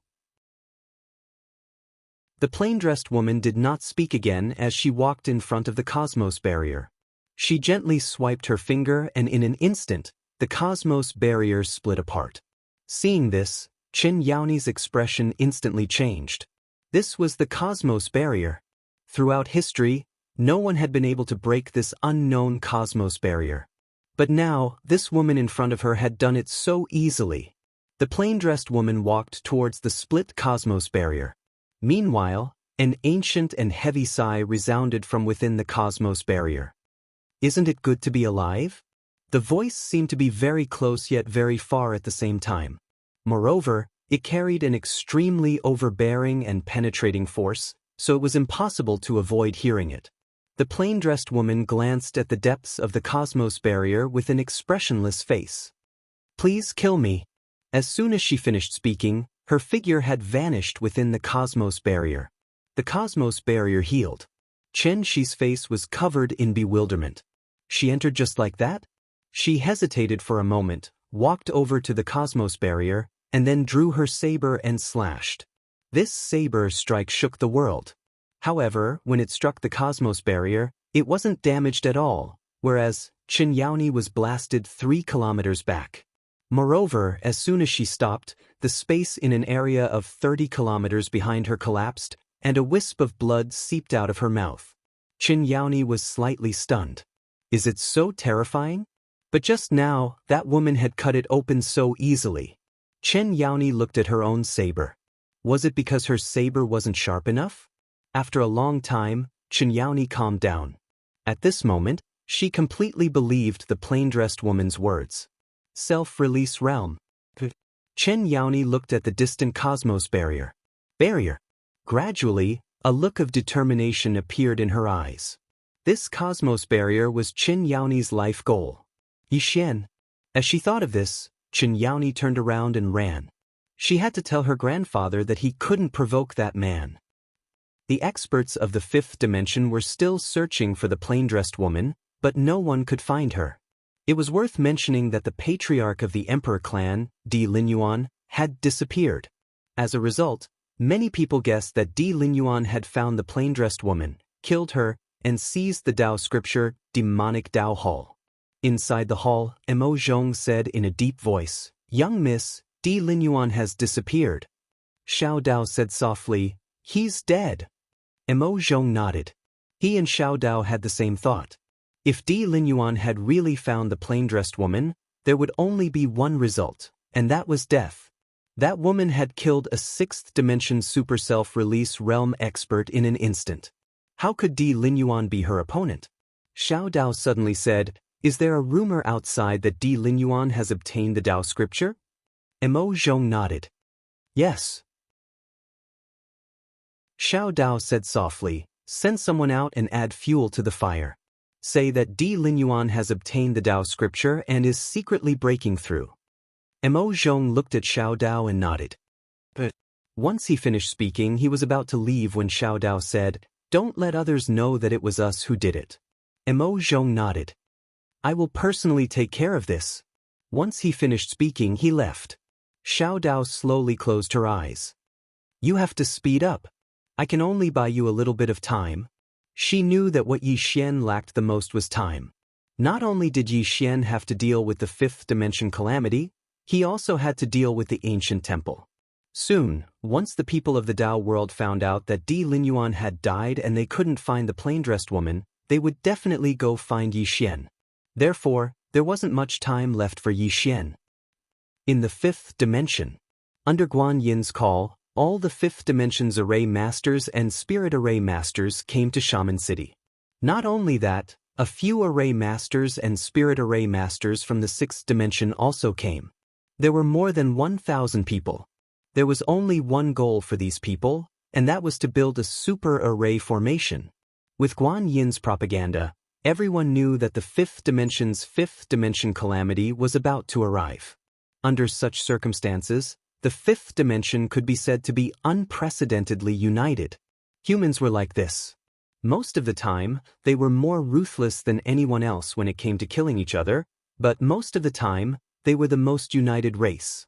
The plain-dressed woman did not speak again as she walked in front of the cosmos barrier. She gently swiped her finger and in an instant, the cosmos barrier split apart. Seeing this, Xianxia's expression instantly changed. This was the cosmos barrier. Throughout history, no one had been able to break this unknown cosmos barrier. But now, this woman in front of her had done it so easily. The plain-dressed woman walked towards the split cosmos barrier. Meanwhile, an ancient and heavy sigh resounded from within the cosmos barrier. "Isn't it good to be alive?" The voice seemed to be very close yet very far at the same time. Moreover, it carried an extremely overbearing and penetrating force, so it was impossible to avoid hearing it. The plain-dressed woman glanced at the depths of the cosmos barrier with an expressionless face. Please kill me. As soon as she finished speaking, her figure had vanished within the cosmos barrier. The cosmos barrier healed. Chen Shi's face was covered in bewilderment. She entered just like that? She hesitated for a moment, walked over to the cosmos barrier, and then drew her saber and slashed. This saber strike shook the world. However, when it struck the cosmos barrier, it wasn't damaged at all, whereas Chen Yaoni was blasted 3 kilometers back. Moreover, as soon as she stopped, the space in an area of 30 kilometers behind her collapsed, and a wisp of blood seeped out of her mouth. Chen Yaoni was slightly stunned. Is it so terrifying? But just now, that woman had cut it open so easily. Chen Yaoni looked at her own saber. Was it because her saber wasn't sharp enough? After a long time, Chen Yaoni calmed down. At this moment, she completely believed the plain-dressed woman's words. Self-release realm. Chen Yaoni looked at the distant cosmos barrier. Gradually, a look of determination appeared in her eyes. This cosmos barrier was Chen Yaoni's life goal. Yixian. As she thought of this, Chen Yaoni turned around and ran. She had to tell her grandfather that he couldn't provoke that man. The experts of the 5th dimension were still searching for the plain-dressed woman, but no one could find her. It was worth mentioning that the patriarch of the Emperor clan, Di Linyuan, had disappeared. As a result, many people guessed that Di Linyuan had found the plain-dressed woman, killed her, and seized the Dao scripture, demonic Dao Hall. Inside the hall, Mo Zhong said in a deep voice, "Young miss, Di Linyuan has disappeared." Xiao Dao said softly, "He's dead." Mo Zhong nodded. He and Xiao Dao had the same thought. If Di Linyuan had really found the plain-dressed woman, there would only be one result, and that was death. That woman had killed a 6th dimension super self-release realm expert in an instant. How could Di Linyuan be her opponent? Xiao Dao suddenly said, "Is there a rumor outside that Di Linyuan has obtained the Dao scripture?" Mo Zhong nodded. "Yes." Xiao Dao said softly, "Send someone out and add fuel to the fire. Say that Di Linyuan has obtained the Dao scripture and is secretly breaking through." Mo Zhong looked at Xiao Dao and nodded. But once he finished speaking, he was about to leave when Xiao Dao said, "Don't let others know that it was us who did it." Mo Zhong nodded. "I will personally take care of this." Once he finished speaking, he left. Xiao Dao slowly closed her eyes. "You have to speed up. I can only buy you a little bit of time." She knew that what Yixian lacked the most was time. Not only did Yixian have to deal with the 5th dimension calamity, he also had to deal with the ancient temple. Soon, once the people of the Dao world found out that Di Linyuan had died and they couldn't find the plain-dressed woman, they would definitely go find Yixian. Therefore, there wasn't much time left for Yixian. In the 5th dimension, under Guan Yin's call, all the 5th dimension's array masters and spirit array masters came to Shaman City. Not only that, a few array masters and spirit array masters from the 6th dimension also came. There were more than 1,000 people. There was only one goal for these people, and that was to build a super array formation. With Guan Yin's propaganda, everyone knew that the 5th dimension's 5th dimension calamity was about to arrive. Under such circumstances, the 5th dimension could be said to be unprecedentedly united. Humans were like this. Most of the time, they were more ruthless than anyone else when it came to killing each other, but most of the time, they were the most united race.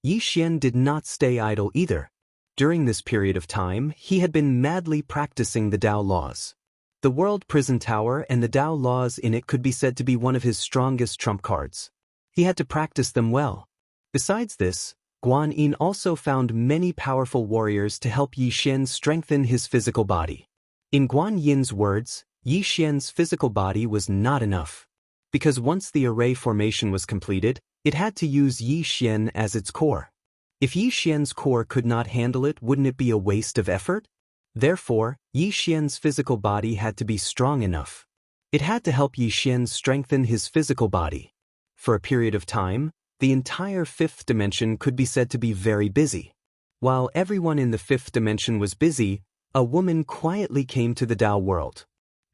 Yixian did not stay idle either. During this period of time, he had been madly practicing the Dao laws. The World Prison Tower and the Dao laws in it could be said to be one of his strongest trump cards. He had to practice them well. Besides this, Guan Yin also found many powerful warriors to help Yixian strengthen his physical body. In Guan Yin's words, Yixian's physical body was not enough. Because once the array formation was completed, it had to use Yixian as its core. If Yixian's core could not handle it, wouldn't it be a waste of effort? Therefore, Yixian's physical body had to be strong enough. It had to help Yixian strengthen his physical body. For a period of time, the entire 5th dimension could be said to be very busy. While everyone in the 5th dimension was busy, a woman quietly came to the Dao world.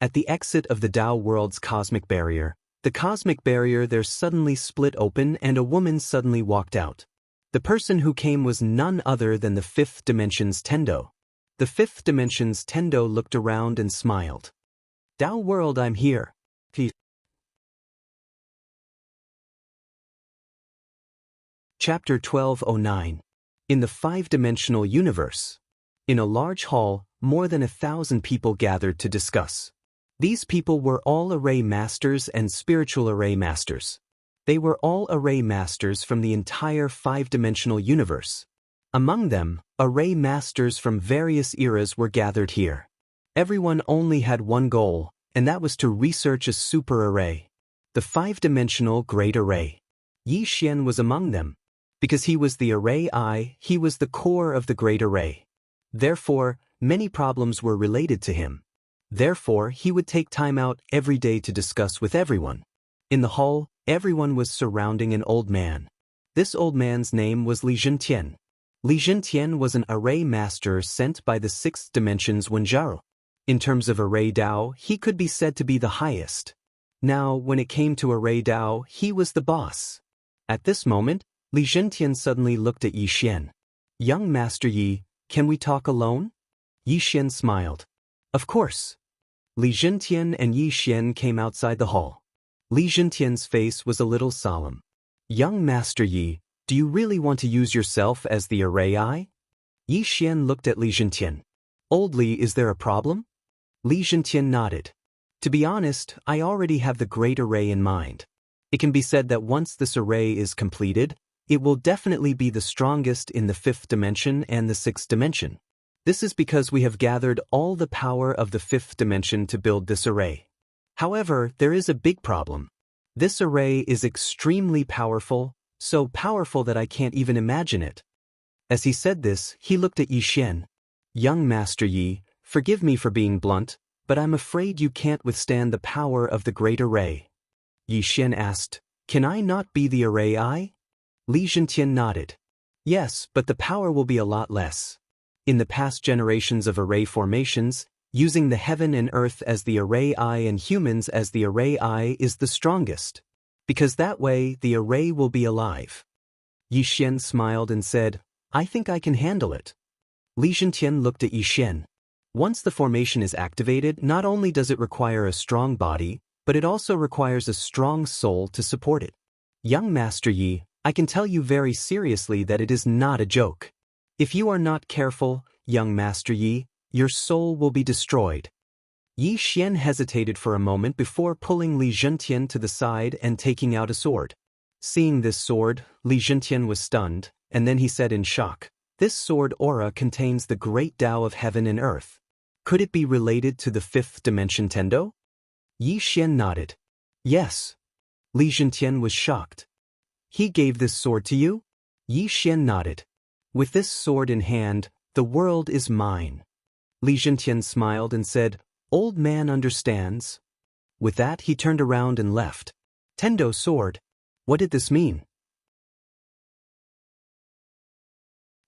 At the exit of the Dao world's cosmic barrier, the cosmic barrier there suddenly split open and a woman suddenly walked out. The person who came was none other than the fifth dimension's Tendo. The fifth dimension's Tendo looked around and smiled. Dao world, I'm here. Chapter 1209. In the five-dimensional universe. In a large hall, more than 1,000 people gathered to discuss. These people were all array masters and spiritual array masters. They were all array masters from the entire five-dimensional universe. Among them, array masters from various eras were gathered here. Everyone only had one goal, and that was to research a super array. The five-dimensional great array. Yi Xian was among them. Because he was the array I, he was the core of the great array. Therefore, many problems were related to him. Therefore, he would take time out every day to discuss with everyone. In the hall, everyone was surrounding an old man. This old man's name was Li Zhentian. Li Zhentian was an array master sent by the sixth dimension's Wenjiao. In terms of array Dao, he could be said to be the highest. Now, when it came to array Dao, he was the boss. At this moment, Li Zhentian suddenly looked at Yi Xian. Young Master Yi, can we talk alone? Yi Xian smiled. Of course. Li Zhentian and Yi Xian came outside the hall. Li Zhentian's face was a little solemn. Young Master Yi, do you really want to use yourself as the array I? Yi Xian looked at Li Zhentian. Old Li, is there a problem? Li Zhentian nodded. To be honest, I already have the great array in mind. It can be said that once this array is completed, it will definitely be the strongest in the fifth dimension and the sixth dimension. This is because we have gathered all the power of the fifth dimension to build this array. However, there is a big problem. This array is extremely powerful, so powerful that I can't even imagine it. As he said this, he looked at Yi Xian. Young Master Yi, forgive me for being blunt, but I'm afraid you can't withstand the power of the great array. Yi Xian asked, can I not be the array I? Li Zhentian nodded. Yes, but the power will be a lot less. In the past generations of array formations, using the heaven and earth as the array I and humans as the array I is the strongest. Because that way, the array will be alive. Yi Xian smiled and said, I think I can handle it. Li Zhentian looked at Yi Xian. Once the formation is activated, not only does it require a strong body, but it also requires a strong soul to support it. Young Master Yi, I can tell you very seriously that it is not a joke. If you are not careful, young Master Yi, your soul will be destroyed. Yi Xian hesitated for a moment before pulling Li Zhentian to the side and taking out a sword. Seeing this sword, Li Zhentian was stunned, and then he said in shock, this sword aura contains the great Tao of heaven and earth. Could it be related to the fifth dimension Tendo? Yi Xian nodded. Yes. Li Zhentian was shocked. He gave this sword to you? Yi Xian nodded. With this sword in hand, the world is mine. Li Zhentian smiled and said, old man understands. With that he turned around and left. Tendo sword. What did this mean?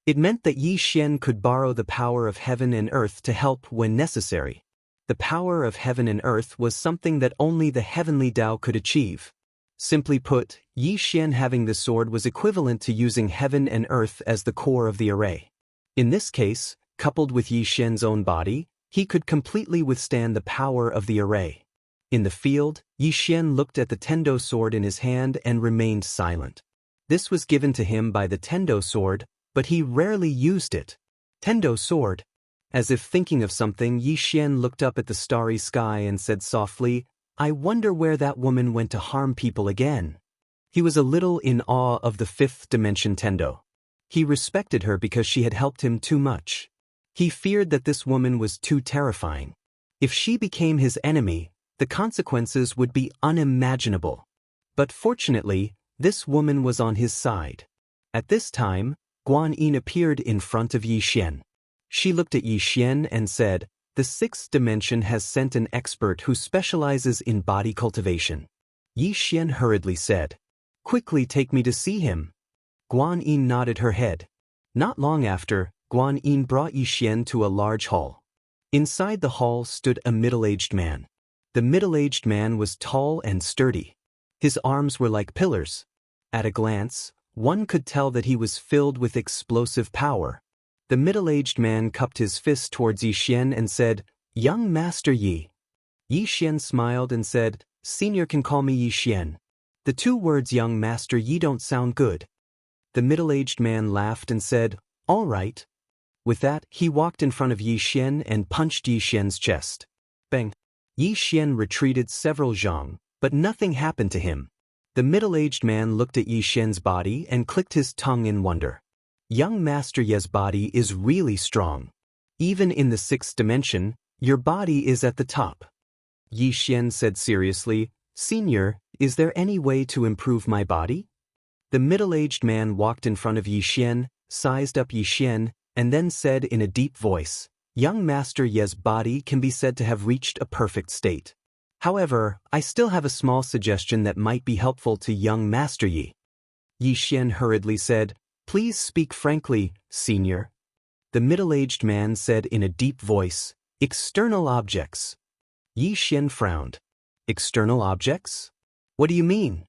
It meant that Yi Xian could borrow the power of heaven and earth to help when necessary. The power of heaven and earth was something that only the heavenly Tao could achieve. Simply put, Yi Xian having the sword was equivalent to using heaven and earth as the core of the array. In this case, coupled with Yi Xian's own body, he could completely withstand the power of the array. In the field, Yi Xian looked at the Tendo sword in his hand and remained silent. This was given to him by the Tendo sword, but he rarely used it. Tendo sword. As if thinking of something, Yi Xian looked up at the starry sky and said softly, I wonder where that woman went to harm people again. He was a little in awe of the fifth dimension Tendo. He respected her because she had helped him too much. He feared that this woman was too terrifying. If she became his enemy, the consequences would be unimaginable. But fortunately, this woman was on his side. At this time, Guan Yin appeared in front of Yi Xian. She looked at Yi Xian and said, the sixth dimension has sent an expert who specializes in body cultivation. Yi Xian hurriedly said, quickly take me to see him. Guan Yin nodded her head. Not long after, Guan Yin brought Yi Xian to a large hall. Inside the hall stood a middle-aged man. The middle-aged man was tall and sturdy. His arms were like pillars. At a glance, one could tell that he was filled with explosive power. The middle-aged man cupped his fist towards Yi Xian and said, "Young Master Yi." Yi Xian smiled and said, "Senior can call me Yi Xian." The two words young Master Yi don't sound good. The middle-aged man laughed and said, "All right." With that, he walked in front of Yi Xian and punched Yi Xian's chest. Bang! Yi Xian retreated several zhang, but nothing happened to him. The middle-aged man looked at Yi Xian's body and clicked his tongue in wonder. Young Master Ye's body is really strong. Even in the 6th dimension, your body is at the top. Yi Xian said seriously, "Senior, is there any way to improve my body?" The middle-aged man walked in front of Yi Xian, sized up Yi Xian, and then said in a deep voice, "Young Master Ye's body can be said to have reached a perfect state. However, I still have a small suggestion that might be helpful to young Master Yi." Yi Xian hurriedly said, "Please speak frankly, Senior." The middle-aged man said in a deep voice, "External objects." Yi Xian frowned. "External objects? What do you mean?"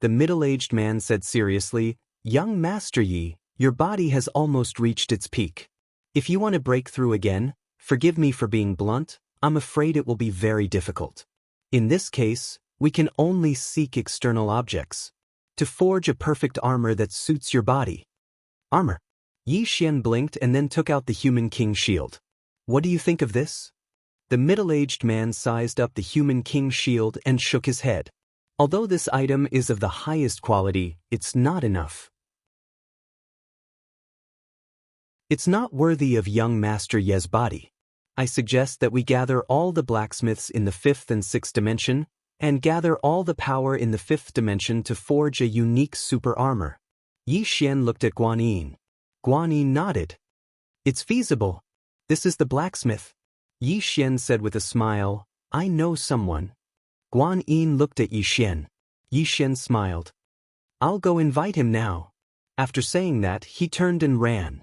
The middle-aged man said seriously, "Young Master Yi, your body has almost reached its peak. If you want to break through again, forgive me for being blunt, I'm afraid it will be very difficult. In this case, we can only seek external objects to forge a perfect armor that suits your body." "Armor?" Yi Xian blinked and then took out the human king shield. "What do you think of this?" The middle-aged man sized up the human king shield and shook his head. "Although this item is of the highest quality, it's not enough. It's not worthy of young Master Ye's body. I suggest that we gather all the blacksmiths in the 5th and 6th dimension, and gather all the power in the 5th dimension to forge a unique super armor." Yi Xian looked at Guan Yin. Guan Yin nodded. "It's feasible. This is the blacksmith." Yi Xian said with a smile, "I know someone." Guan Yin looked at Yi Xian. Yi Xian smiled. "I'll go invite him now." After saying that, he turned and ran.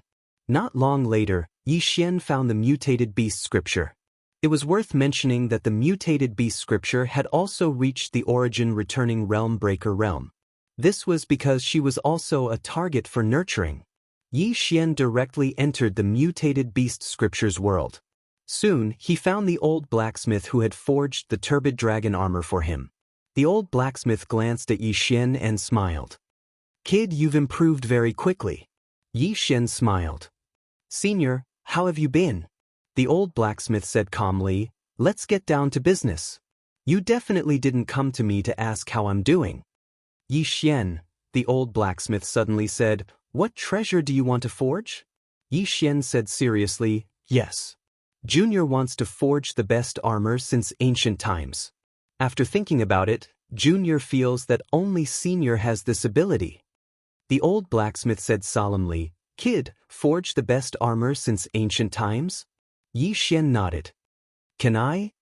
Not long later, Yi Xian found the mutated beast scripture. It was worth mentioning that the mutated beast scripture had also reached the origin returning realm breaker realm. This was because she was also a target for nurturing. Yi Xian directly entered the mutated beast scripture's world. Soon, he found the old blacksmith who had forged the turbid dragon armor for him. The old blacksmith glanced at Yi Xian and smiled. "Kid, you've improved very quickly." Yi Xian smiled. "Senior, how have you been?" The old blacksmith said calmly, "Let's get down to business. You definitely didn't come to me to ask how I'm doing." "Yi Xian," the old blacksmith suddenly said, "what treasure do you want to forge?" Yi Xian said seriously, "Yes. Junior wants to forge the best armor since ancient times. After thinking about it, Junior feels that only Senior has this ability." The old blacksmith said solemnly, "Kid, forge the best armor since ancient times?" Yi Xian nodded. "Can I?"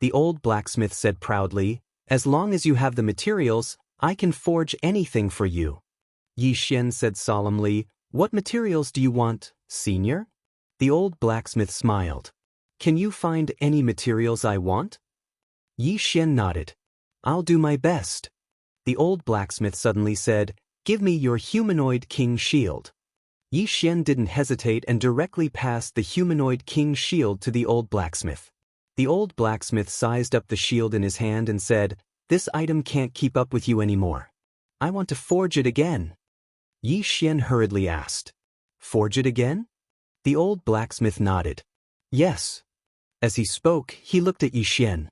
The old blacksmith said proudly, "As long as you have the materials, I can forge anything for you." Yi Xian said solemnly, "What materials do you want, Senior?" The old blacksmith smiled. "Can you find any materials I want?" Yi Xian nodded. "I'll do my best." The old blacksmith suddenly said, "Give me your humanoid king shield." Yi Xian didn't hesitate and directly passed the humanoid king shield to the old blacksmith. The old blacksmith sized up the shield in his hand and said, "This item can't keep up with you anymore. I want to forge it again." Yi Xian hurriedly asked, "Forge it again?" The old blacksmith nodded. "Yes." As he spoke, he looked at Yi Xian.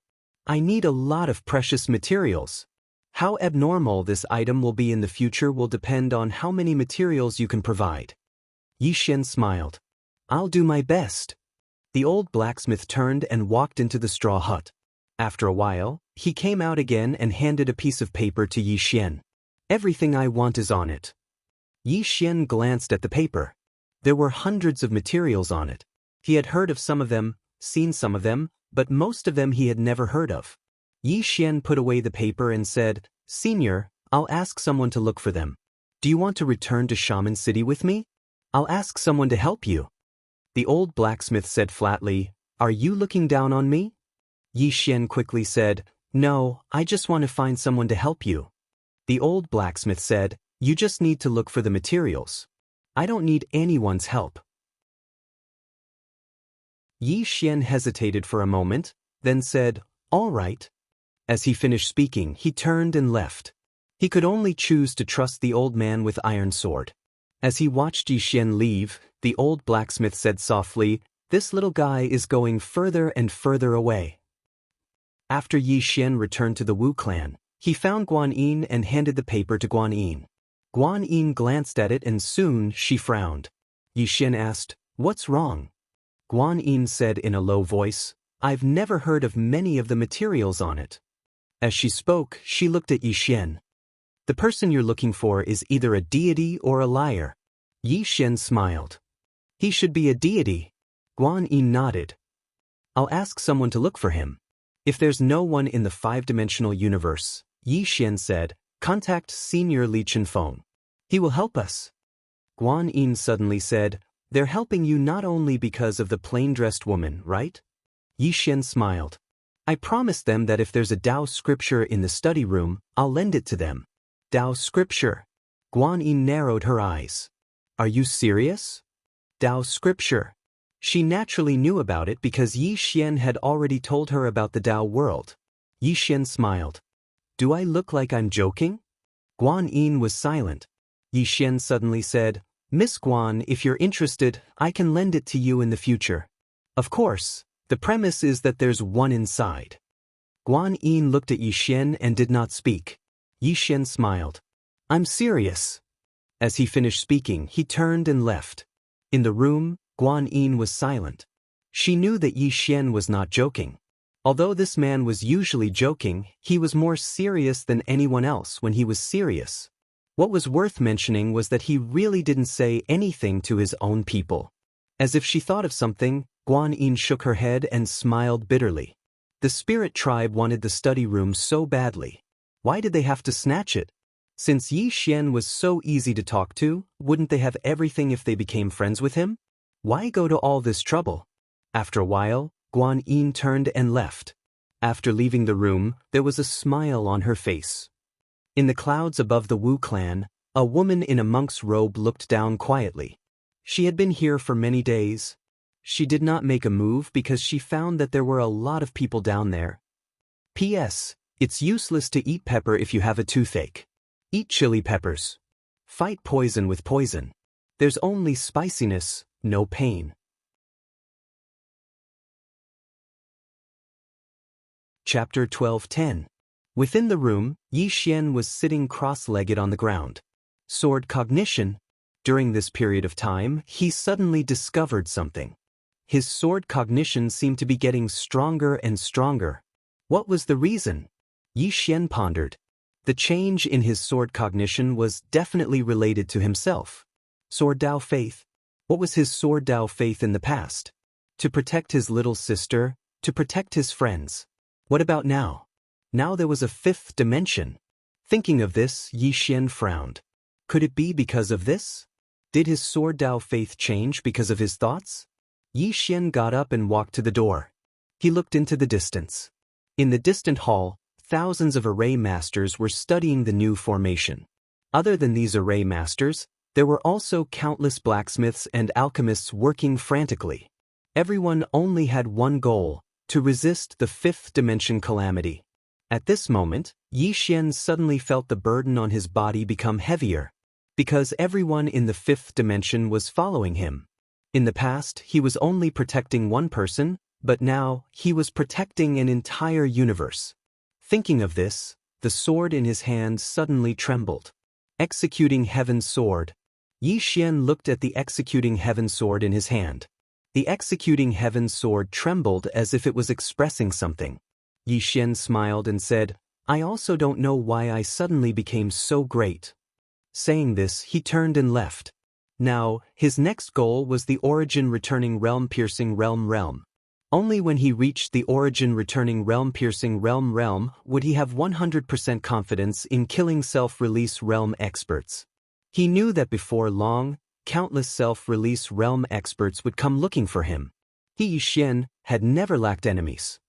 "I need a lot of precious materials. How abnormal this item will be in the future will depend on how many materials you can provide." Yi Xian smiled. "I'll do my best." The old blacksmith turned and walked into the straw hut. After a while, he came out again and handed a piece of paper to Yi Xian. "Everything I want is on it." Yi Xian glanced at the paper. There were hundreds of materials on it. He had heard of some of them, seen some of them, but most of them he had never heard of. Yi Xian put away the paper and said, "Senior, I'll ask someone to look for them. Do you want to return to Shaman City with me? I'll ask someone to help you." The old blacksmith said flatly, "Are you looking down on me?" Yi Xian quickly said, "No, I just want to find someone to help you." The old blacksmith said, "You just need to look for the materials. I don't need anyone's help." Yi Xian hesitated for a moment, then said, "All right." As he finished speaking, he turned and left. He could only choose to trust the old man with iron sword. As he watched Yi Xian leave, the old blacksmith said softly, "This little guy is going further and further away." After Yi Xian returned to the Wu clan, he found Guan Yin and handed the paper to Guan Yin. Guan Yin glanced at it and soon she frowned. Yi Xian asked, "What's wrong?" Guan Yin said in a low voice, "I've never heard of many of the materials on it." As she spoke, she looked at Yi Xian. "The person you're looking for is either a deity or a liar." Yi Xian smiled. "He should be a deity." Guan Yin nodded. "I'll ask someone to look for him. If there's no one in the five-dimensional universe," Yi Xian said, "contact Senior Li Chenfeng. He will help us." Guan Yin suddenly said, "They're helping you not only because of the plain-dressed woman, right?" Yi Xian smiled. "I promised them that if there's a Dao scripture in the study room, I'll lend it to them." Dao scripture? Guan Yin narrowed her eyes. "Are you serious?" Dao scripture. She naturally knew about it because Yi Xian had already told her about the Dao world. Yi Xian smiled. "Do I look like I'm joking?" Guan Yin was silent. Yi Xian suddenly said, "Miss Guan, if you're interested, I can lend it to you in the future. Of course, the premise is that there's one inside." Guan Yin looked at Yi Xian and did not speak. Yi Xian smiled. "I'm serious." As he finished speaking, he turned and left. In the room, Guan Yin was silent. She knew that Yi Xian was not joking. Although this man was usually joking, he was more serious than anyone else when he was serious. What was worth mentioning was that he really didn't say anything to his own people. As if she thought of something, Guan Yin shook her head and smiled bitterly. The spirit tribe wanted the study room so badly. Why did they have to snatch it? Since Yi Xian was so easy to talk to, wouldn't they have everything if they became friends with him? Why go to all this trouble? After a while, Guan Yin turned and left. After leaving the room, there was a smile on her face. In the clouds above the Wu clan, a woman in a monk's robe looked down quietly. She had been here for many days. She did not make a move because she found that there were a lot of people down there. P.S. It's useless to eat pepper if you have a toothache. Eat chili peppers. Fight poison with poison. There's only spiciness, no pain. Chapter 12:10. Within the room, Yi Xian was sitting cross-legged on the ground. Sword cognition. During this period of time, he suddenly discovered something. His sword cognition seemed to be getting stronger and stronger. What was the reason? Yi Xian pondered. The change in his sword cognition was definitely related to himself. Sword Dao faith. What was his sword Dao faith in the past? To protect his little sister, to protect his friends. What about now? Now there was a fifth dimension. Thinking of this, Yi Xian frowned. Could it be because of this? Did his sword Dao faith change because of his thoughts? Yi Xian got up and walked to the door. He looked into the distance. In the distant hall, thousands of array masters were studying the new formation. Other than these array masters, there were also countless blacksmiths and alchemists working frantically. Everyone only had one goal, to resist the fifth dimension calamity. At this moment, Yi Xian suddenly felt the burden on his body become heavier, because everyone in the fifth dimension was following him. In the past, he was only protecting one person, but now, he was protecting an entire universe. Thinking of this, the sword in his hand suddenly trembled. Executing Heaven's Sword. Yi Xian looked at the Executing Heaven's Sword in his hand. The Executing Heaven's Sword trembled as if it was expressing something. Yi Xian smiled and said, "I also don't know why I suddenly became so great." Saying this, he turned and left. Now, his next goal was the origin returning realm-piercing realm. Only when he reached the origin returning realm-piercing realm would he have 100% confidence in killing self-release realm experts. He knew that before long, countless self-release realm experts would come looking for him. He, Yi Xian, had never lacked enemies.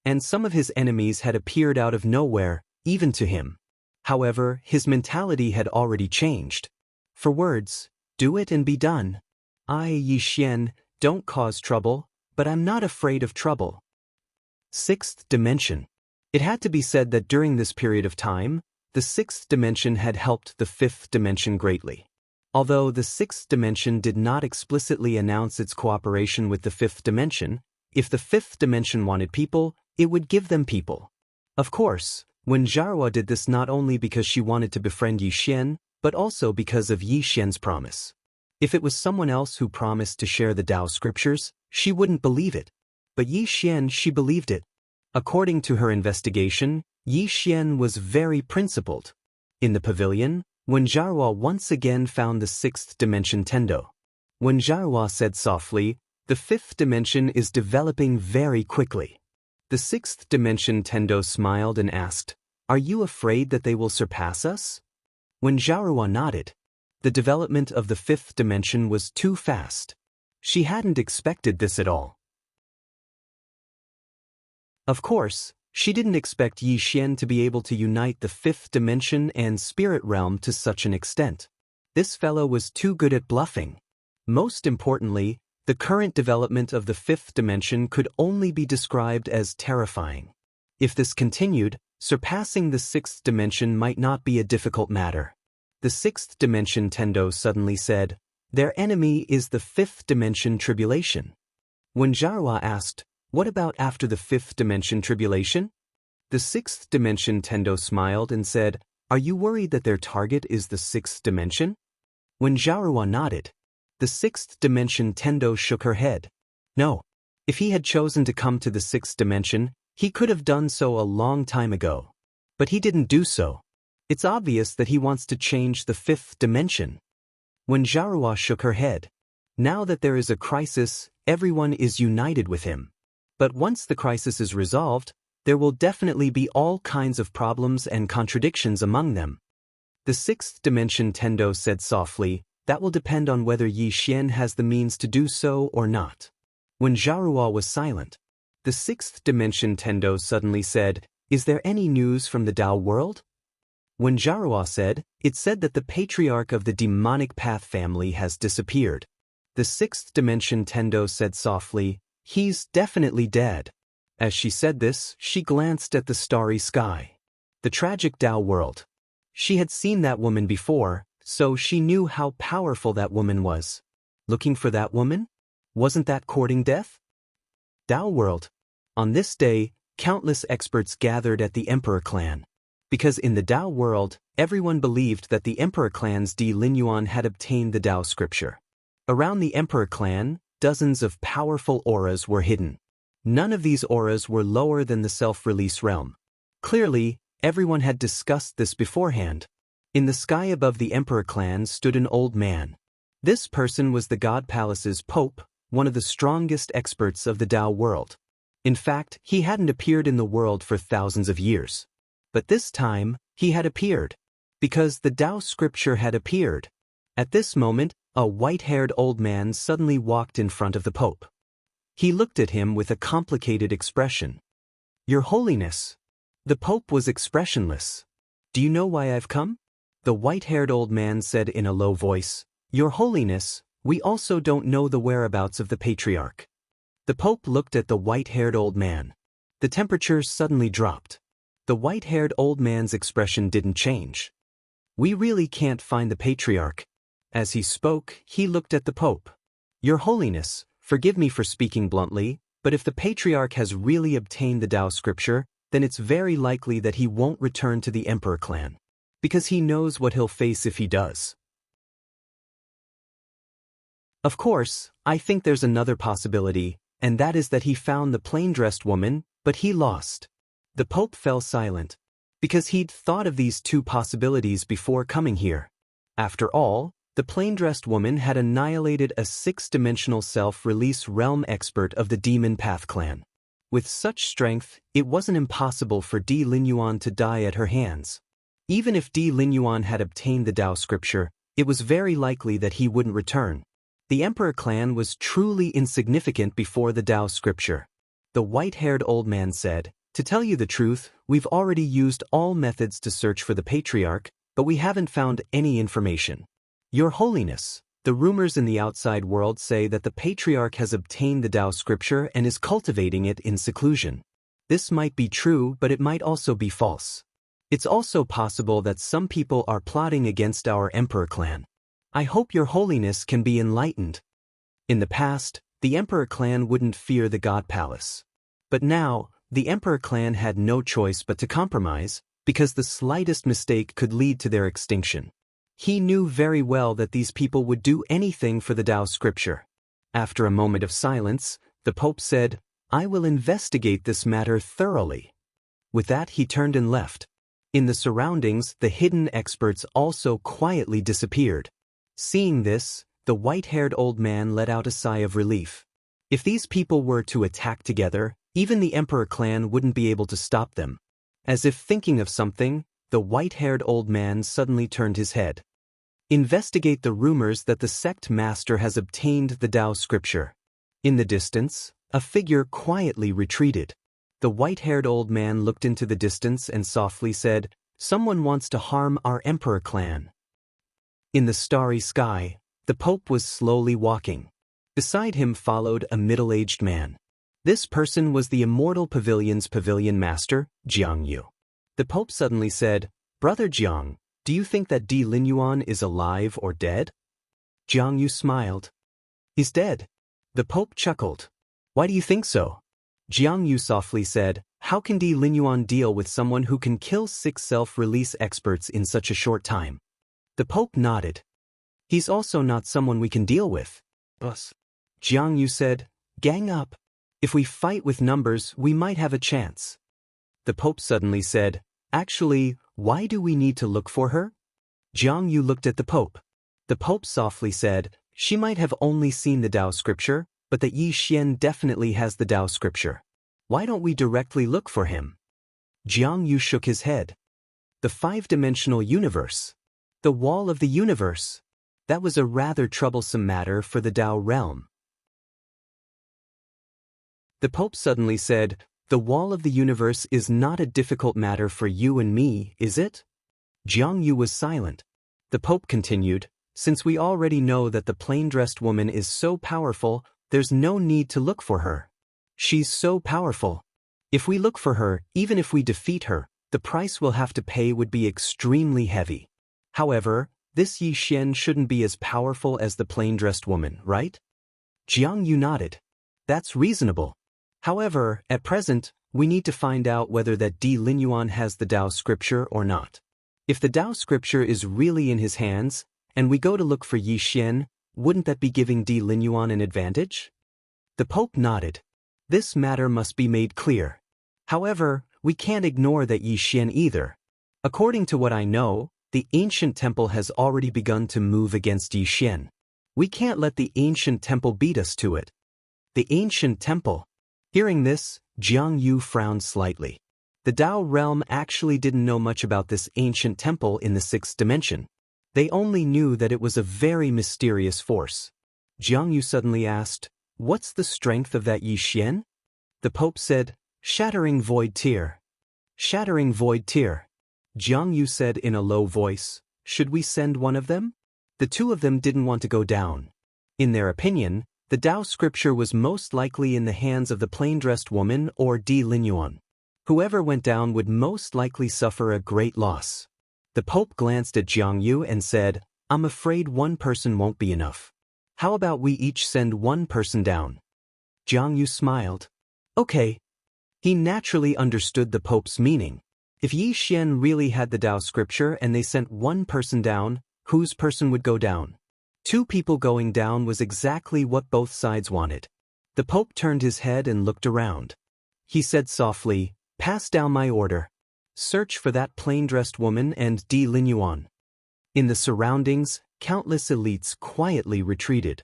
and some of his enemies had appeared out of nowhere, even to him. However, his mentality had already changed. For words, do it and be done. I, Yi Xian, don't cause trouble, but I'm not afraid of trouble. Sixth dimension. It had to be said that during this period of time, the sixth dimension had helped the fifth dimension greatly. Although the sixth dimension did not explicitly announce its cooperation with the fifth dimension, if the fifth dimension wanted people, it would give them people. Of course, Wen Zhaohua did this not only because she wanted to befriend Yi Xian, but also because of Yi Xian's promise. If it was someone else who promised to share the Tao scriptures, she wouldn't believe it. But Yi Xian, she believed it. According to her investigation, Yi Xian was very principled. In the pavilion, Wen Zhaohua once again found the sixth dimension Tendo. Wen Zhaohua said softly, "The fifth dimension is developing very quickly." The sixth dimension Tendo smiled and asked, "Are you afraid that they will surpass us?" Wen Zhaohua nodded. The development of the fifth dimension was too fast. She hadn't expected this at all. Of course, she didn't expect Yi Xian to be able to unite the fifth dimension and spirit realm to such an extent. This fellow was too good at bluffing. Most importantly, the current development of the fifth dimension could only be described as terrifying. If this continued, surpassing the sixth dimension might not be a difficult matter. The sixth dimension Tendo suddenly said, "Their enemy is the fifth dimension tribulation." When Zhaohua asked, "What about after the fifth dimension tribulation?" The sixth dimension Tendo smiled and said, "Are you worried that their target is the sixth dimension?" When Zhaohua nodded, the sixth dimension Tendo shook her head. No. If he had chosen to come to the sixth dimension, he could have done so a long time ago. But he didn't do so. It's obvious that he wants to change the fifth dimension. When Zhaohua shook her head, now that there is a crisis, everyone is united with him. But once the crisis is resolved, there will definitely be all kinds of problems and contradictions among them. The sixth dimension Tendo said softly, "That will depend on whether Yi Xian has the means to do so or not." When Zhaohua was silent, the sixth dimension Tendo suddenly said, "Is there any news from the Tao world?" When Zhaohua said, "It's said that the patriarch of the demonic path family has disappeared." The sixth dimension Tendo said softly, "He's definitely dead." As she said this, she glanced at the starry sky. The tragic Tao world. She had seen that woman before, so she knew how powerful that woman was. Looking for that woman? Wasn't that courting death? Tao world. On this day, countless experts gathered at the Emperor clan. Because in the Tao world, everyone believed that the Emperor clan's Di Linyuan had obtained the Tao scripture. Around the Emperor clan, dozens of powerful auras were hidden. None of these auras were lower than the self-release realm. Clearly, everyone had discussed this beforehand. In the sky above the Emperor clan stood an old man. This person was the God Palace's Pope, one of the strongest experts of the Tao world. In fact, he hadn't appeared in the world for thousands of years. But this time, he had appeared. Because the Tao scripture had appeared. At this moment, a white-haired old man suddenly walked in front of the Pope. He looked at him with a complicated expression. "Your Holiness." The Pope was expressionless. "Do you know why I've come?" The white-haired old man said in a low voice, "Your Holiness, we also don't know the whereabouts of the Patriarch." The Pope looked at the white-haired old man. The temperature suddenly dropped. The white-haired old man's expression didn't change. "We really can't find the Patriarch." As he spoke, he looked at the Pope. "Your Holiness, forgive me for speaking bluntly, but if the Patriarch has really obtained the Tao scripture, then it's very likely that he won't return to the Emperor clan. Because he knows what he'll face if he does. Of course, I think there's another possibility, and that is that he found the plain-dressed woman, but he lost." The Pope fell silent. Because he'd thought of these two possibilities before coming here. After all, the plain-dressed woman had annihilated a six-dimensional self-release realm expert of the Demon Path clan. With such strength, it wasn't impossible for Di Linyuan to die at her hands. Even if Di Linyuan had obtained the Tao scripture, it was very likely that he wouldn't return. The Emperor clan was truly insignificant before the Tao scripture. The white-haired old man said, To tell you the truth, we've already used all methods to search for the patriarch, but we haven't found any information. Your Holiness, the rumors in the outside world say that the patriarch has obtained the Tao scripture and is cultivating it in seclusion. This might be true, but it might also be false. It's also possible that some people are plotting against our Emperor clan. I hope Your Holiness can be enlightened. In the past, the Emperor clan wouldn't fear the God Palace. But now, the Emperor clan had no choice but to compromise, because the slightest mistake could lead to their extinction. He knew very well that these people would do anything for the Tao scripture. After a moment of silence, the Pope said, "I will investigate this matter thoroughly." With that, he turned and left. In the surroundings, the hidden experts also quietly disappeared. Seeing this, the white-haired old man let out a sigh of relief. If these people were to attack together, even the Emperor clan wouldn't be able to stop them. As if thinking of something, the white-haired old man suddenly turned his head. Investigate the rumors that the sect master has obtained the Tao scripture. In the distance, a figure quietly retreated. The white-haired old man looked into the distance and softly said, "Someone wants to harm our Emperor clan." In the starry sky, the Pope was slowly walking. Beside him followed a middle-aged man. This person was the Immortal Pavilion's pavilion master, Jiang Yu. The Pope suddenly said, "Brother Jiang, do you think that Di Linyuan is alive or dead?" Jiang Yu smiled. "He's dead." The Pope chuckled. "Why do you think so?" Jiang Yu softly said, "How can Di Linyuan deal with someone who can kill 6 self-release experts in such a short time?" The Pope nodded. "He's also not someone we can deal with." "Us." Jiang Yu said, "Gang up. If we fight with numbers, we might have a chance." The Pope suddenly said, "Actually, why do we need to look for her?" Jiang Yu looked at the Pope. The Pope softly said, "She might have only seen the Tao scripture, but that Yi Xian definitely has the Tao scripture. Why don't we directly look for him?" Jiang Yu shook his head. The 5-dimensional universe. The wall of the universe. That was a rather troublesome matter for the Tao realm. The Pope suddenly said, "The wall of the universe is not a difficult matter for you and me, is it?" Jiang Yu was silent. The Pope continued, "Since we already know that the plain-dressed woman is so powerful, there's no need to look for her. She's so powerful. If we look for her, even if we defeat her, the price we'll have to pay would be extremely heavy. However, this Yi Xian shouldn't be as powerful as the plain-dressed woman, right?" Jiang Yu nodded. "That's reasonable. However, at present, we need to find out whether that Di Linyuan has the Tao scripture or not. If the Tao scripture is really in his hands, and we go to look for Yi Xian, wouldn't that be giving Di Linyuan an advantage?" The Pope nodded. "This matter must be made clear. However, we can't ignore that Yi Xian either. According to what I know, the ancient temple has already begun to move against Yi Xian. We can't let the ancient temple beat us to it." The ancient temple. Hearing this, Jiang Yu frowned slightly. The Tao realm actually didn't know much about this ancient temple in the 6th dimension. They only knew that it was a very mysterious force. Jiang Yu suddenly asked, "What's the strength of that Yi Xian?" The Pope said, "Shattering void tear." "Shattering void tear." Jiang Yu said in a low voice, "Should we send one of them?" The 2 of them didn't want to go down. In their opinion, the Tao scripture was most likely in the hands of the plain-dressed woman or Di Linyuan. Whoever went down would most likely suffer a great loss. The Pope glanced at Jiang Yu and said, "I'm afraid one person won't be enough. How about we each send one person down?" Jiang Yu smiled. "Okay." He naturally understood the Pope's meaning. If Yi Xian really had the Tao scripture and they sent one person down, whose person would go down? 2 people going down was exactly what both sides wanted. The Pope turned his head and looked around. He said softly, "Pass down my order. Search for that plain-dressed woman and Di Linyuan." In the surroundings, countless elites quietly retreated.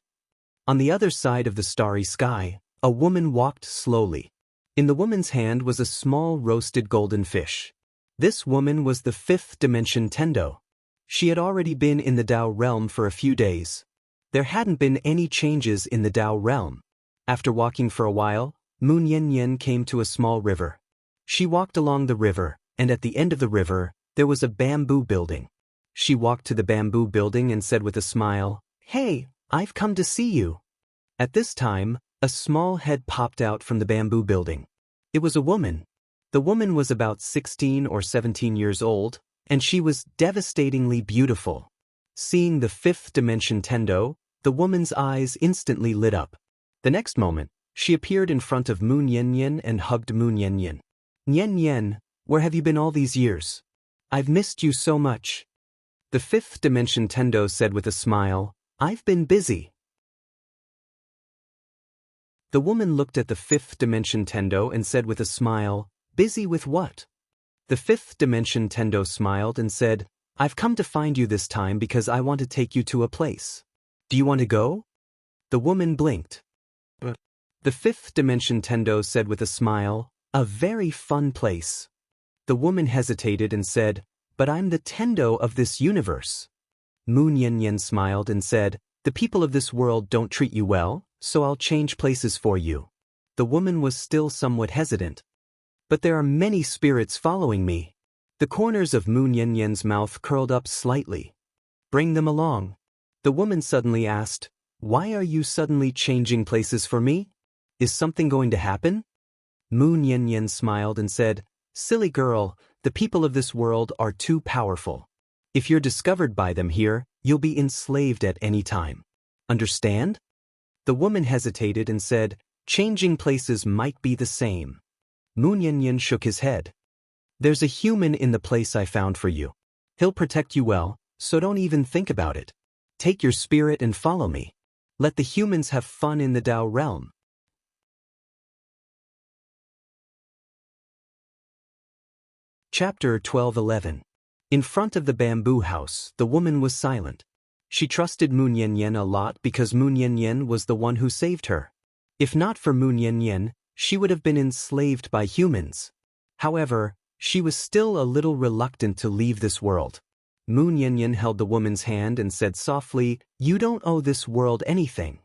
On the other side of the starry sky, a woman walked slowly. In the woman's hand was a small roasted golden fish. This woman was the 5th dimension Tendo. She had already been in the Tao realm for a few days. There hadn't been any changes in the Tao realm. After walking for a while, Moon Yen Yen came to a small river. She walked along the river, and at the end of the river, there was a bamboo building. She walked to the bamboo building and said with a smile, "Hey, I've come to see you." At this time, a small head popped out from the bamboo building. It was a woman. The woman was about 16 or 17 years old, and she was devastatingly beautiful. Seeing the fifth dimension Tendo, the woman's eyes instantly lit up. The next moment, she appeared in front of Mu Nian and hugged Mu Nian. "Nian, where have you been all these years? I've missed you so much." The fifth dimension Tendo said with a smile, "I've been busy." The woman looked at the fifth dimension Tendo and said with a smile, "Busy with what?" The fifth dimension Tendo smiled and said, "I've come to find you this time because I want to take you to a place. Do you want to go?" The woman blinked. The fifth dimension Tendo said with a smile, "A very fun place." The woman hesitated and said, "But I'm the Tendo of this universe." Mu Nian smiled and said, "The people of this world don't treat you well, so I'll change places for you." The woman was still somewhat hesitant. "But there are many spirits following me." The corners of Mu Nian's mouth curled up slightly. "Bring them along." The woman suddenly asked, "Why are you suddenly changing places for me? Is something going to happen?" Mu Nian smiled and said, "Silly girl, the people of this world are too powerful. If you're discovered by them here, you'll be enslaved at any time. Understand?" The woman hesitated and said, "Changing places might be the same." Mu Nian shook his head. "There's a human in the place I found for you. He'll protect you well, so don't even think about it. Take your spirit and follow me. Let the humans have fun in the Dao realm." Chapter 12:11. In front of the bamboo house, the woman was silent. She trusted Mu Nian a lot because Mu Nian was the one who saved her. If not for Mu Nian, she would have been enslaved by humans. However, she was still a little reluctant to leave this world. Mu Nian held the woman's hand and said softly, "You don't owe this world anything."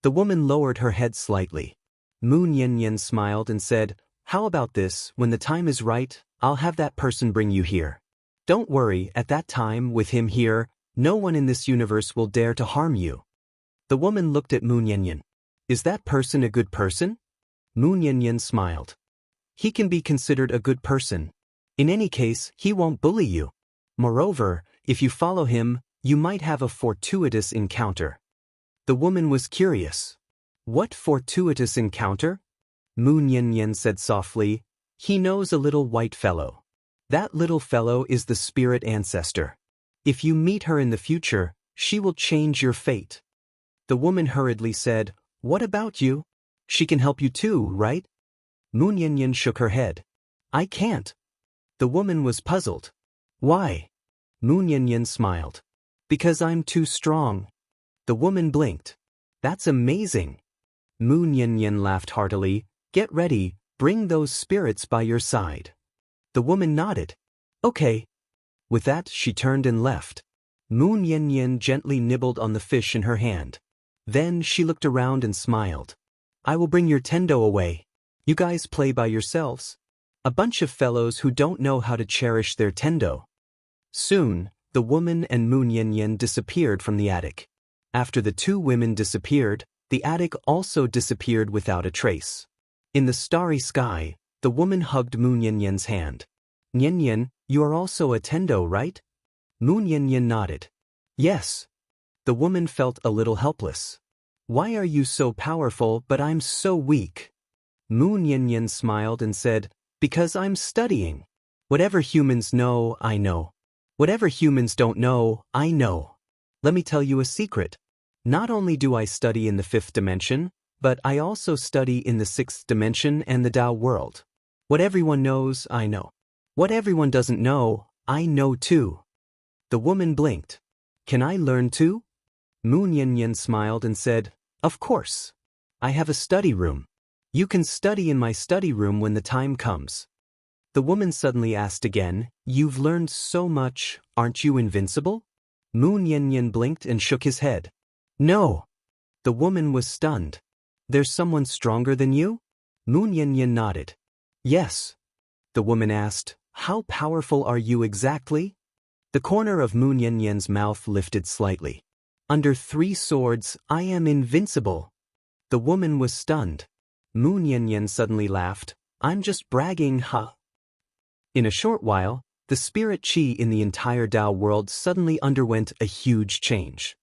The woman lowered her head slightly. Mu Nian smiled and said, "How about this, when the time is right, I'll have that person bring you here. Don't worry, at that time, with him here, no one in this universe will dare to harm you." The woman looked at Mu Nian. "Is that person a good person?" Mu Nian smiled. "He can be considered a good person. In any case, he won't bully you. Moreover, if you follow him, you might have a fortuitous encounter." The woman was curious. "What fortuitous encounter?" Mu Nian said softly, "He knows a little white fellow. That little fellow is the spirit ancestor. If you meet her in the future, she will change your fate." The woman hurriedly said, "What about you? She can help you too, right?" Mu Nian shook her head. "I can't." The woman was puzzled. "Why?" Mu Nian smiled. "Because I'm too strong." The woman blinked. "That's amazing." Mu Nian laughed heartily. "Get ready, bring those spirits by your side." The woman nodded. "Okay." With that, she turned and left. Mu Nian gently nibbled on the fish in her hand. Then she looked around and smiled. "I will bring your Tendo away. You guys play by yourselves. A bunch of fellows who don't know how to cherish their Tendo." Soon, the woman and Mu Nian disappeared from the attic. After the two women disappeared, the attic also disappeared without a trace. In the starry sky, the woman hugged Mu Nian's hand. "Nian, you are also a Tendo, right?" Mu Nian nodded. "Yes." The woman felt a little helpless. "Why are you so powerful but I'm so weak?" Mu Nian smiled and said, "Because I'm studying. Whatever humans know, I know. Whatever humans don't know, I know. Let me tell you a secret. Not only do I study in the fifth dimension, but I also study in the sixth dimension and the Dao world. What everyone knows, I know. What everyone doesn't know, I know too." The woman blinked. "Can I learn too?" Mu Nian smiled and said, "Of course. I have a study room. You can study in my study room when the time comes." The woman suddenly asked again, "You've learned so much, aren't you invincible?" Mu Nian blinked and shook his head. "No." The woman was stunned. "There's someone stronger than you?" Mu Nian nodded. "Yes." The woman asked, "How powerful are you exactly?" The corner of Mu Nianyan's mouth lifted slightly. "Under 3 swords, I am invincible." The woman was stunned. Mu Nianyan suddenly laughed. "I'm just bragging, huh?" In a short while, the spirit qi in the entire Dao world suddenly underwent a huge change.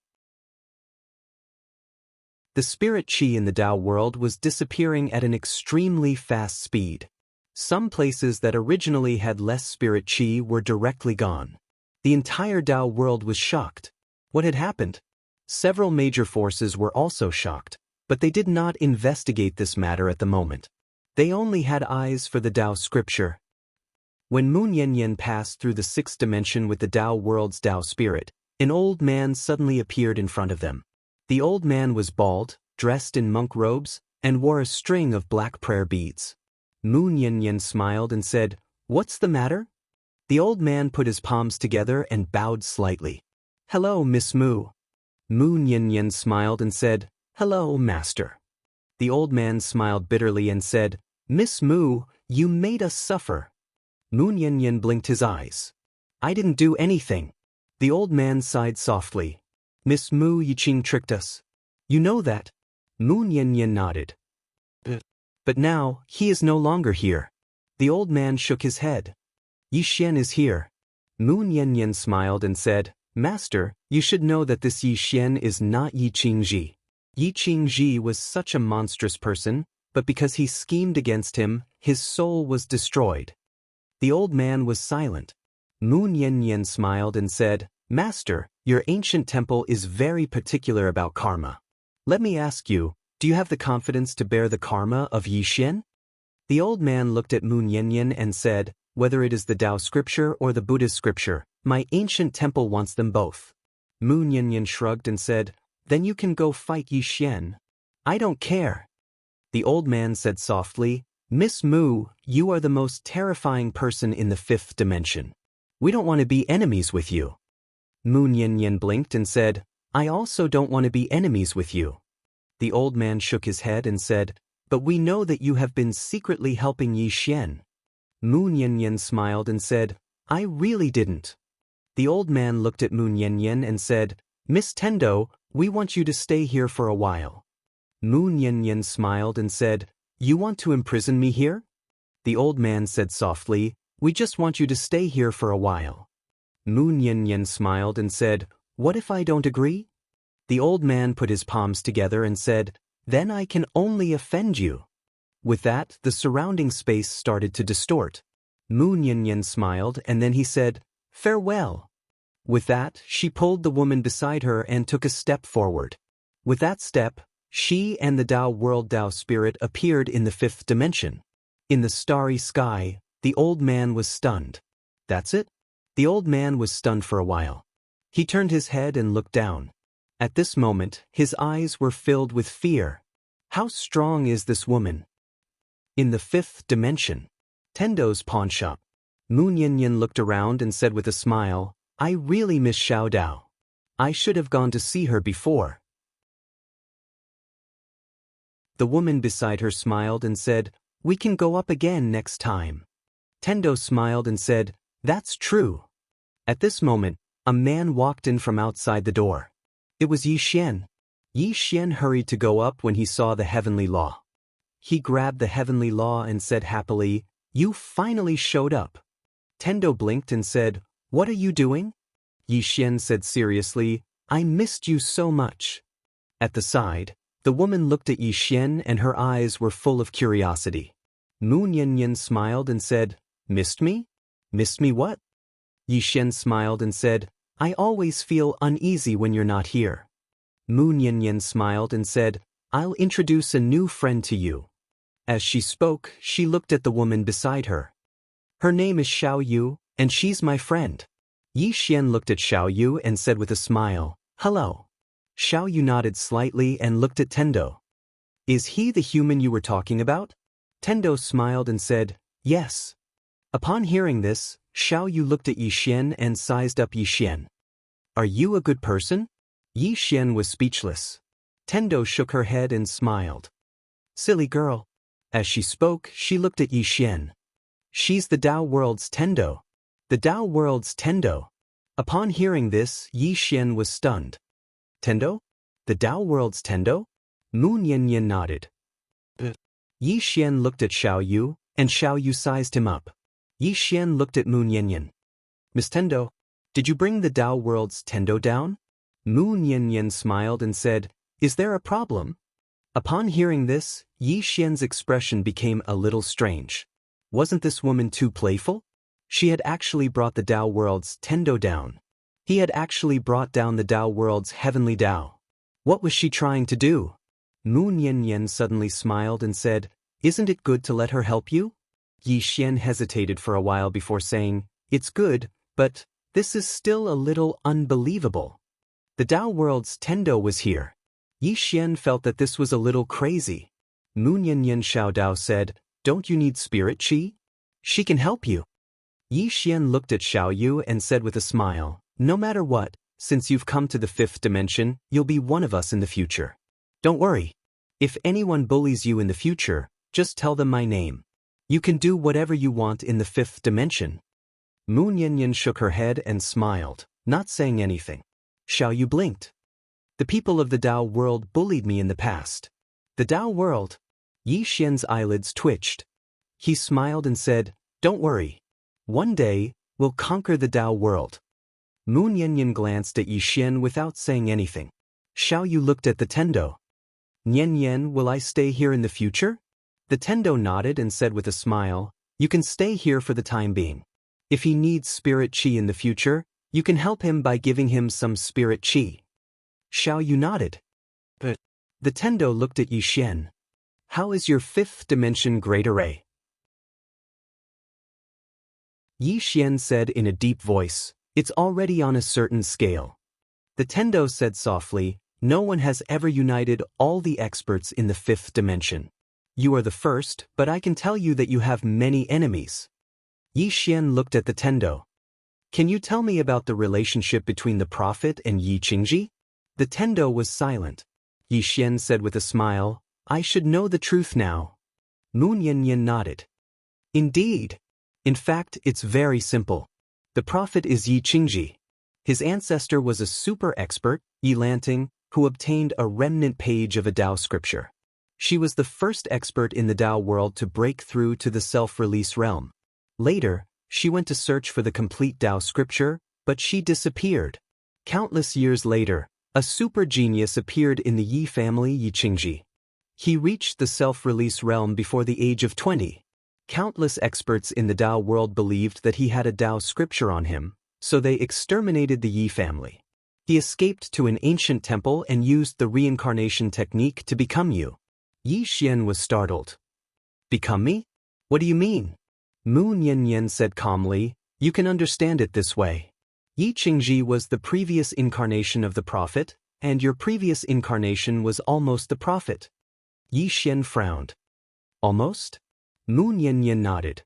The spirit qi in the Dao world was disappearing at an extremely fast speed. Some places that originally had less spirit qi were directly gone. The entire Dao world was shocked. What had happened? Several major forces were also shocked, but they did not investigate this matter at the moment. They only had eyes for the Dao scripture. When Mu Nianyan passed through the 6th dimension with the Dao world's Dao spirit, an old man suddenly appeared in front of them. The old man was bald, dressed in monk robes, and wore a string of black prayer beads. Mu Nianyan smiled and said, "What's the matter?" The old man put his palms together and bowed slightly. "Hello, Miss Mu." Mu Nianyan smiled and said, "Hello, Master." The old man smiled bitterly and said, "Miss Mu, you made us suffer." Mu Nianyan blinked his eyes. "I didn't do anything." The old man sighed softly. "Miss Mu Yiqing tricked us. You know that?" Mu Nianyan nodded. But now, he is no longer here." The old man shook his head. "Yi Xian is here." Mu Nianyan smiled and said, "Master, you should know that this Yi Xian is not Yi Qingji. Yi Qingji was such a monstrous person, but because he schemed against him, his soul was destroyed." The old man was silent. Mu Nianyan smiled and said, "Master, your ancient temple is very particular about karma. Let me ask you, do you have the confidence to bear the karma of Yi Xian?" The old man looked at Mu Nianyan and said, "Whether it is the Dao scripture or the Buddha's scripture, my ancient temple wants them both." Mu Nianyan shrugged and said, "Then you can go fight Yi Xian." "I don't care." The old man said softly, "Miss Mu, you are the most terrifying person in the 5th dimension. We don't want to be enemies with you." Mu Nianyan blinked and said, "I also don't want to be enemies with you." The old man shook his head and said, "But we know that you have been secretly helping Yi Xian." Mu Nianyan smiled and said, "I really didn't." The old man looked at Mu Nianyan and said, "Miss Tendo, we want you to stay here for a while." Mu Nianyan smiled and said, "You want to imprison me here?" The old man said softly, "We just want you to stay here for a while." Mu Nianyan smiled and said, "What if I don't agree?" The old man put his palms together and said, "Then I can only offend you." With that, the surrounding space started to distort. Mu Nianyan smiled and then he said, "Farewell." With that, she pulled the woman beside her and took a step forward. With that step, she and the Dao world Dao spirit appeared in the 5th dimension. In the starry sky, the old man was stunned. That's it? The old man was stunned for a while. He turned his head and looked down. At this moment, his eyes were filled with fear. How strong is this woman? In the 5th dimension, Tendo's pawn shop. Mu Nianyan looked around and said with a smile, "I really miss Xiao Dao. I should have gone to see her before." The woman beside her smiled and said, "We can go up again next time." Tendo smiled and said, "That's true." At this moment, a man walked in from outside the door. It was Yi Xian. Yi Xian hurried to go up when he saw the heavenly law. He grabbed the heavenly law and said happily, "You finally showed up." Tendo blinked and said, "What are you doing?" Yi Xian said seriously, "I missed you so much." At the side, the woman looked at Yi Xian and her eyes were full of curiosity. Mu Nianyan smiled and said, "Missed me? Missed me what?" Yi Xian smiled and said, "I always feel uneasy when you're not here." Mu Nianyan smiled and said, "I'll introduce a new friend to you." As she spoke, she looked at the woman beside her. "Her name is Xiao Yu, and she's my friend." Yi Xian looked at Xiao Yu and said with a smile, "Hello." Xiao Yu nodded slightly and looked at Tendo. "Is he the human you were talking about?" Tendo smiled and said, "Yes." Upon hearing this, Xiao Yu looked at Yi Xian and sized up Yi Xian. "Are you a good person?" Yi Xian was speechless. Tendo shook her head and smiled. "Silly girl." As she spoke, she looked at Yi Xian. She's the Dao World's Tendo. The Dao World's Tendo. Upon hearing this, Yi Xian was stunned. Tendo? The Dao World's Tendo? Mu Niannian nodded. Yi Xian looked at Xiao Yu, and Xiao Yu sized him up. Yi Xian looked at Mu Niannian. Miss Tendo, did you bring the Dao World's Tendo down? Mu Niannian smiled and said, Is there a problem? Upon hearing this, Yi Xian's expression became a little strange. Wasn't this woman too playful? She had actually brought the Dao World's Tendo down. He had actually brought down the Dao World's heavenly Dao. What was she trying to do? Mu Niannian suddenly smiled and said, Isn't it good to let her help you? Yi Xian hesitated for a while before saying, It's good, but this is still a little unbelievable. The Dao World's Tendo was here. Yi Xian felt that this was a little crazy. Mu Niannian Xiao Dao said, Don't you need spirit qi? She can help you. Yi Xian looked at Xiao Yu and said with a smile, No matter what, since you've come to the 5th dimension, you'll be one of us in the future. Don't worry. If anyone bullies you in the future, just tell them my name. You can do whatever you want in the 5th dimension. Mu Niannian shook her head and smiled, not saying anything. Xiao Yu blinked. The people of the Dao world bullied me in the past. The Dao world? Yi Xian's eyelids twitched. He smiled and said, Don't worry. One day, we'll conquer the Dao world. Mu Niannian glanced at Yi Xian without saying anything. Xiao Yu looked at the Tendo. Nian, will I stay here in the future? The Tendo nodded and said with a smile, You can stay here for the time being. If he needs spirit qi in the future, you can help him by giving him some spirit qi. Xiao Yu nodded. But the Tendo looked at Yi Xian. How is your 5th dimension great array? Yi Xian said in a deep voice, It's already on a certain scale. The Tendo said softly, No one has ever united all the experts in the 5th dimension. You are the first, but I can tell you that you have many enemies. Yi Xian looked at the Tendo. Can you tell me about the relationship between the prophet and Yi Qingji? The Tendo was silent. Yi Xian said with a smile, I should know the truth now. Mu Niannian nodded. Indeed. In fact, it's very simple. The prophet is Yi Qingji. His ancestor was a super expert, Yi Lanting, who obtained a remnant page of a Dao scripture. She was the first expert in the Dao world to break through to the self-release realm. Later, she went to search for the complete Dao scripture, but she disappeared. Countless years later, a super genius appeared in the Yi family, Yi Qingji. He reached the self-release realm before the age of 20. Countless experts in the Dao world believed that he had a Dao scripture on him, so they exterminated the Yi family. He escaped to an ancient temple and used the reincarnation technique to become you. Yi Xian was startled. Become me? What do you mean? Mu Niannian said calmly, You can understand it this way. Yi Qingji was the previous incarnation of the prophet, and your previous incarnation was almost the prophet. Yi Xian frowned. Almost? Mu Niannian nodded.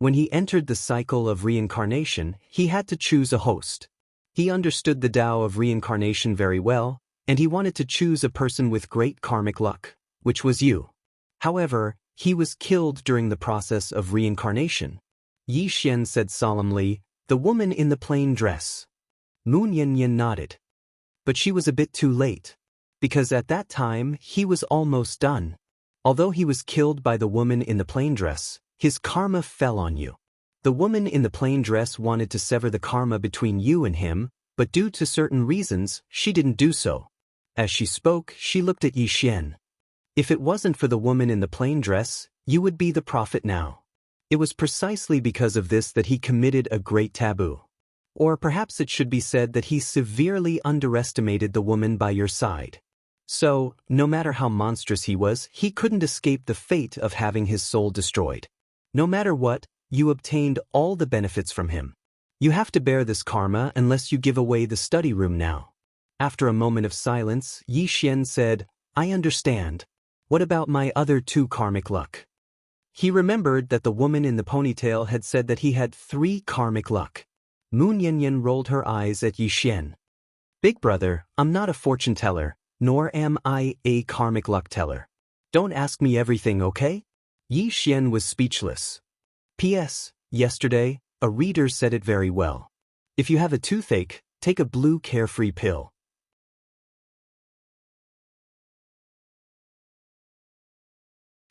When he entered the cycle of reincarnation, he had to choose a host. He understood the Tao of reincarnation very well, and he wanted to choose a person with great karmic luck, which was you. However, he was killed during the process of reincarnation. Yi Xian said solemnly, The woman in the plain dress. Mu Niannian nodded. But she was a bit too late. Because at that time, he was almost done. Although he was killed by the woman in the plain dress, his karma fell on you. The woman in the plain dress wanted to sever the karma between you and him, but due to certain reasons, she didn't do so. As she spoke, she looked at Yi Xian. If it wasn't for the woman in the plain dress, you would be the prophet now. It was precisely because of this that he committed a great taboo. Or perhaps it should be said that he severely underestimated the woman by your side. So, no matter how monstrous he was, he couldn't escape the fate of having his soul destroyed. No matter what, you obtained all the benefits from him. You have to bear this karma unless you give away the study room now. After a moment of silence, Yi Xian said, I understand. What about my other 2 karmic luck? He remembered that the woman in the ponytail had said that he had 3 karmic luck. Mu Niannian rolled her eyes at Yi Xian. Big brother, I'm not a fortune teller, nor am I a karmic luck teller. Don't ask me everything, okay? Yi Xian was speechless. P.S. Yesterday, a reader said it very well. If you have a toothache, take a blue carefree pill.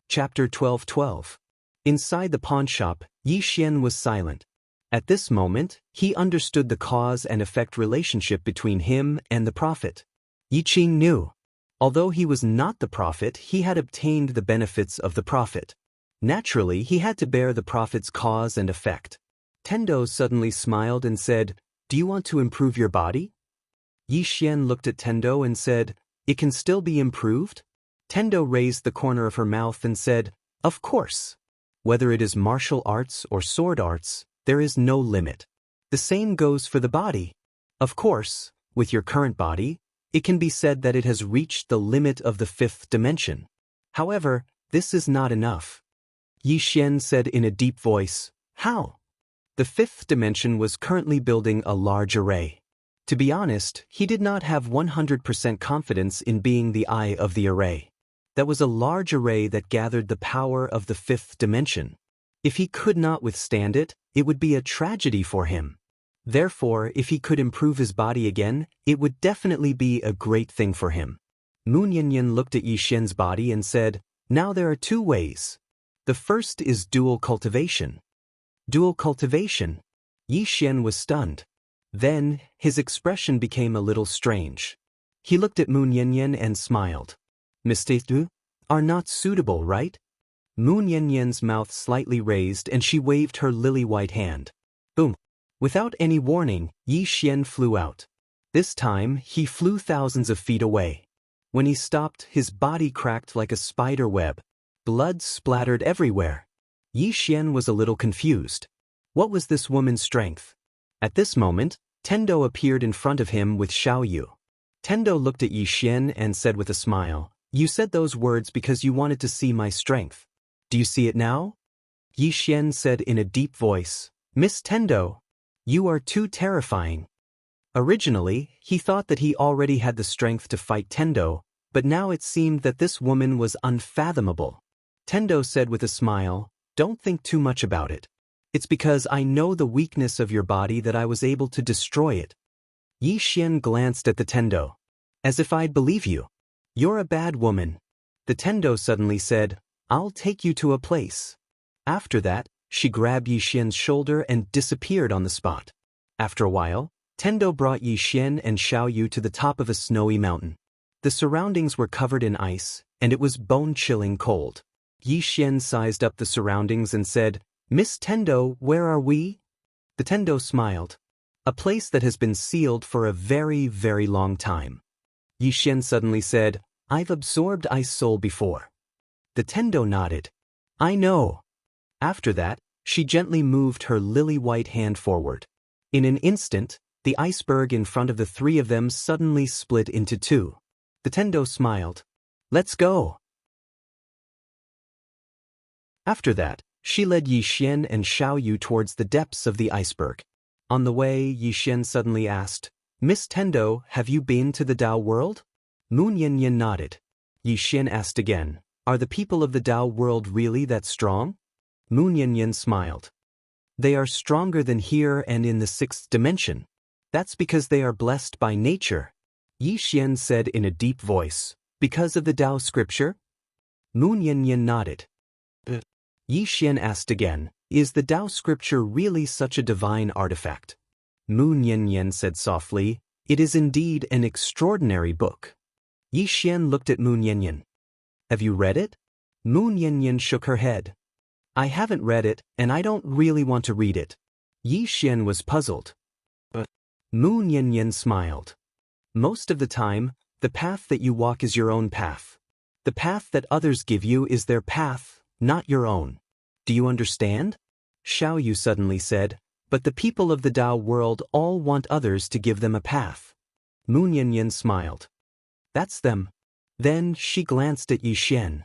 Chapter 12:12. Inside the pawnshop, Yi Xian was silent. At this moment, he understood the cause and effect relationship between him and the prophet. Yi Qing knew. Although he was not the prophet, he had obtained the benefits of the prophet. Naturally, he had to bear the prophet's cause and effect. Tendo suddenly smiled and said, "Do you want to improve your body?" Yi Xian looked at Tendo and said, "It can still be improved?" Tendo raised the corner of her mouth and said, "Of course. Whether it is martial arts or sword arts, there is no limit. The same goes for the body. Of course, with your current body, it can be said that it has reached the limit of the fifth dimension. However, this is not enough." Yi Xian said in a deep voice, "How?" The fifth dimension was currently building a large array. To be honest, he did not have 100% confidence in being the eye of the array. That was a large array that gathered the power of the fifth dimension. If he could not withstand it, it would be a tragedy for him. Therefore, if he could improve his body again, it would definitely be a great thing for him. Moon Yanyan looked at Yi Xian's body and said, "Now there are two ways. The first is dual cultivation." Dual cultivation? Yi Xian was stunned. Then, his expression became a little strange. He looked at Moon Yanyan and smiled. "Mistakes are not suitable, right?" Moon Yanyan's mouth slightly raised and she waved her lily-white hand. Boom! Without any warning, Yi Xian flew out. This time, he flew thousands of feet away. When he stopped, his body cracked like a spider web. Blood splattered everywhere. Yi Xian was a little confused. What was this woman's strength? At this moment, Tendo appeared in front of him with Xiaoyu. Tendo looked at Yi Xian and said with a smile, "You said those words because you wanted to see my strength. Do you see it now?" Yi Xian said in a deep voice, "Miss Tendo, you are too terrifying." Originally, he thought that he already had the strength to fight Tendo, but now it seemed that this woman was unfathomable. Tendo said with a smile, "Don't think too much about it. It's because I know the weakness of your body that I was able to destroy it." Yi Xian glanced at the Tendo. "As if I'd believe you. You're a bad woman." The Tendo suddenly said, "I'll take you to a place." After that, she grabbed Yi Xian's shoulder and disappeared on the spot. After a while, Tendo brought Yi Xian and Xiaoyu to the top of a snowy mountain. The surroundings were covered in ice, and it was bone-chilling cold. Yi Xian sized up the surroundings and said, "Miss Tendo, where are we?" The Tendo smiled. "A place that has been sealed for a very, very long time." Yi Xian suddenly said, "I've absorbed ice soul before." The Tendo nodded. "I know." After that, she gently moved her lily-white hand forward. In an instant, the iceberg in front of the three of them suddenly split into two. The Tendo smiled. "Let's go." After that, she led Yi Xian and Xiaoyu towards the depths of the iceberg. On the way, Yi Xian suddenly asked, "Miss Tendo, have you been to the Dao world?" Moon Yanyan nodded. Yi Xian asked again, "Are the people of the Dao world really that strong?" Moon Yanyan smiled. "They are stronger than here and in the sixth dimension. That's because they are blessed by nature." Yi Xian said in a deep voice, "Because of the Dao scripture?" Moon Yanyan nodded. Yi Xian asked again, "Is the Dao scripture really such a divine artifact?" Moon Yanyan said softly, "It is indeed an extraordinary book." Yi Xian looked at Moon Yanyan. "Have you read it?" Moon Yanyan shook her head. "I haven't read it, and I don't really want to read it." Yi Xian was puzzled. Moon Yanyan smiled. "Most of the time, the path that you walk is your own path. The path that others give you is their path, not your own. Do you understand?" Xiaoyu suddenly said, "But the people of the Dao world all want others to give them a path." Moon Yanyan smiled. "That's them." Then she glanced at Yi Xian.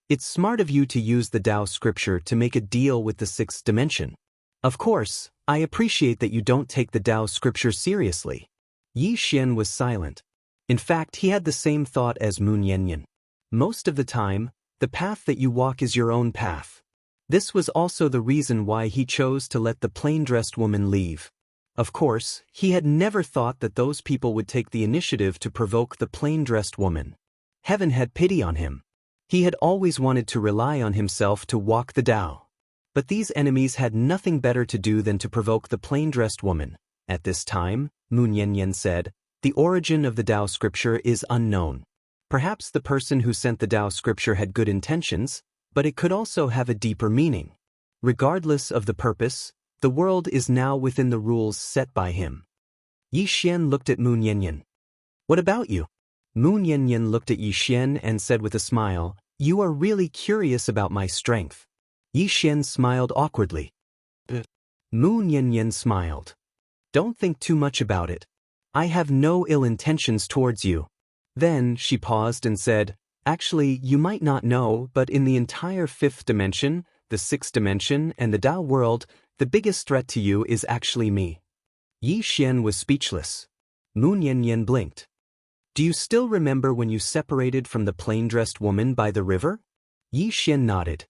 "It's smart of you to use the Dao scripture to make a deal with the sixth dimension. Of course, I appreciate that you don't take the Dao scripture seriously." Yi Xian was silent. In fact, he had the same thought as Moon Yanyan. Most of the time, the path that you walk is your own path. This was also the reason why he chose to let the plain-dressed woman leave. Of course, he had never thought that those people would take the initiative to provoke the plain-dressed woman. Heaven had pity on him. He had always wanted to rely on himself to walk the Tao. But these enemies had nothing better to do than to provoke the plain-dressed woman. At this time, Mu Nianyan said, the origin of the Tao scripture is unknown. Perhaps the person who sent the Tao scripture had good intentions, but it could also have a deeper meaning. Regardless of the purpose, the world is now within the rules set by him. Yi Xian looked at Mu Nianyan. What about you? Mu Nianyan looked at Yi Xian and said with a smile, you are really curious about my strength. Yi Xian smiled awkwardly. Mu Nianyan smiled. Don't think too much about it. I have no ill intentions towards you. Then she paused and said, actually, you might not know, but in the entire fifth dimension, the sixth dimension, and the Tao world, the biggest threat to you is actually me. Yi Xian was speechless. Mu Nianyan blinked. Do you still remember when you separated from the plain-dressed woman by the river? Yi Xian nodded.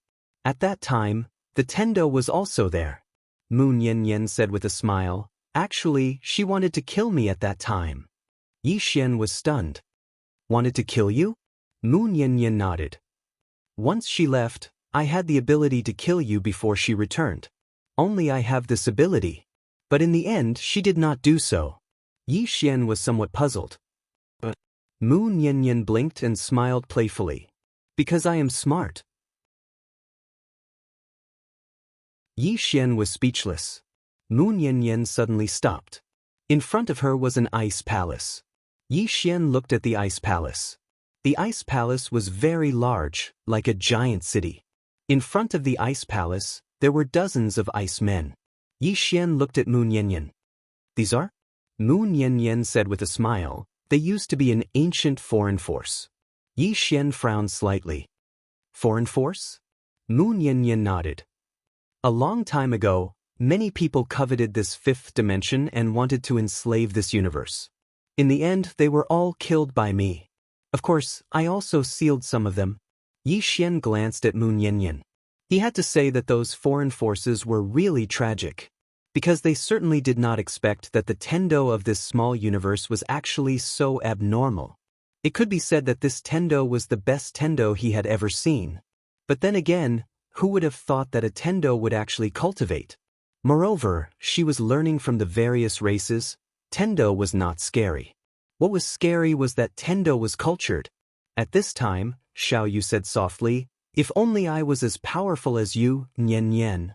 At that time, the Tendo was also there. Mu Nianyan said with a smile, actually, she wanted to kill me at that time. Yi Xian was stunned. Wanted to kill you? Mu Nianyan nodded. Once she left, I had the ability to kill you before she returned. Only I have this ability. But in the end, she did not do so. Yi Xian was somewhat puzzled. But Mu Nianyan blinked and smiled playfully. Because I am smart. Yi Xian was speechless. Mu Nianyan suddenly stopped. In front of her was an ice palace. Yi Xian looked at the ice palace. The ice palace was very large, like a giant city. In front of the ice palace, there were dozens of ice men. Yi Xian looked at Mu Nianyan. These are? Mu Nianyan said with a smile, they used to be an ancient foreign force. Yi Xian frowned slightly. Foreign force? Mu Nianyan nodded. A long time ago, many people coveted this fifth dimension and wanted to enslave this universe. In the end, they were all killed by me. Of course, I also sealed some of them. Yi Xian glanced at Mu Nianyan. He had to say that those foreign forces were really tragic, because they certainly did not expect that the Tendo of this small universe was actually so abnormal. It could be said that this Tendo was the best Tendo he had ever seen. But then again, who would have thought that a Tendo would actually cultivate? Moreover, she was learning from the various races. Tendo was not scary. What was scary was that Tendo was cultured. At this time, Xiao Yu said softly, if only I was as powerful as you, Nianyan.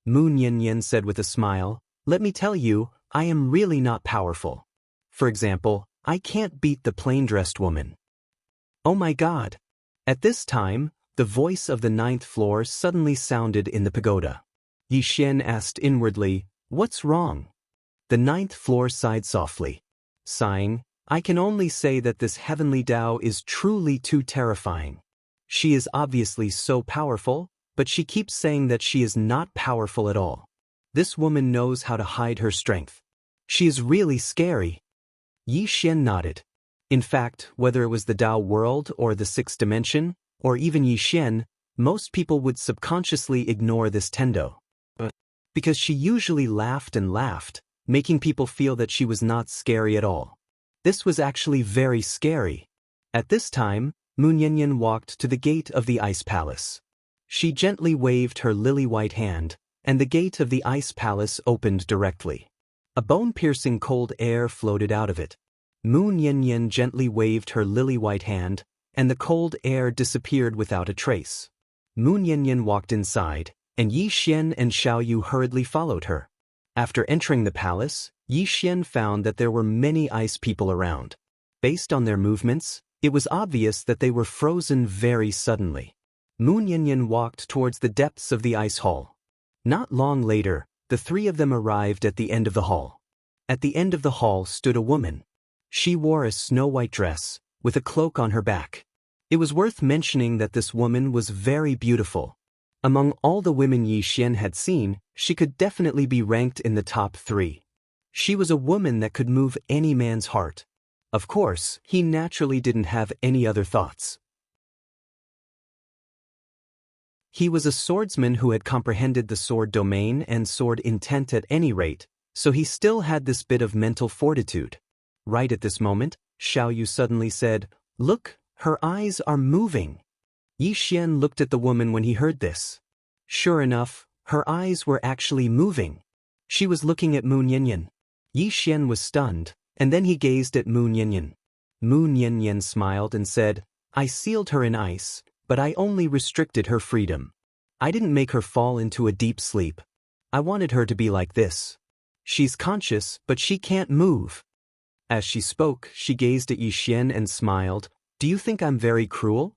Mu Nianyan said with a smile, let me tell you, I am really not powerful. For example, I can't beat the plain-dressed woman. Oh my God. At this time, the voice of the ninth floor suddenly sounded in the pagoda. Yi Xian asked inwardly, what's wrong? The ninth floor sighed softly. Sighing, I can only say that this heavenly Tao is truly too terrifying. She is obviously so powerful, but she keeps saying that she is not powerful at all. This woman knows how to hide her strength. She is really scary. Yi Xian nodded. In fact, whether it was the Tao world or the sixth dimension, or even Yi Xian, most people would subconsciously ignore this Tendo. Because she usually laughed and laughed, making people feel that she was not scary at all. This was actually very scary. At this time, Mu Nianyan walked to the gate of the ice palace. She gently waved her lily-white hand, and the gate of the ice palace opened directly. A bone-piercing cold air floated out of it. Mu Nianyan gently waved her lily-white hand, and the cold air disappeared without a trace. Mu Nianyan walked inside, and Yi Xian and Xiao Yu hurriedly followed her. After entering the palace, Yi Xian found that there were many ice people around. Based on their movements, it was obvious that they were frozen very suddenly. Mu Nianyan walked towards the depths of the ice hall. Not long later, the three of them arrived at the end of the hall. At the end of the hall stood a woman. She wore a snow-white dress, with a cloak on her back. It was worth mentioning that this woman was very beautiful. Among all the women Yi Xian had seen, she could definitely be ranked in the top 3. She was a woman that could move any man's heart. Of course, he naturally didn't have any other thoughts. He was a swordsman who had comprehended the sword domain and sword intent at any rate, so he still had this bit of mental fortitude. Right at this moment, Xiaoyu suddenly said, "Look, her eyes are moving." Yi Xian looked at the woman when he heard this. Sure enough, her eyes were actually moving. She was looking at Mu Nianyan. Yi Xian was stunned, and then he gazed at Mu Nianyan. Mu Nianyan smiled and said, "I sealed her in ice, but I only restricted her freedom. I didn't make her fall into a deep sleep. I wanted her to be like this. She's conscious, but she can't move." As she spoke, she gazed at Yi Xian and smiled. "Do you think I'm very cruel?"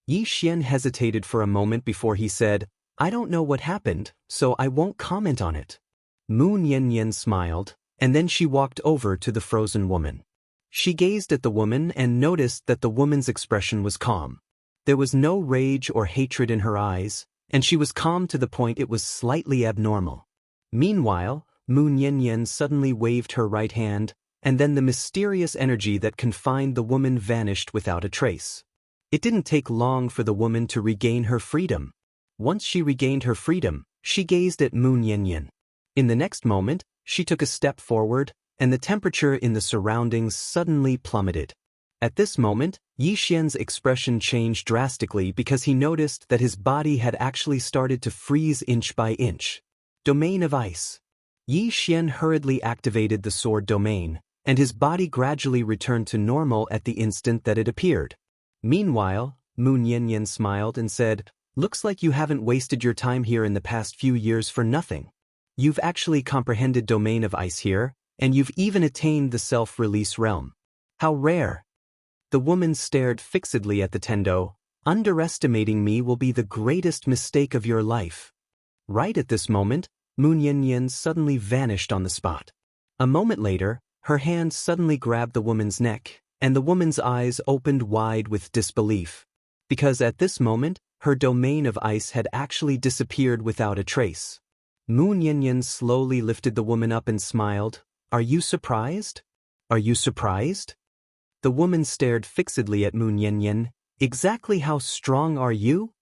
Yi Xian hesitated for a moment before he said, "I don't know what happened, so I won't comment on it." Mu Nianyan smiled, and then she walked over to the frozen woman. She gazed at the woman and noticed that the woman's expression was calm. There was no rage or hatred in her eyes, and she was calm to the point it was slightly abnormal. Meanwhile, Mu Nianyan suddenly waved her right hand, and then the mysterious energy that confined the woman vanished without a trace. It didn't take long for the woman to regain her freedom. Once she regained her freedom, she gazed at Mu Nianyan. In the next moment, she took a step forward, and the temperature in the surroundings suddenly plummeted. At this moment, Yi Xian's expression changed drastically because he noticed that his body had actually started to freeze inch by inch. Domain of Ice. Yi Xian hurriedly activated the sword domain, and his body gradually returned to normal at the instant that it appeared. Meanwhile, Mu Nianyan smiled and said, "Looks like you haven't wasted your time here in the past few years for nothing. You've actually comprehended Domain of Ice here, and you've even attained the self-release realm. How rare." The woman stared fixedly at the Tendo. "Underestimating me will be the greatest mistake of your life." Right at this moment, Mu Nianyan suddenly vanished on the spot. A moment later, her hand suddenly grabbed the woman's neck, and the woman's eyes opened wide with disbelief. Because at this moment, her domain of ice had actually disappeared without a trace. Mu Nianyan slowly lifted the woman up and smiled. "Are you surprised? Are you surprised?" The woman stared fixedly at Mu Nianyan. "Exactly how strong are you?"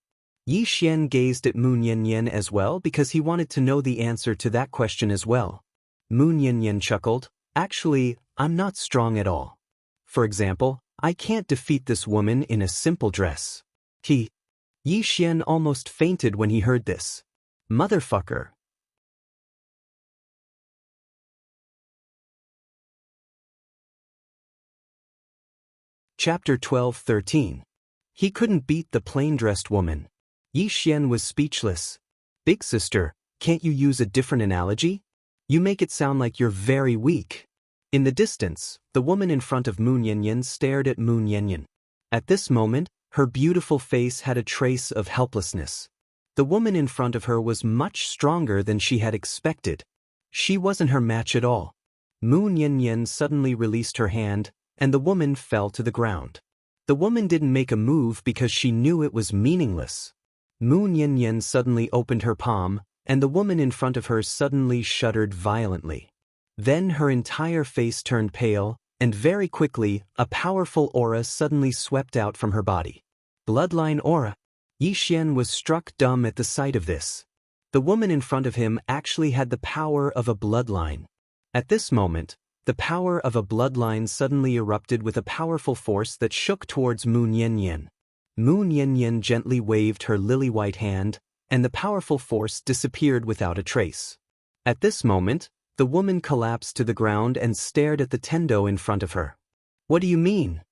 Yi Xian gazed at Mu Nianyan as well because he wanted to know the answer to that question as well. Mu Nianyan chuckled. "Actually, I'm not strong at all. For example, I can't defeat this woman in a simple dress." Yi Xian almost fainted when he heard this. Motherfucker. Chapter 12-13. He couldn't beat the plain-dressed woman. Yi Xian was speechless. "Big sister, can't you use a different analogy? You make it sound like you're very weak." In the distance, the woman in front of Mu Nianyan stared at Mu Nianyan. At this moment, her beautiful face had a trace of helplessness. The woman in front of her was much stronger than she had expected. She wasn't her match at all. Mu Nianyan suddenly released her hand, and the woman fell to the ground. The woman didn't make a move because she knew it was meaningless. Mu Nianyan suddenly opened her palm, and the woman in front of her suddenly shuddered violently. Then her entire face turned pale, and very quickly, a powerful aura suddenly swept out from her body. Bloodline aura. Yi Xian was struck dumb at the sight of this. The woman in front of him actually had the power of a bloodline. At this moment, the power of a bloodline suddenly erupted with a powerful force that shook towards Mu Nianyan. Mu Nianyan gently waved her lily-white hand, and the powerful force disappeared without a trace. At this moment, the woman collapsed to the ground and stared at the Tendo in front of her. "What do you mean?"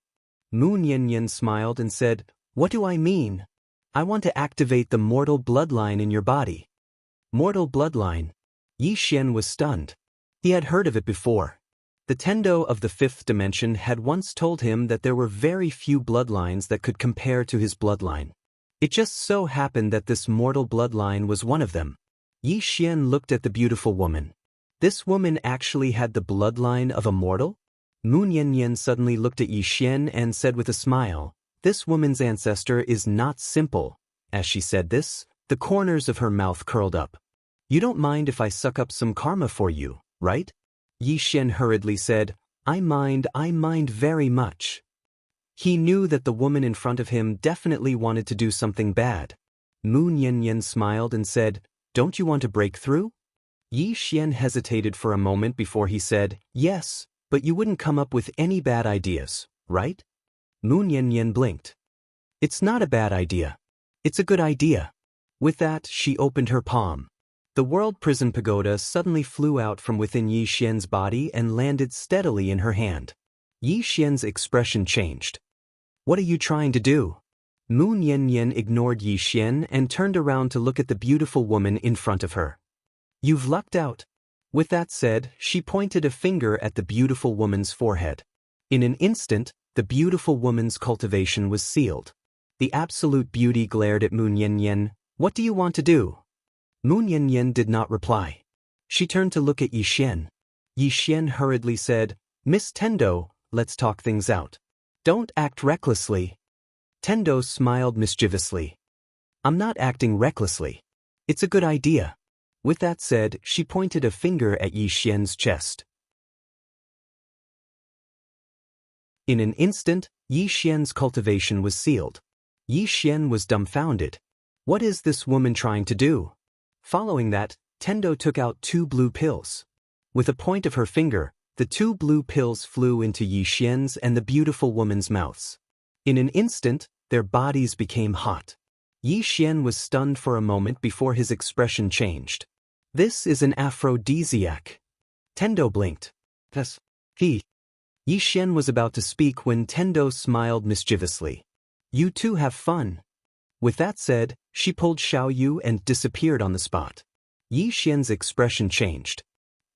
Mu Nianyan smiled and said, "What do I mean? I want to activate the mortal bloodline in your body." Mortal bloodline. Yi Xian was stunned. He had heard of it before. The Tendo of the fifth dimension had once told him that there were very few bloodlines that could compare to his bloodline. It just so happened that this mortal bloodline was one of them. Yi Xian looked at the beautiful woman. This woman actually had the bloodline of a mortal? Mu Nianyan suddenly looked at Yi Xian and said with a smile, "This woman's ancestor is not simple." As she said this, the corners of her mouth curled up. "You don't mind if I suck up some karma for you, right?" Yi Xian hurriedly said, I mind very much." He knew that the woman in front of him definitely wanted to do something bad. Moon Yin smiled and said, "Don't you want to break through?" Yi Xian hesitated for a moment before he said, "Yes, but you wouldn't come up with any bad ideas, right?" Moon Yin blinked. "It's not a bad idea. It's a good idea." With that, she opened her palm. The World Prison Pagoda suddenly flew out from within Yi Xian's body and landed steadily in her hand. Yi Xian's expression changed. "What are you trying to do?" Moon Yin ignored Yi Xian and turned around to look at the beautiful woman in front of her. "You've lucked out." With that said, she pointed a finger at the beautiful woman's forehead. In an instant, the beautiful woman's cultivation was sealed. The absolute beauty glared at Moon Yin. "What do you want to do?" Moon Yin did not reply. She turned to look at Yi Xian. Yi Xian hurriedly said, "Miss Tendo, let's talk things out. Don't act recklessly." Tendo smiled mischievously. "I'm not acting recklessly. It's a good idea." With that said, she pointed a finger at Yi Xian's chest. In an instant, Yi Xian's cultivation was sealed. Yi Xian was dumbfounded. What is this woman trying to do? Following that, Tendo took out 2 blue pills. With a point of her finger, the 2 blue pills flew into Yi Xian's and the beautiful woman's mouths. In an instant, their bodies became hot. Yi Xian was stunned for a moment before his expression changed. "This is an aphrodisiac." Tendo blinked. "Yes, he." Yi Xian was about to speak when Tendo smiled mischievously. "You two have fun." With that said, she pulled Xiao Yu and disappeared on the spot. Yi Xian's expression changed.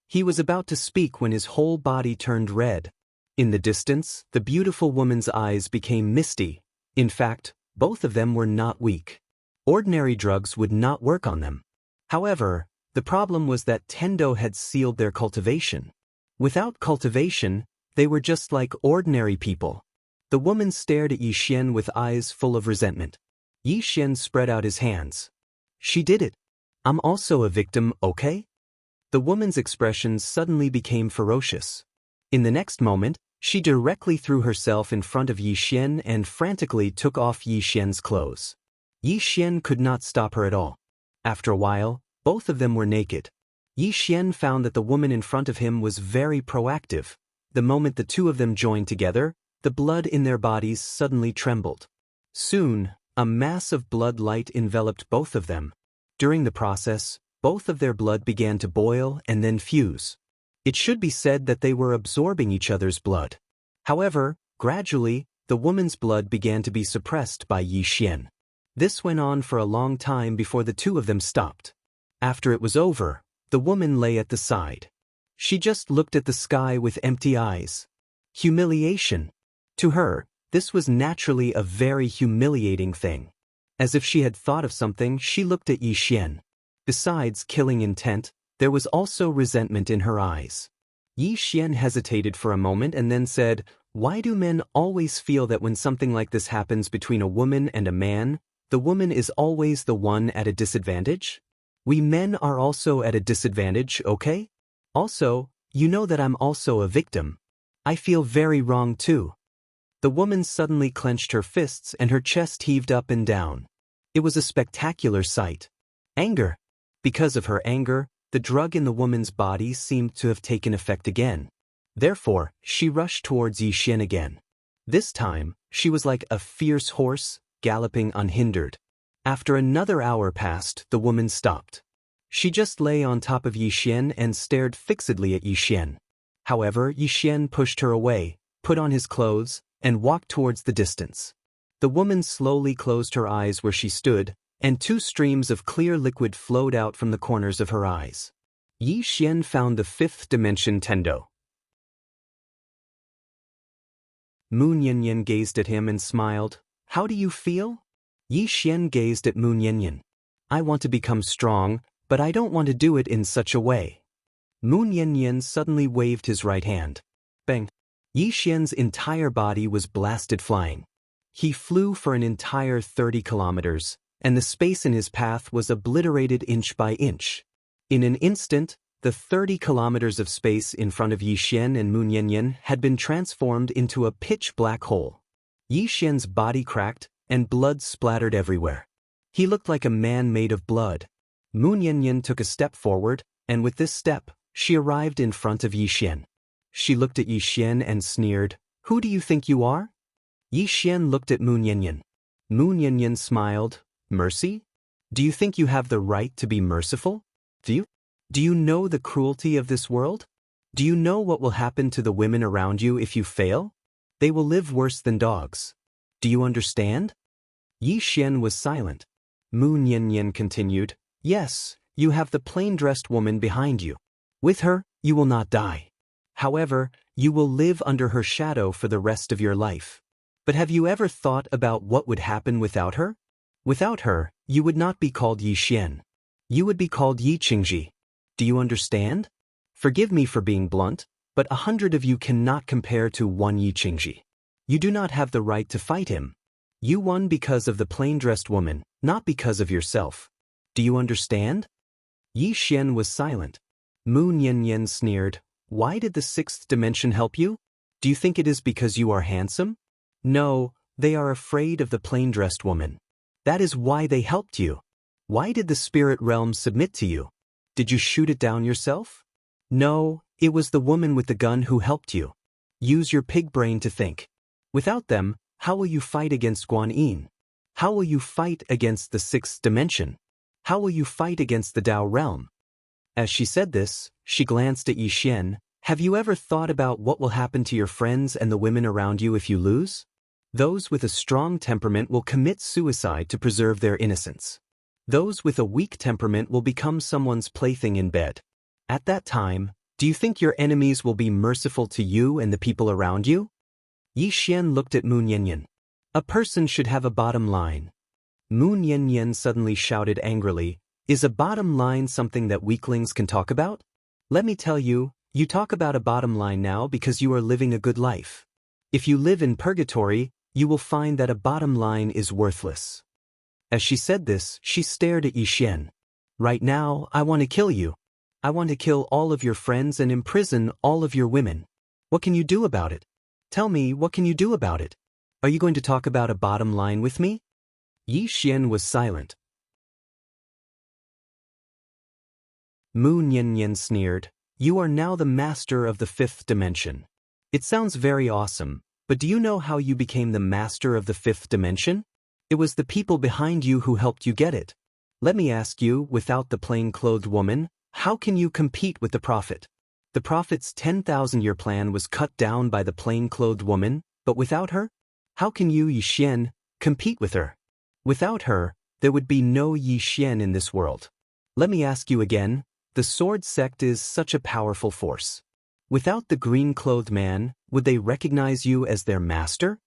He was about to speak when his whole body turned red. In the distance, the beautiful woman's eyes became misty. In fact, both of them were not weak. Ordinary drugs would not work on them. However, the problem was that Tendo had sealed their cultivation. Without cultivation, they were just like ordinary people. The woman stared at Yi Xian with eyes full of resentment. Yi Xian spread out his hands. "She did it. I'm also a victim, okay?" The woman's expression suddenly became ferocious. In the next moment, she directly threw herself in front of Yi Xian and frantically took off Yi Xian's clothes. Yi Xian could not stop her at all. After a while, both of them were naked. Yi Xian found that the woman in front of him was very proactive. The moment the two of them joined together, the blood in their bodies suddenly trembled. Soon, a mass of blood light enveloped both of them. During the process, both of their blood began to boil and then fuse. It should be said that they were absorbing each other's blood. However, gradually, the woman's blood began to be suppressed by Yi Xian. This went on for a long time before the two of them stopped. After it was over, the woman lay at the side. She just looked at the sky with empty eyes. Humiliation. To her, this was naturally a very humiliating thing. As if she had thought of something, she looked at Yi Xian. Besides killing intent, there was also resentment in her eyes. Yi Xian hesitated for a moment and then said, "Why do men always feel that when something like this happens between a woman and a man, the woman is always the one at a disadvantage? We men are also at a disadvantage, okay? Also, you know that I'm also a victim. I feel very wrong too." The woman suddenly clenched her fists and her chest heaved up and down. It was a spectacular sight. Anger. Because of her anger, the drug in the woman's body seemed to have taken effect again. Therefore, she rushed towards Yi Xian again. This time, she was like a fierce horse, galloping unhindered. After another hour passed, the woman stopped. She just lay on top of Yi Xian and stared fixedly at Yi Xian. However, Yi Xian pushed her away, put on his clothes, and walked towards the distance. The woman slowly closed her eyes where she stood, and 2 streams of clear liquid flowed out from the corners of her eyes. Yi Xian found the 5th dimension Tendo. Moon Yin gazed at him and smiled. "How do you feel?" Yi Xian gazed at Moon Yin. "I want to become strong, but I don't want to do it in such a way." Moon Yin suddenly waved his right hand. Bang! Yi Xian's entire body was blasted flying. He flew for an entire 30 kilometers, and the space in his path was obliterated inch by inch. In an instant, the 30 kilometers of space in front of Yi Xian and Moon Yin had been transformed into a pitch-black hole. Yi Xian's body cracked, and blood splattered everywhere. He looked like a man made of blood. Mu Niannian took a step forward, and with this step, she arrived in front of Yi Xian. She looked at Yi Xian and sneered, "Who do you think you are?" Yi Xian looked at Mu Niannian. Mu Niannian smiled, "Mercy? Do you think you have the right to be merciful? Do you know the cruelty of this world? Do you know what will happen to the women around you if you fail? They will live worse than dogs. Do you understand?" Yi Xian was silent. Mu Niannian continued, "Yes, you have the plain-dressed woman behind you. With her, you will not die. However, you will live under her shadow for the rest of your life. But have you ever thought about what would happen without her? Without her, you would not be called Yi Xian. You would be called Yi Qingji. Do you understand? Forgive me for being blunt, but 100 of you cannot compare to one Yi Qingji. You do not have the right to fight him. You won because of the plain-dressed woman, not because of yourself. Do you understand?" Yi Xian was silent. Mu Niannian sneered, "Why did the sixth dimension help you? Do you think it is because you are handsome? No, they are afraid of the plain-dressed woman. That is why they helped you. Why did the spirit realm submit to you? Did you shoot it down yourself? No, it was the woman with the gun who helped you. Use your pig brain to think. Without them, how will you fight against Guan Yin? How will you fight against the sixth dimension? How will you fight against the Dao realm?" As she said this, she glanced at Yi Xian. "Have you ever thought about what will happen to your friends and the women around you if you lose? Those with a strong temperament will commit suicide to preserve their innocence. Those with a weak temperament will become someone's plaything in bed. At that time, do you think your enemies will be merciful to you and the people around you?" Yi Xian looked at Mu Niannian. "A person should have a bottom line." Mu Niannian suddenly shouted angrily, "Is a bottom line something that weaklings can talk about? Let me tell you, you talk about a bottom line now because you are living a good life. If you live in purgatory, you will find that a bottom line is worthless." As she said this, she stared at Yi Xian. "Right now, I want to kill you. I want to kill all of your friends and imprison all of your women. What can you do about it? Tell me, what can you do about it? Are you going to talk about a bottom line with me?" Yi Xian was silent. Mu Niannian sneered, "You are now the master of the fifth dimension. It sounds very awesome, but do you know how you became the master of the fifth dimension? It was the people behind you who helped you get it. Let me ask you, without the plain-clothed woman, how can you compete with the prophet? The prophet's 10,000-year plan was cut down by the plain-clothed woman, but without her? How can you, Yi Xian, compete with her? Without her, there would be no Yi Xian in this world. Let me ask you again, the sword sect is such a powerful force. Without the green-clothed man, would they recognize you as their master?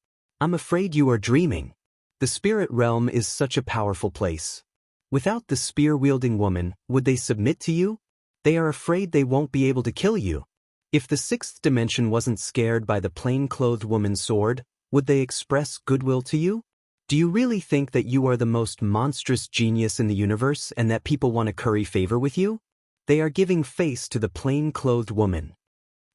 I'm afraid you are dreaming. The spirit realm is such a powerful place. Without the spear-wielding woman, would they submit to you? They are afraid they won't be able to kill you. If the sixth dimension wasn't scared by the plain-clothed woman's sword, would they express goodwill to you? Do you really think that you are the most monstrous genius in the universe and that people want to curry favor with you? They are giving face to the plain-clothed woman."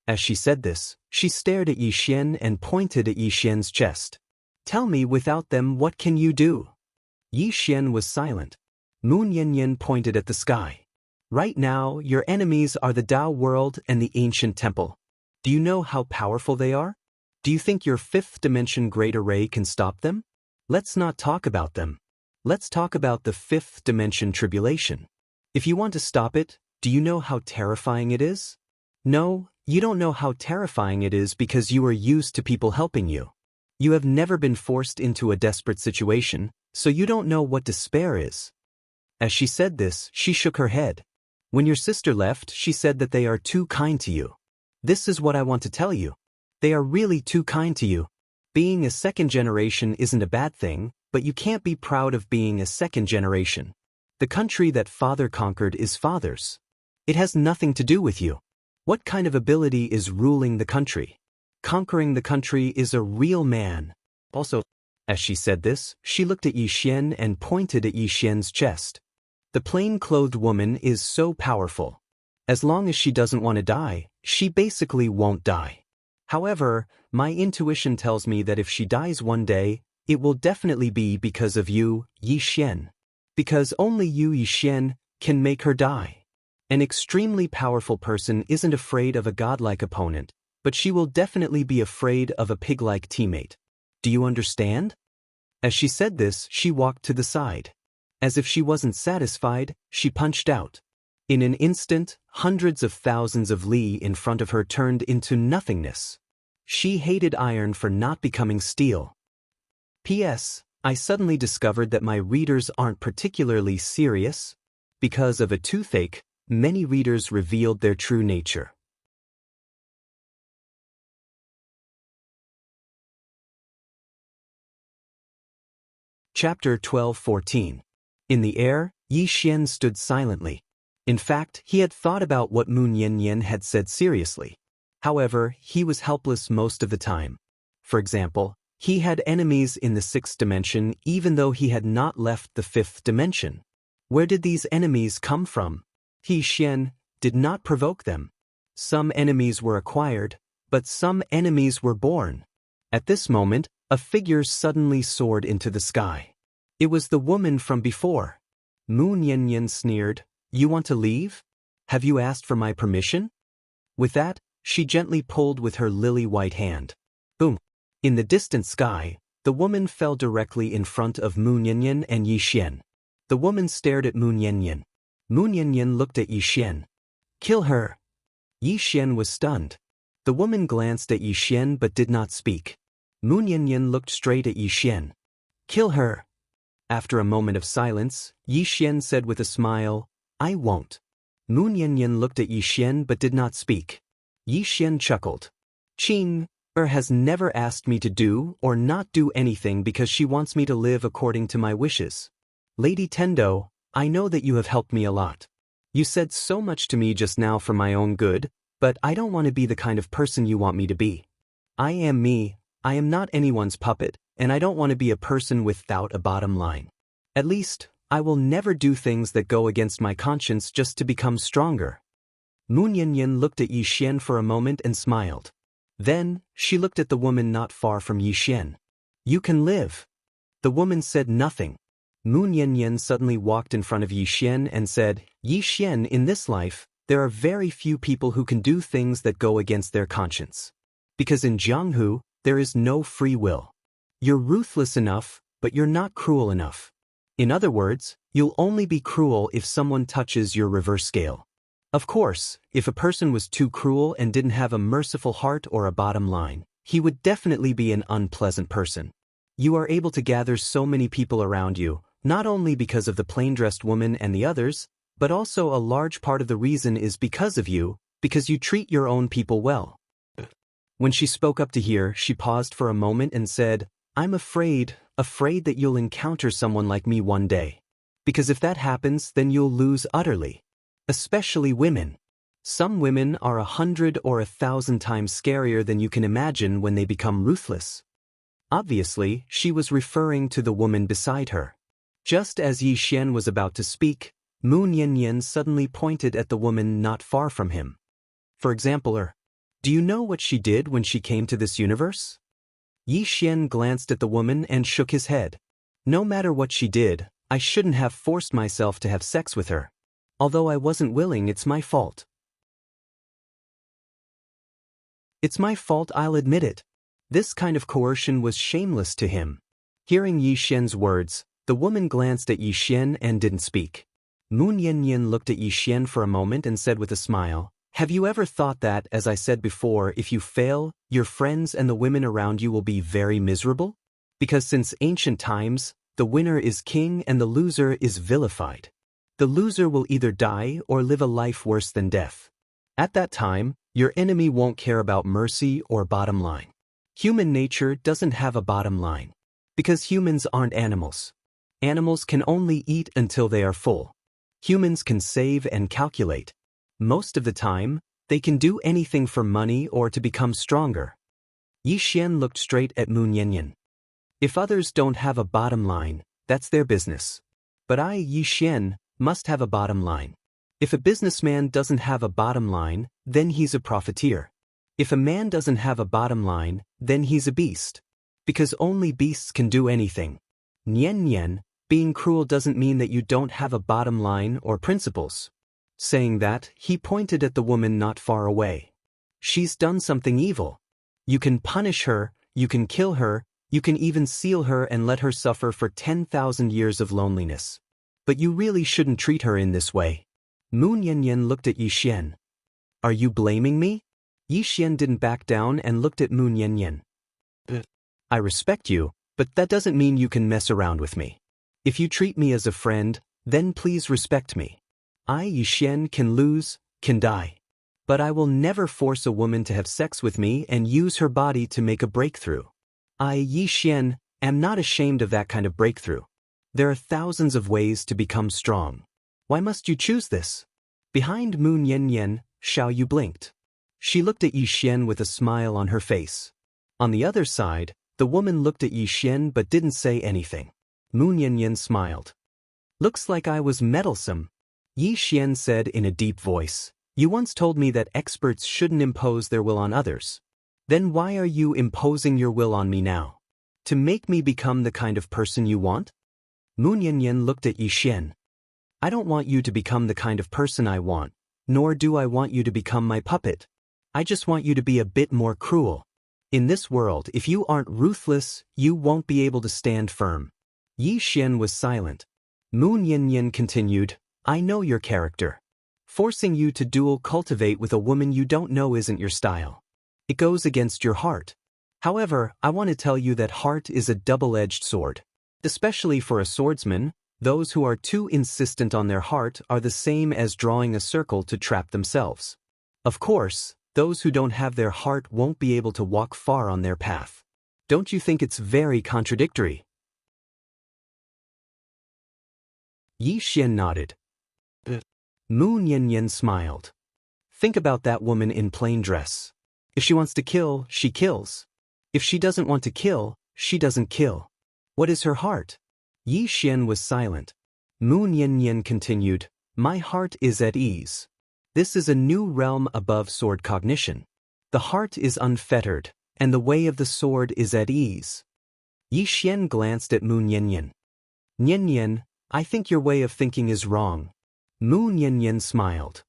As she said this, she stared at Yi Xian and pointed at Yi Xian's chest. "Tell me, without them, what can you do?" Yi Xian was silent. Mu Niannian pointed at the sky. "Right now, your enemies are the Dao world and the ancient temple. Do you know how powerful they are? Do you think your fifth dimension great array can stop them? Let's not talk about them. Let's talk about the fifth dimension tribulation. If you want to stop it, do you know how terrifying it is? No, you don't know how terrifying it is because you are used to people helping you. You have never been forced into a desperate situation, so you don't know what despair is." As she said this, she shook her head. "When your sister left, she said that they are too kind to you. This is what I want to tell you. They are really too kind to you. Being a second generation isn't a bad thing, but you can't be proud of being a second generation. The country that father conquered is father's. It has nothing to do with you. What kind of ability is ruling the country? Conquering the country is a real man." Also, as she said this, she looked at Yi Xian and pointed at Yi Xian's chest. "The plain-clothed woman is so powerful. As long as she doesn't want to die, she basically won't die. However, my intuition tells me that if she dies one day, it will definitely be because of you, Yi Xian. Because only you, Yixian, can make her die. An extremely powerful person isn't afraid of a godlike opponent, but she will definitely be afraid of a pig-like teammate. Do you understand? As she said this, she walked to the side. As if she wasn't satisfied, she punched out. In an instant, hundreds of thousands of li in front of her turned into nothingness. She hated iron for not becoming steel. P.S. I suddenly discovered that my readers aren't particularly serious. Because of a toothache, many readers revealed their true nature. Chapter 12:14. In the air, Yixian stood silently. In fact, he had thought about what Mu Niannian had said seriously. However, he was helpless most of the time. For example, he had enemies in the 6th dimension even though he had not left the 5th dimension. Where did these enemies come from? Yixian did not provoke them. Some enemies were acquired, but some enemies were born. At this moment, a figure suddenly soared into the sky. It was the woman from before. Mu Niannian sneered, "You want to leave? Have you asked for my permission?" With that, she gently pulled with her lily-white hand. Boom! In the distant sky, the woman fell directly in front of Mu Niannian and Yixian. The woman stared at Mu Niannian. Mu Niannian looked at Yixian. "Kill her!" Yixian was stunned. The woman glanced at Yixian but did not speak. Mu Niannian looked straight at Yixian. "Kill her!" After a moment of silence, Yixian said with a smile, "I won't." Mu Niannian looked at Yixian but did not speak. Yixian chuckled. "Qing has never asked me to do or not do anything because she wants me to live according to my wishes. Lady Tendo, I know that you have helped me a lot. You said so much to me just now for my own good, but I don't want to be the kind of person you want me to be. I am me. I am not anyone's puppet, and I don't want to be a person without a bottom line. At least, I will never do things that go against my conscience just to become stronger." Mu Niannian looked at Yixian for a moment and smiled. Then, she looked at the woman not far from Yixian. "You can live." The woman said nothing. Mu Niannian suddenly walked in front of Yixian and said, "Yixian, in this life, there are very few people who can do things that go against their conscience. Because in Jianghu, there is no free will. You're ruthless enough, but you're not cruel enough. In other words, you'll only be cruel if someone touches your reverse scale. Of course, if a person was too cruel and didn't have a merciful heart or a bottom line, he would definitely be an unpleasant person. You are able to gather so many people around you, not only because of the plain-dressed woman and the others, but also a large part of the reason is because of you, because you treat your own people well." When she spoke up to hear, she paused for a moment and said, "I'm afraid that you'll encounter someone like me one day. Because if that happens, then you'll lose utterly. Especially women. Some women are 100 or 1,000 times scarier than you can imagine when they become ruthless." Obviously, she was referring to the woman beside her. Just as Yixian was about to speak, Mu Niannian suddenly pointed at the woman not far from him. "For example, do you know what she did when she came to this universe?" Yixian glanced at the woman and shook his head. "No matter what she did, I shouldn't have forced myself to have sex with her. Although I wasn't willing, it's my fault. It's my fault, I'll admit it." This kind of coercion was shameless to him. Hearing Yixian's words, the woman glanced at Yixian and didn't speak. Mu Niannian looked at Yixian for a moment and said with a smile, "Have you ever thought that, as I said before, if you fail, your friends and the women around you will be very miserable? Because since ancient times, the winner is king and the loser is vilified. The loser will either die or live a life worse than death. At that time, your enemy won't care about mercy or bottom line. Human nature doesn't have a bottom line. Because humans aren't animals. Animals can only eat until they are full. Humans can save and calculate. Most of the time, they can do anything for money or to become stronger." Yixian looked straight at Mu Niannian. "If others don't have a bottom line, that's their business. But I, Yixian, must have a bottom line. If a businessman doesn't have a bottom line, then he's a profiteer. If a man doesn't have a bottom line, then he's a beast. Because only beasts can do anything. Nian Nian, Being cruel doesn't mean that you don't have a bottom line or principles. Saying that, he pointed at the woman not far away. She's done something evil. You can punish her, you can kill her, you can even seal her and let her suffer for 10,000 years of loneliness. But you really shouldn't treat her in this way. Mu Niannian looked at Yi Xian. Are you blaming me? Yi Xian didn't back down and looked at Mu Niannian. I respect you, but that doesn't mean you can mess around with me. If you treat me as a friend, then please respect me. I, Yi Xian, can lose, can die. But I will never force a woman to have sex with me and use her body to make a breakthrough. I, Yi Xian, am not ashamed of that kind of breakthrough. There are thousands of ways to become strong. Why must you choose this? Behind Mu Niannian, Xiao Yu blinked. She looked at Yi Xian with a smile on her face. On the other side, the woman looked at Yi Xian but didn't say anything. Mu Niannian smiled. Looks like I was meddlesome. Yi Xian said in a deep voice. You once told me that experts shouldn't impose their will on others. Then why are you imposing your will on me now? To make me become the kind of person you want? Mu Niannian looked at Yi Xian. I don't want you to become the kind of person I want, nor do I want you to become my puppet. I just want you to be a bit more cruel. In this world, if you aren't ruthless, you won't be able to stand firm. Yi Xian was silent. Mu Niannian continued, I know your character. Forcing you to dual cultivate with a woman you don't know isn't your style. It goes against your heart. However, I want to tell you that heart is a double-edged sword. Especially for a swordsman, those who are too insistent on their heart are the same as drawing a circle to trap themselves. Of course, those who don't have their heart won't be able to walk far on their path. Don't you think it's very contradictory? Yi Xian nodded. Mu Niannian smiled. Think about that woman in plain dress. If she wants to kill, she kills. If she doesn't want to kill, she doesn't kill. What is her heart? Yi Xian was silent. Mu Niannian continued, My heart is at ease. This is a new realm above sword cognition. The heart is unfettered, and the way of the sword is at ease. Yi Xian glanced at Mu Niannian. Niannian, I think your way of thinking is wrong. Mu Niannian smiled.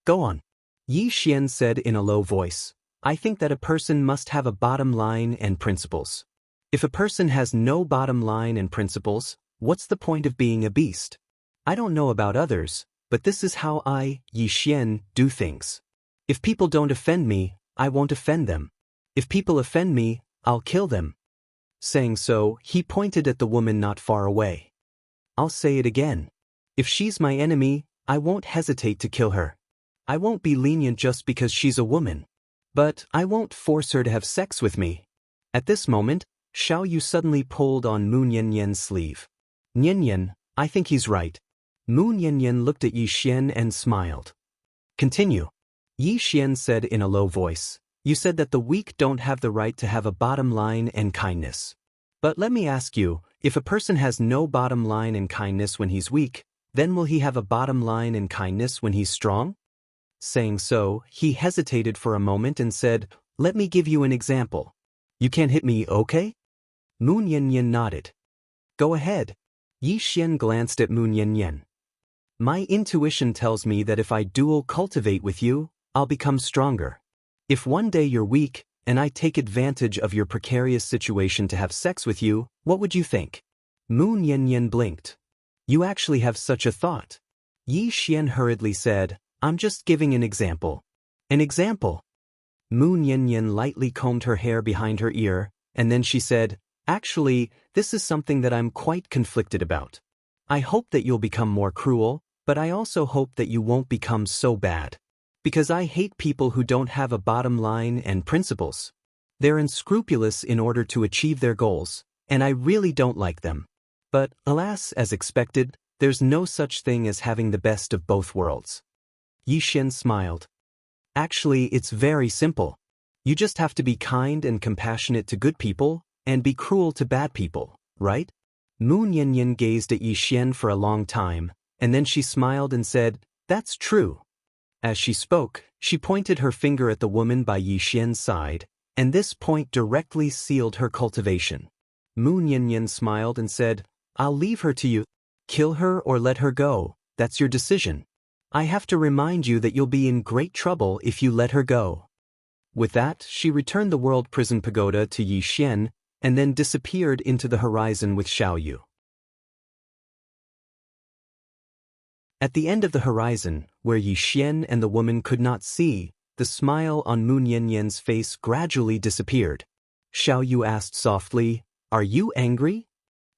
Go on. Yi Xian said in a low voice, I think that a person must have a bottom line and principles. If a person has no bottom line and principles, what's the point of being a beast? I don't know about others, but this is how I, Yi Xian, do things. If people don't offend me, I won't offend them. If people offend me, I'll kill them. Saying so, he pointed at the woman not far away. I'll say it again. If she's my enemy, I won't hesitate to kill her. I won't be lenient just because she's a woman. But I won't force her to have sex with me. At this moment, Xiao Yu suddenly pulled on Mu Niannian's sleeve. Niannian, I think he's right. Mu Niannian looked at Yi Xian and smiled. Continue. Yi Xian said in a low voice, You said that the weak don't have the right to have a bottom line and kindness. But let me ask you, if a person has no bottom line and kindness when he's weak, then will he have a bottom line and kindness when he's strong? Saying so, he hesitated for a moment and said, Let me give you an example. You can't hit me, okay? Mu Niannian nodded. Go ahead. Yi Xian glanced at Mu Niannian. My intuition tells me that if I dual cultivate with you, I'll become stronger. If one day you're weak, and I take advantage of your precarious situation to have sex with you, what would you think? Mu Niannian blinked. You actually have such a thought. Yi Xian hurriedly said, I'm just giving an example. An example? Mu Niannian lightly combed her hair behind her ear, and then she said, Actually, this is something that I'm quite conflicted about. I hope that you'll become more cruel, but I also hope that you won't become so bad. Because I hate people who don't have a bottom line and principles. They're unscrupulous in order to achieve their goals, and I really don't like them. But, alas, as expected, there's no such thing as having the best of both worlds. Yi Xian smiled. Actually, it's very simple. You just have to be kind and compassionate to good people, and be cruel to bad people, right? Mu Niannian gazed at Yi Xian for a long time, and then she smiled and said, That's true. As she spoke, she pointed her finger at the woman by Yi Xian's side, and this point directly sealed her cultivation. Mu Niannian smiled and said, I'll leave her to you. Kill her or let her go, that's your decision. I have to remind you that you'll be in great trouble if you let her go. With that, she returned the world prison pagoda to Yi Xian, and then disappeared into the horizon with Xiao Yu. At the end of the horizon, where Yi Xian and the woman could not see, the smile on Mu Nianyan's face gradually disappeared. Xiao Yu asked softly, "Are you angry?"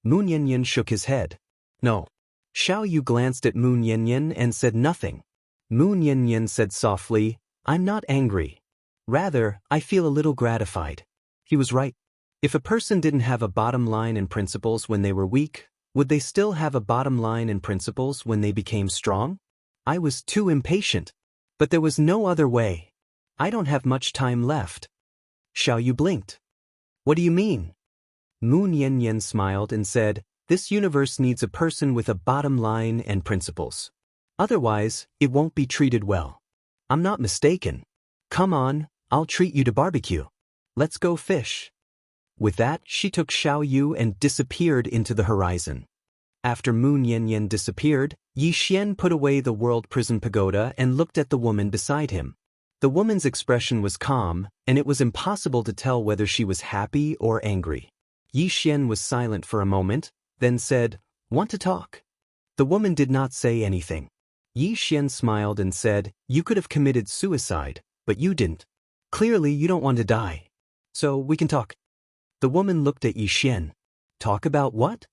Mu Nianyan shook his head. "No." Xiao Yu glanced at Mu Nianyan and said nothing. Mu Nianyan said softly, "I'm not angry. Rather, I feel a little gratified." He was right. If a person didn't have a bottom line and principles when they were weak, would they still have a bottom line and principles when they became strong? I was too impatient. But there was no other way. I don't have much time left. Xiao Yu blinked. "What do you mean?" Mu Nianyan smiled and said, "This universe needs a person with a bottom line and principles. Otherwise, it won't be treated well. I'm not mistaken. Come on, I'll treat you to barbecue. Let's go fish." With that, she took Xiao Yu and disappeared into the horizon. After Mu Nianyan disappeared, Yi Xian put away the world prison pagoda and looked at the woman beside him. The woman's expression was calm, and it was impossible to tell whether she was happy or angry. Yi Xian was silent for a moment, then said, "Want to talk?" The woman did not say anything. Yi Xian smiled and said, "You could have committed suicide, but you didn't. Clearly you don't want to die. So we can talk." The woman looked at Yi Xian. "Talk about what?"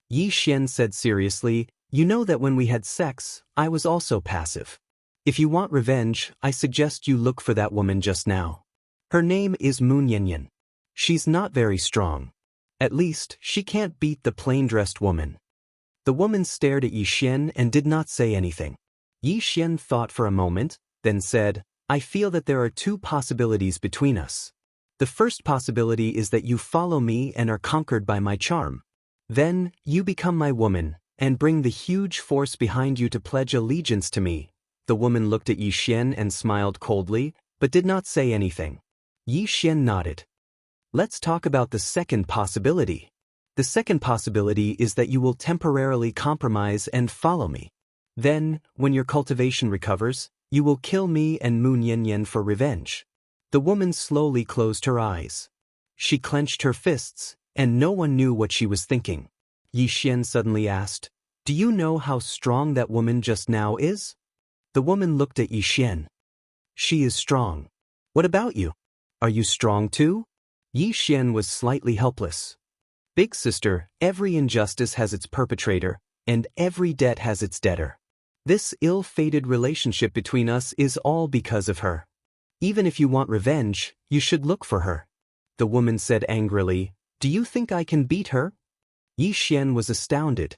Yi Xian said seriously, "You know that when we had sex, I was also passive. If you want revenge, I suggest you look for that woman just now. Her name is Mu Nianyan. She's not very strong. At least, she can't beat the plain-dressed woman." The woman stared at Yi Xian and did not say anything. Yi Xian thought for a moment, then said, "I feel that there are two possibilities between us. The first possibility is that you follow me and are conquered by my charm. Then, you become my woman, and bring the huge force behind you to pledge allegiance to me." The woman looked at Yi Xian and smiled coldly, but did not say anything. Yi Xian nodded. "Let's talk about the second possibility. The second possibility is that you will temporarily compromise and follow me. Then, when your cultivation recovers, you will kill me and Mu Nianyan for revenge." The woman slowly closed her eyes. She clenched her fists, and no one knew what she was thinking. Yi Xian suddenly asked, "Do you know how strong that woman just now is?" The woman looked at Yi Xian. "She is strong. What about you? Are you strong too?" Yi Xian was slightly helpless. "Big sister, every injustice has its perpetrator, and every debt has its debtor. This ill-fated relationship between us is all because of her. Even if you want revenge, you should look for her." The woman said angrily, "Do you think I can beat her?" Yi Xian was astounded.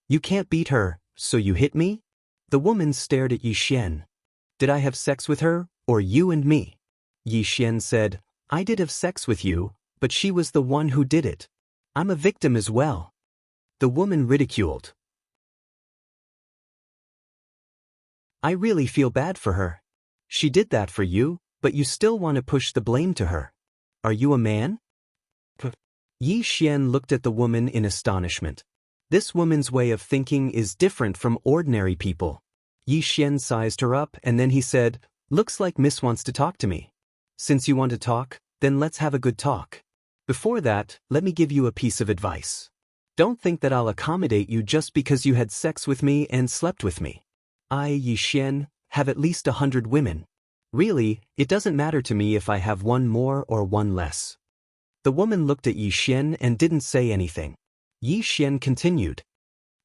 "You can't beat her, so you hit me?" The woman stared at Yi Xian. "Did I have sex with her, or you and me?" Yi Xian said, "I did have sex with you, but she was the one who did it. I'm a victim as well." The woman ridiculed. "I really feel bad for her. She did that for you, but you still want to push the blame to her. Are you a man?" Yi Xian looked at the woman in astonishment. This woman's way of thinking is different from ordinary people. Yi Xian sized her up and then he said, "Looks like Miss wants to talk to me. Since you want to talk, then let's have a good talk. Before that, let me give you a piece of advice. Don't think that I'll accommodate you just because you had sex with me and slept with me. I, Yi Xian, have at least 100 women. Really, it doesn't matter to me if I have one more or one less." The woman looked at Yi Xian and didn't say anything. Yi Xian continued,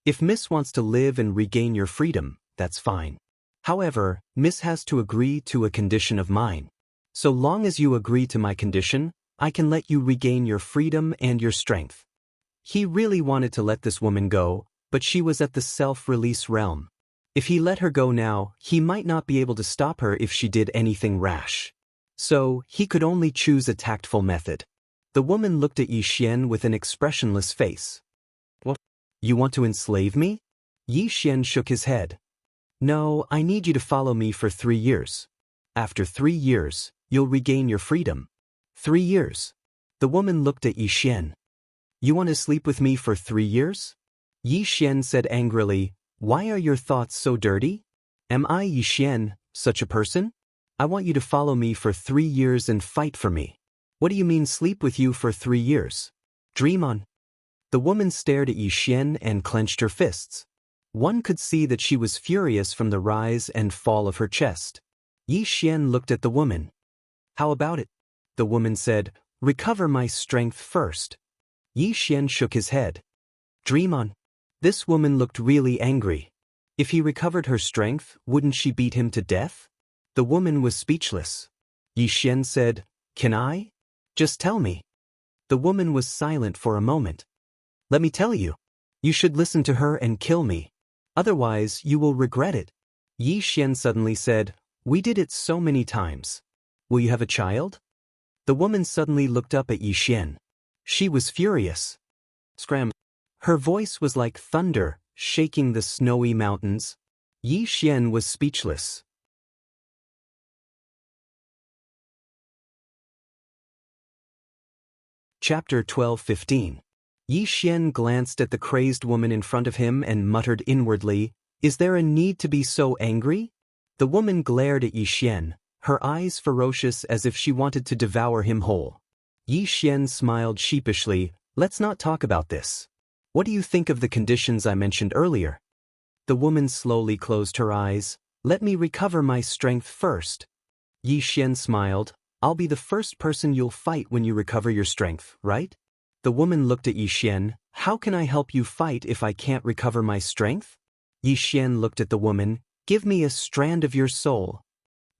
"If Miss wants to live and regain your freedom, that's fine. However, Miss has to agree to a condition of mine. So long as you agree to my condition, I can let you regain your freedom and your strength." He really wanted to let this woman go, but she was at the self-release realm. If he let her go now, he might not be able to stop her if she did anything rash. So, he could only choose a tactful method. The woman looked at Yi Xian with an expressionless face. "What? You want to enslave me?" Yi Xian shook his head. "No, I need you to follow me for 3 years. After 3 years, you'll regain your freedom." 3 years. The woman looked at Yi Xian. "You want to sleep with me for 3 years?" Yi Xian said angrily, "Why are your thoughts so dirty? Am I Yi Xian, such a person? I want you to follow me for 3 years and fight for me." "What do you mean sleep with you for 3 years? Dream on." The woman stared at Yi Xian and clenched her fists. One could see that she was furious from the rise and fall of her chest. Yi Xian looked at the woman. "How about it?" The woman said, "Recover my strength first." Yi Xian shook his head. "Dream on." This woman looked really angry. If he recovered her strength, wouldn't she beat him to death? The woman was speechless. Yi Xian said, "Can I? Just tell me." The woman was silent for a moment. "Let me tell you. You should listen to her and kill me. Otherwise, you will regret it." Yi Xian suddenly said, "We did it so many times. Will you have a child?" The woman suddenly looked up at Yi Xian. She was furious. Scram. Her voice was like thunder, shaking the snowy mountains. Yi Xian was speechless. Chapter 12:15. Yi Xian glanced at the crazed woman in front of him and muttered inwardly, "Is there a need to be so angry?" The woman glared at Yi Xian, her eyes ferocious as if she wanted to devour him whole. Yi Xian smiled sheepishly, "Let's not talk about this. What do you think of the conditions I mentioned earlier?" The woman slowly closed her eyes. "Let me recover my strength first." Yi Xian smiled. "I'll be the first person you'll fight when you recover your strength, right?" The woman looked at Yi Xian. "How can I help you fight if I can't recover my strength?" Yi Xian looked at the woman. "Give me a strand of your soul."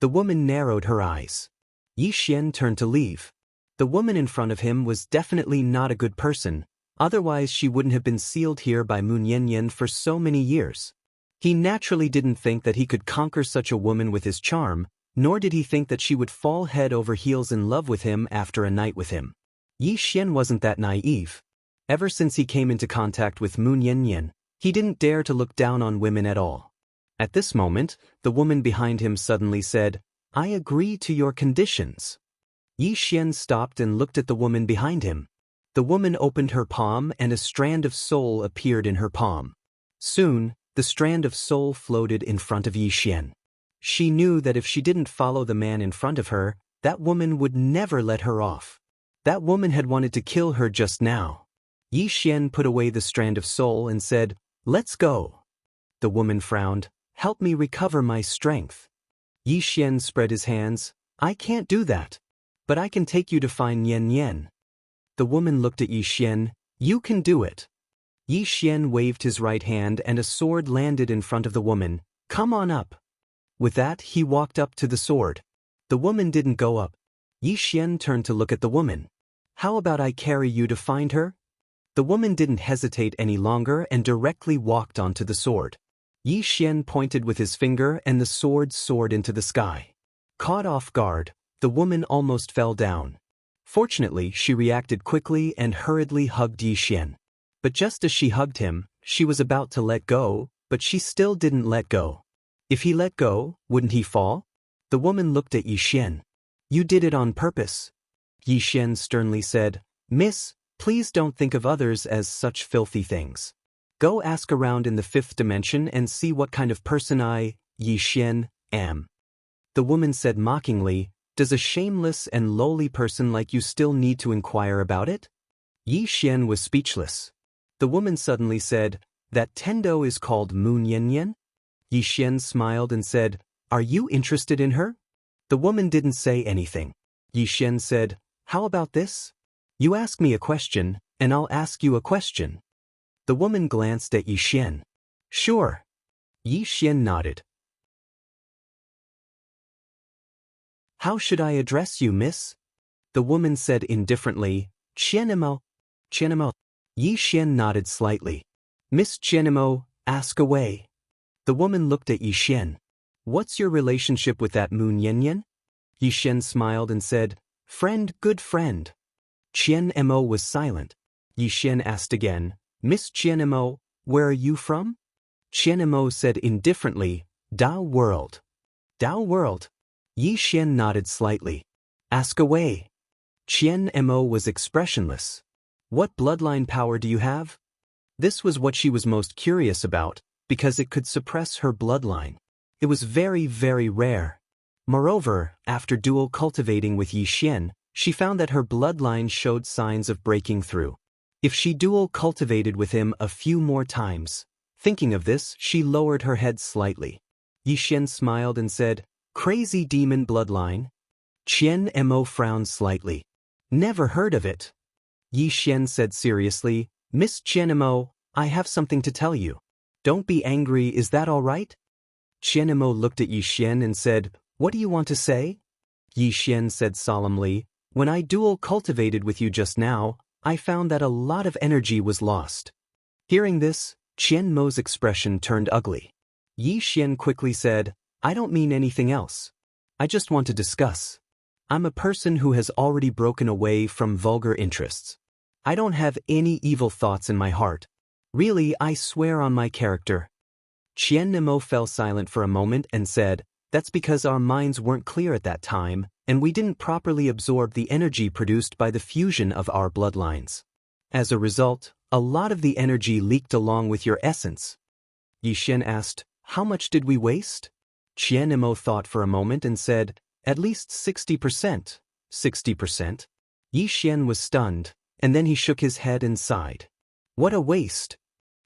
The woman narrowed her eyes. Yi Xian turned to leave. The woman in front of him was definitely not a good person, otherwise she wouldn't have been sealed here by Moon Yanyan for so many years. He naturally didn't think that he could conquer such a woman with his charm, nor did he think that she would fall head over heels in love with him after a night with him. Yi Xian wasn't that naive. Ever since he came into contact with Moon Yanyan, he didn't dare to look down on women at all. At this moment, the woman behind him suddenly said, "I agree to your conditions." Yi Xian stopped and looked at the woman behind him. The woman opened her palm and a strand of soul appeared in her palm. Soon, the strand of soul floated in front of Yi Xian. She knew that if she didn't follow the man in front of her, that woman would never let her off. That woman had wanted to kill her just now. Yi Xian put away the strand of soul and said, "Let's go." The woman frowned. "Help me recover my strength." Yi Xian spread his hands. "I can't do that. But I can take you to find Yan Yan." The woman looked at Yi Xian. "You can do it." Yi Xian waved his right hand and a sword landed in front of the woman. "Come on up." With that, he walked up to the sword. The woman didn't go up. Yi Xian turned to look at the woman. "How about I carry you to find her?" The woman didn't hesitate any longer and directly walked onto the sword. Yi Xian pointed with his finger and the sword soared into the sky. Caught off guard, the woman almost fell down. Fortunately, she reacted quickly and hurriedly hugged Yi Xian. But just as she hugged him, she was about to let go, but she still didn't let go. If he let go, wouldn't he fall? The woman looked at Yi Xian. "You did it on purpose." Yi Xian sternly said, "Miss, please don't think of others as such filthy things. Go ask around in the 5th dimension and see what kind of person I, Yi Xian, am." The woman said mockingly, "Does a shameless and lowly person like you still need to inquire about it?" Yi Xian was speechless. The woman suddenly said, "That Tendo is called Moon Yanyan?" Yi Xian smiled and said, "Are you interested in her?" The woman didn't say anything. Yi Xian said, "How about this? You ask me a question, and I'll ask you a question." The woman glanced at Yi Xian. "Sure." Yi Xian nodded. "How should I address you, miss?" The woman said indifferently, "Qianimo." "Qianimo." Yi Xian nodded slightly. "Miss Qianimo, ask away." The woman looked at Yi Xian. "What's your relationship with that Moon Yanyan?" Yi Xian smiled and said, "Friend, good friend." Qianmo was silent. Yi Xian asked again, "Miss Qianmo, where are you from?" Qianmo said indifferently, "Dao world." "Dao world?" Yi Xian nodded slightly. "Ask away." Qianmo was expressionless. "What bloodline power do you have?" This was what she was most curious about, because it could suppress her bloodline. It was very, very rare. Moreover, after dual cultivating with Yixian, she found that her bloodline showed signs of breaking through. If she dual cultivated with him a few more times, thinking of this, she lowered her head slightly. Yixian smiled and said, "Crazy demon bloodline?" Qian Mo frowned slightly. "Never heard of it." Yixian said seriously, "Miss Qian Mo, I have something to tell you. Don't be angry, is that all right?" Qian Mo looked at Yixian and said, "What do you want to say?" Yixian said solemnly, "When I dual cultivated with you just now, I found that a lot of energy was lost." Hearing this, Qian Mo's expression turned ugly. Yixian quickly said, "I don't mean anything else. I just want to discuss. I'm a person who has already broken away from vulgar interests. I don't have any evil thoughts in my heart. Really, I swear on my character." Qian Mo fell silent for a moment and said, "That's because our minds weren't clear at that time, and we didn't properly absorb the energy produced by the fusion of our bloodlines. As a result, a lot of the energy leaked along with your essence." Yixian asked, "How much did we waste?" Qian Mo thought for a moment and said, "At least 60%. 60%? Yixian was stunned, and then he shook his head and sighed. "What a waste."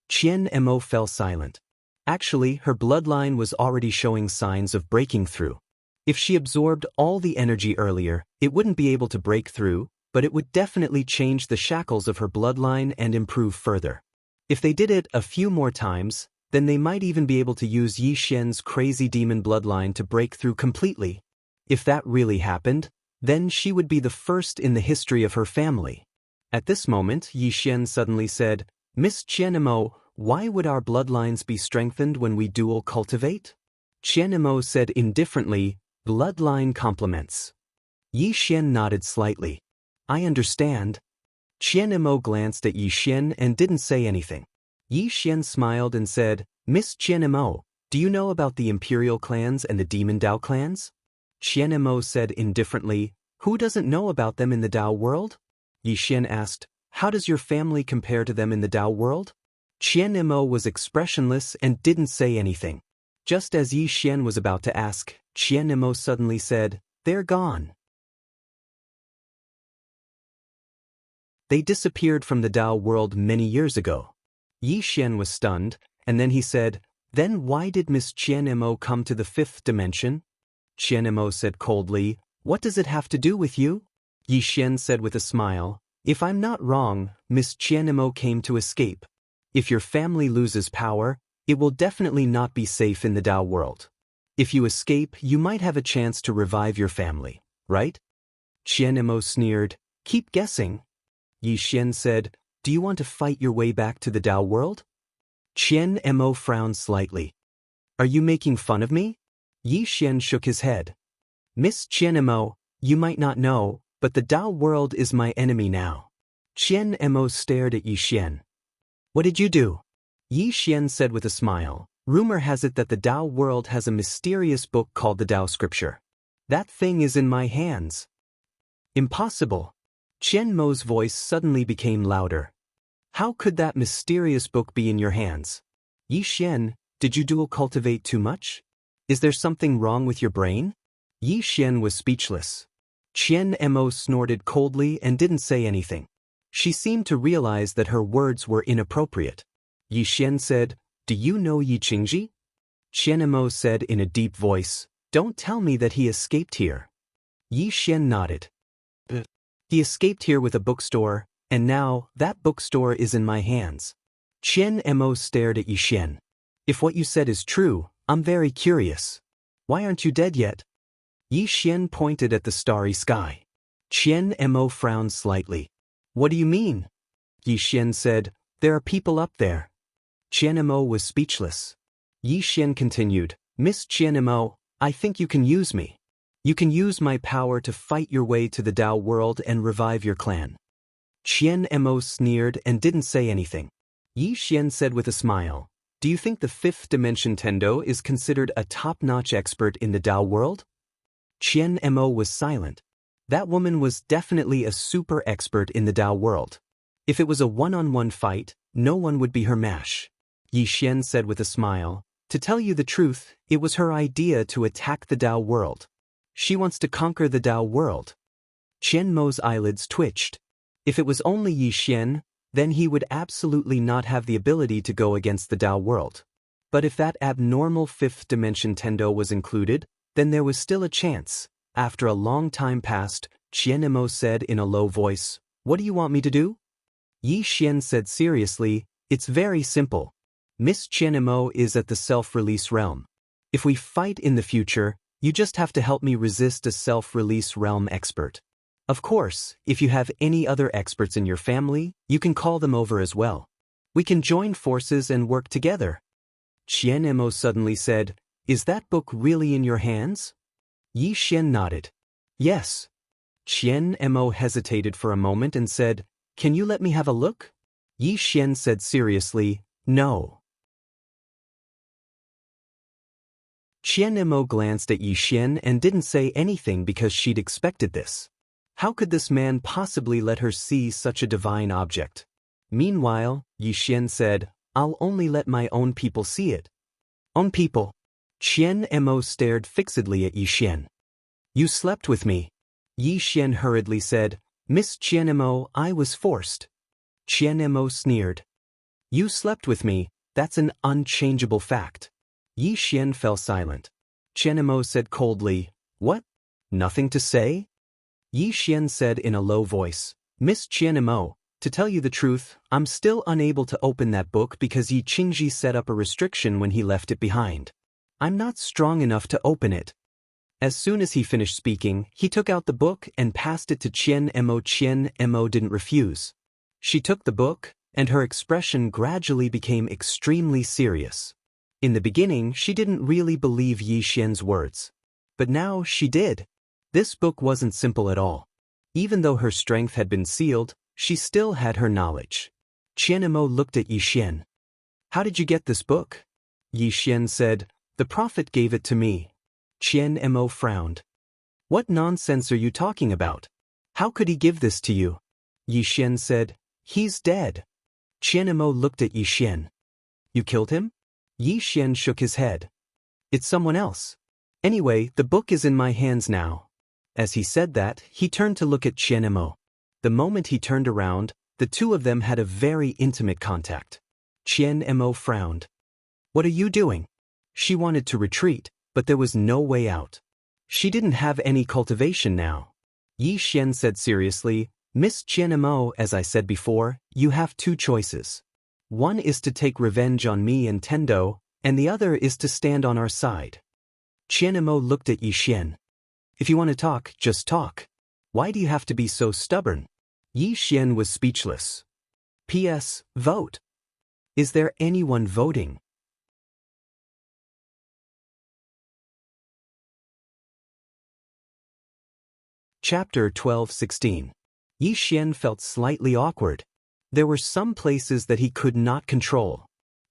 Qian Mo fell silent. Actually, her bloodline was already showing signs of breaking through. If she absorbed all the energy earlier, it wouldn't be able to break through, but it would definitely change the shackles of her bloodline and improve further. If they did it a few more times, then they might even be able to use Yixian's crazy demon bloodline to break through completely. If that really happened, then she would be the first in the history of her family. At this moment, Yixian suddenly said, "Miss Qian Mo, why would our bloodlines be strengthened when we dual cultivate?" Qian Mo said indifferently, "Bloodline complements." Yixian nodded slightly. "I understand." Qian Mo glanced at Yixian and didn't say anything. Yixian smiled and said, "Miss Qian Mo, do you know about the Imperial clans and the Demon Dao clans?" Qian Mo said indifferently, "Who doesn't know about them in the Dao world?" Yixian asked, "How does your family compare to them in the Dao world?" Qian Mo was expressionless and didn't say anything. Just as Yixian was about to ask, Qian Mo suddenly said, "They're gone." They disappeared from the Dao world many years ago. Yixian was stunned, and then he said, "Then why did Miss Qian Mo come to the fifth dimension?" Qian Mo said coldly, "What does it have to do with you?" Yixian said with a smile, "If I'm not wrong, Miss Qian Mo came to escape. If your family loses power, it will definitely not be safe in the Dao world. If you escape, you might have a chance to revive your family, right?" Qian Mo sneered, "Keep guessing." Yixian said, "Do you want to fight your way back to the Dao world?" Qian Mo frowned slightly. "Are you making fun of me?" Yixian shook his head. "Miss Qian Mo, you might not know, but the Dao world is my enemy now." Qian Mo stared at Yixian. "What did you do?" Yixian said with a smile, "Rumor has it that the Dao world has a mysterious book called the Dao Scripture. That thing is in my hands." "Impossible." Qian Mo's voice suddenly became louder. "How could that mysterious book be in your hands? Yixian, did you dual cultivate too much? Is there something wrong with your brain?" Yixian was speechless. Qian Mo snorted coldly and didn't say anything. She seemed to realize that her words were inappropriate. Yixian said, "Do you know Yi Qingji?" Qian Mo said in a deep voice, "Don't tell me that he escaped here." Yixian nodded. "He escaped here with a bookstore, and now that bookstore is in my hands." Qian Mo stared at Yixian. "If what you said is true, I'm very curious. Why aren't you dead yet?" Yixian pointed at the starry sky. Qian Mo frowned slightly. "What do you mean?" Yixian said, "There are people up there." Qian Mo was speechless. Yixian continued, "Miss Qian Mo, I think you can use me. You can use my power to fight your way to the Dao world and revive your clan." Qian Mo sneered and didn't say anything. Yixian said with a smile, "Do you think the fifth dimension Tendo is considered a top-notch expert in the Dao world?" Qian Mo was silent. That woman was definitely a super expert in the Dao world. If it was a one-on-one fight, no one would be her match. Yi Xian said with a smile, to tell you the truth, it was her idea to attack the Dao world. She wants to conquer the Dao world. Qian Mo's eyelids twitched. If it was only Yi Xian, then he would absolutely not have the ability to go against the Dao world. But if that abnormal fifth dimension Tendo was included, then there was still a chance. After a long time passed, Qian Mo said in a low voice, "What do you want me to do?" Yi Xian said seriously, "It's very simple. Miss Qian Mo is at the self-release realm. If we fight in the future, you just have to help me resist a self-release realm expert. Of course, if you have any other experts in your family, you can call them over as well. We can join forces and work together." Qian Mo suddenly said, "Is that book really in your hands?" Yi Xian nodded. "Yes." Qian Mo hesitated for a moment and said, "Can you let me have a look?" Yi Xian said seriously, "No." Qian Mo glanced at Yi Xian and didn't say anything because she'd expected this. How could this man possibly let her see such a divine object? Meanwhile, Yi Xian said, "I'll only let my own people see it." "Own people?" Qian Mo stared fixedly at Yi Xian. "You slept with me." Yi Xian hurriedly said, "Miss Qian Mo, I was forced." Qian Mo sneered. "You slept with me, that's an unchangeable fact." Yi Xian fell silent. Qian Mo said coldly, "What? Nothing to say?" Yi Xian said in a low voice, "Miss Qian Mo, to tell you the truth, I'm still unable to open that book because Yi Qingji set up a restriction when he left it behind. I'm not strong enough to open it." As soon as he finished speaking, he took out the book and passed it to Qian Mo. Qian Mo didn't refuse. She took the book, and her expression gradually became extremely serious. In the beginning, she didn't really believe Yi Xian's words. But now she did. This book wasn't simple at all. Even though her strength had been sealed, she still had her knowledge. Qian Mo looked at Yi Xian. "How did you get this book?" Yi Xian said, "The prophet gave it to me." Qian Mo frowned. "What nonsense are you talking about? How could he give this to you?" Yi Xian said, "He's dead." Qian Mo looked at Yi Xian. "You killed him?" Yi Xian shook his head. "It's someone else. Anyway, the book is in my hands now." As he said that, he turned to look at Qian Mo. The moment he turned around, the two of them had a very intimate contact. Qian Mo frowned. "What are you doing?" She wanted to retreat, but there was no way out. She didn't have any cultivation now. Yi Xian said seriously, "Miss Qian Mo, as I said before, you have two choices. One is to take revenge on me and Tendo, and the other is to stand on our side." Qian Mo looked at Yi Xian. "If you want to talk, just talk. Why do you have to be so stubborn?" Yi Xian was speechless. "P.S. Vote. Is there anyone voting?" Chapter 12:16. Yi Xian felt slightly awkward. There were some places that he could not control.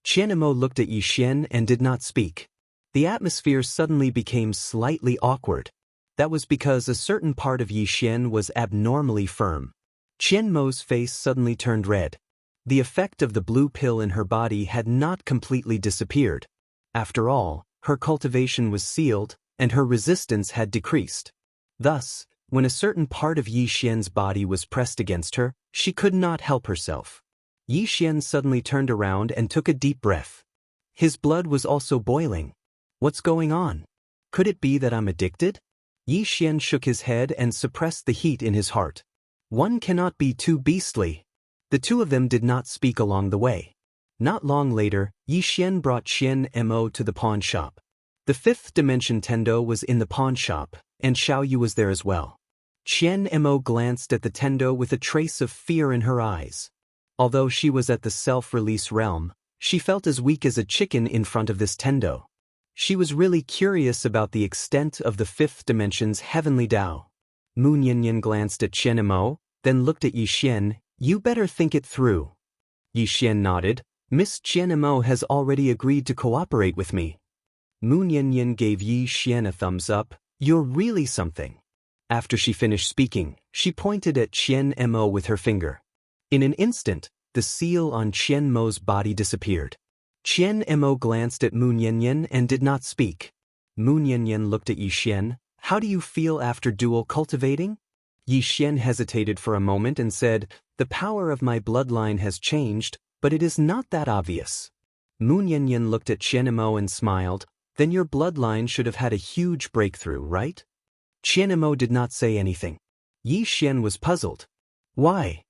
Qian Mo looked at Yi Xian and did not speak. The atmosphere suddenly became slightly awkward. That was because a certain part of Yi Xian was abnormally firm. Qian Mo's face suddenly turned red. The effect of the blue pill in her body had not completely disappeared. After all, her cultivation was sealed, and her resistance had decreased. Thus, when a certain part of Yi Xian's body was pressed against her, she could not help herself. Yi Xian suddenly turned around and took a deep breath. His blood was also boiling. What's going on? Could it be that I'm addicted? Yi Xian shook his head and suppressed the heat in his heart. One cannot be too beastly. The two of them did not speak along the way. Not long later, Yi Xian brought Qian Mo to the pawn shop. The fifth dimension Tendo was in the pawn shop, and Xiao Yu was there as well. Qian Mo glanced at the Tendo with a trace of fear in her eyes. Although she was at the self-release realm, she felt as weak as a chicken in front of this Tendo. She was really curious about the extent of the fifth dimension's heavenly Tao. Mu Nianyan glanced at Qian Mo, then looked at Yi Xian. "You better think it through." Yi Xian nodded. "Miss Qian Mo has already agreed to cooperate with me." Mu Nianyan gave Yi Xian a thumbs up. "You're really something." After she finished speaking, she pointed at Qian Mo with her finger. In an instant, the seal on Qian Mo's body disappeared. Qian Mo glanced at Mu Niannian and did not speak. Mu Niannian looked at Yi Xian. How do you feel after dual cultivating? Yi Xian hesitated for a moment and said, the power of my bloodline has changed, but it is not that obvious. Mu Niannian looked at Qian Mo and smiled. Then your bloodline should have had a huge breakthrough, right? Qian Mo did not say anything. Yi Xian was puzzled. Why?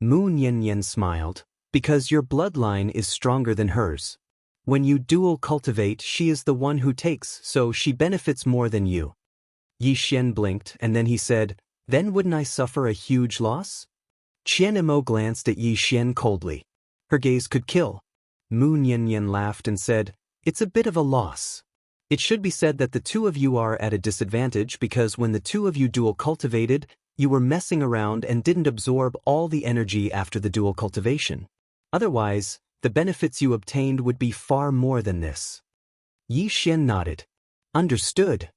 Mu Niannian smiled. Because your bloodline is stronger than hers. When you dual cultivate, she is the one who takes, so she benefits more than you. Yi Xian blinked, and then he said, then wouldn't I suffer a huge loss? Qian Mo glanced at Yi Xian coldly. Her gaze could kill. Mu Niannian laughed and said, it's a bit of a loss. It should be said that the two of you are at a disadvantage because when the two of you dual cultivated, you were messing around and didn't absorb all the energy after the dual cultivation. Otherwise, the benefits you obtained would be far more than this. Yi Xian nodded. Understood.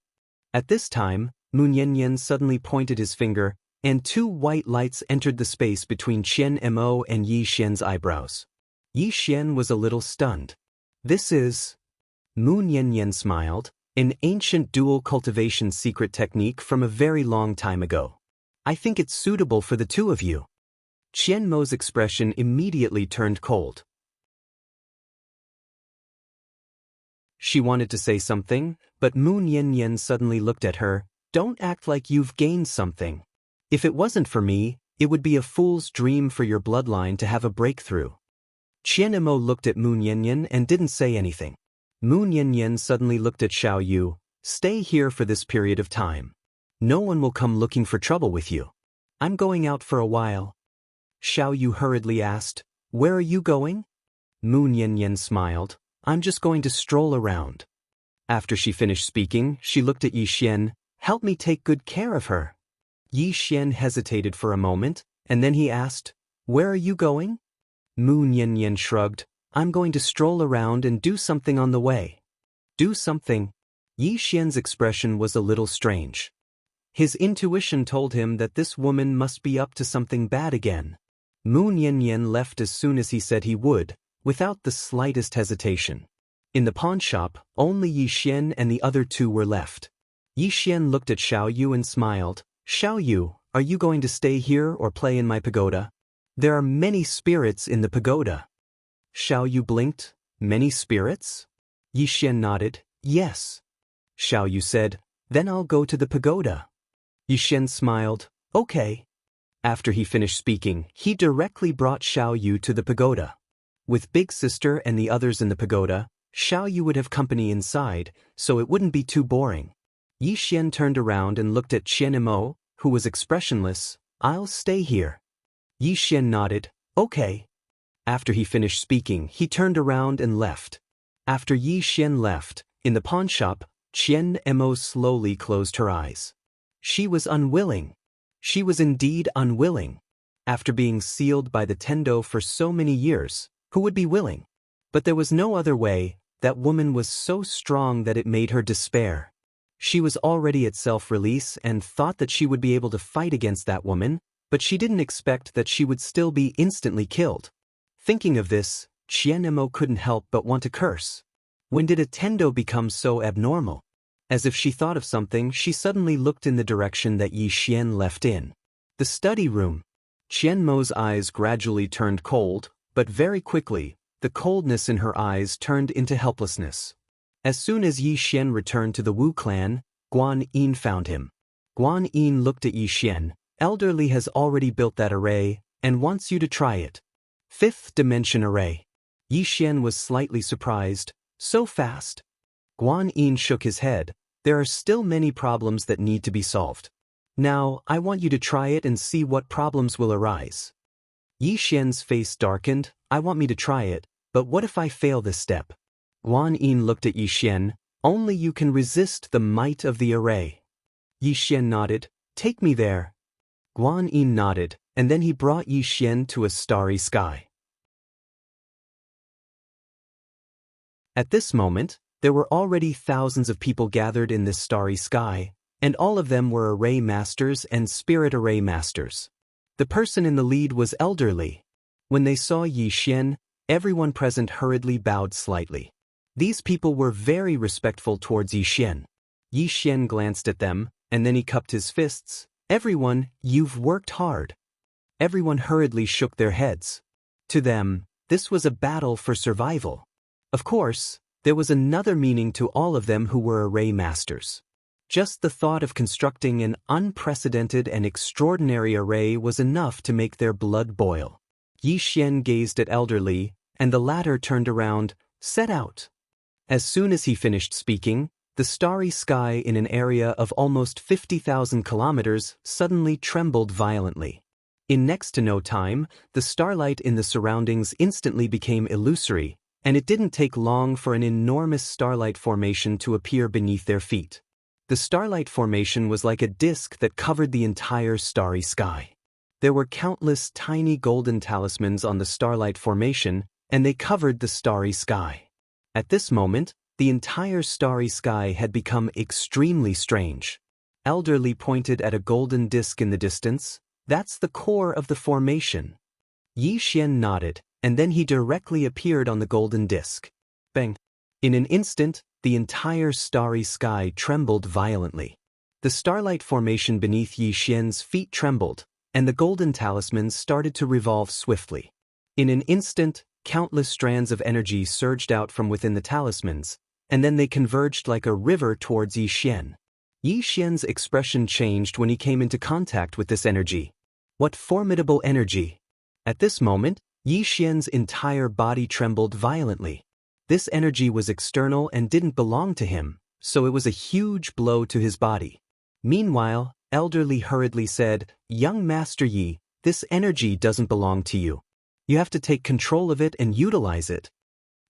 At this time, Mu Niannian suddenly pointed his finger, and two white lights entered the space between Qian Mo and Yi Xian's eyebrows. Yi Xian was a little stunned. This is... Mu Niannian smiled, an ancient dual cultivation secret technique from a very long time ago. I think it's suitable for the two of you. Qian Mo's expression immediately turned cold. She wanted to say something, but Mu Niannian suddenly looked at her. Don't act like you've gained something. If it wasn't for me, it would be a fool's dream for your bloodline to have a breakthrough. Qian Mo looked at Mu Niannian and didn't say anything. Mu Niannian suddenly looked at Xiao Yu. Stay here for this period of time. No one will come looking for trouble with you. I'm going out for a while. Xiao Yu hurriedly asked, where are you going? Mu Niannian smiled. I'm just going to stroll around. After she finished speaking, she looked at Yi Xian. Help me take good care of her. Yi Xian hesitated for a moment, and then he asked, where are you going? Mu Niannian shrugged. I'm going to stroll around and do something on the way. Do something? Yi Xian's expression was a little strange. His intuition told him that this woman must be up to something bad again. Mu Niannian left as soon as he said he would, without the slightest hesitation. In the pawn shop, only Yi Xian and the other two were left. Yi Xian looked at Xiao Yu and smiled. Xiao Yu, are you going to stay here or play in my pagoda? There are many spirits in the pagoda. Xiao Yu blinked. Many spirits? Yi Xian nodded. Yes. Xiao Yu said, then I'll go to the pagoda. Yi Xian smiled. Okay. After he finished speaking, he directly brought Xiao Yu to the pagoda. With Big Sister and the others in the pagoda, Xiao Yu would have company inside, so it wouldn't be too boring. Yi Xian turned around and looked at Qian Mo, who was expressionless. I'll stay here. Yi Xian nodded. Okay. After he finished speaking, he turned around and left. After Yi Xian left, in the pawn shop, Qian Mo slowly closed her eyes. She was unwilling. She was indeed unwilling. After being sealed by the Tendo for so many years, who would be willing? But there was no other way. That woman was so strong that it made her despair. She was already at self-release and thought that she would be able to fight against that woman, but she didn't expect that she would still be instantly killed. Thinking of this, Qian Mo couldn't help but want to curse. When did a Tendo become so abnormal? As if she thought of something, she suddenly looked in the direction that Yi Xian left in. The study room. Qian Mo's eyes gradually turned cold, but very quickly, the coldness in her eyes turned into helplessness. As soon as Yi Xian returned to the Wu clan, Guan Yin found him. Guan Yin looked at Yi Xian. Elderly has already built that array, and wants you to try it. 5th dimension array. Yi Xian was slightly surprised. So fast? Guan Yin shook his head. There are still many problems that need to be solved. Now, I want you to try it and see what problems will arise. Yi Xian's face darkened. I want me to try it, but what if I fail this step? Guan Yin looked at Yi Xian. Only you can resist the might of the array. Yi Xian nodded. Take me there. Guan Yin nodded, and then he brought Yi Xian to a starry sky. At this moment, there were already thousands of people gathered in this starry sky, and all of them were array masters and spirit array masters. The person in the lead was elderly. When they saw Yi Xian, everyone present hurriedly bowed slightly. These people were very respectful towards Yi Xian. Yi Xian glanced at them, and then he cupped his fists. "Everyone, you've worked hard." Everyone hurriedly shook their heads. To them, this was a battle for survival. Of course, there was another meaning to all of them who were array masters. Just the thought of constructing an unprecedented and extraordinary array was enough to make their blood boil. Yi Xian gazed at Elder Li, and the latter turned around, "Set out." As soon as he finished speaking, the starry sky in an area of almost 50,000 kilometers suddenly trembled violently. In next to no time, the starlight in the surroundings instantly became illusory, and it didn't take long for an enormous starlight formation to appear beneath their feet. The starlight formation was like a disk that covered the entire starry sky. There were countless tiny golden talismans on the starlight formation, and they covered the starry sky. At this moment, the entire starry sky had become extremely strange. Elder Li pointed at a golden disk in the distance. "That's the core of the formation." Yi Xian nodded, and then he directly appeared on the golden disk. Bang! In an instant, the entire starry sky trembled violently. The starlight formation beneath Yi Xian's feet trembled, and the golden talismans started to revolve swiftly. In an instant, countless strands of energy surged out from within the talismans, and then they converged like a river towards Yi Xian. Yi Xian's expression changed when he came into contact with this energy. What formidable energy! At this moment, Yi Xian's entire body trembled violently. This energy was external and didn't belong to him, so it was a huge blow to his body. Meanwhile, Elder Li hurriedly said, "Young Master Yi, this energy doesn't belong to you. You have to take control of it and utilize it."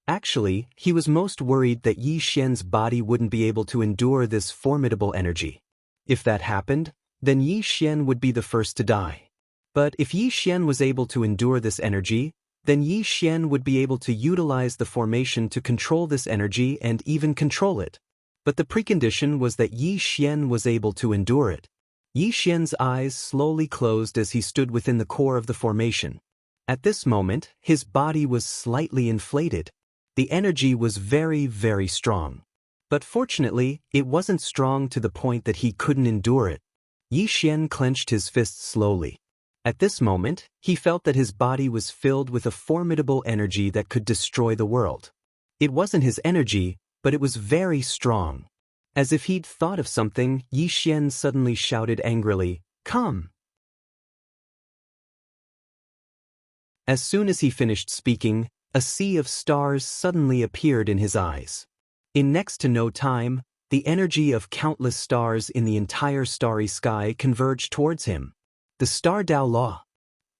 Actually, he was most worried that Yi Xian's body wouldn't be able to endure this formidable energy. If that happened, then Yi Xian would be the first to die. But if Yi Xian was able to endure this energy, then Yi Xian would be able to utilize the formation to control this energy and even control it. But the precondition was that Yi Xian was able to endure it. Yi Xian's eyes slowly closed as he stood within the core of the formation. At this moment, his body was slightly inflated. The energy was very, very strong. But fortunately, it wasn't strong to the point that he couldn't endure it. Yi Xian clenched his fists slowly. At this moment, he felt that his body was filled with a formidable energy that could destroy the world. It wasn't his energy, but it was very strong. As if he'd thought of something, Yi Xian suddenly shouted angrily, "Come!" As soon as he finished speaking, a sea of stars suddenly appeared in his eyes. In next to no time, the energy of countless stars in the entire starry sky converged towards him. The star Dao Law.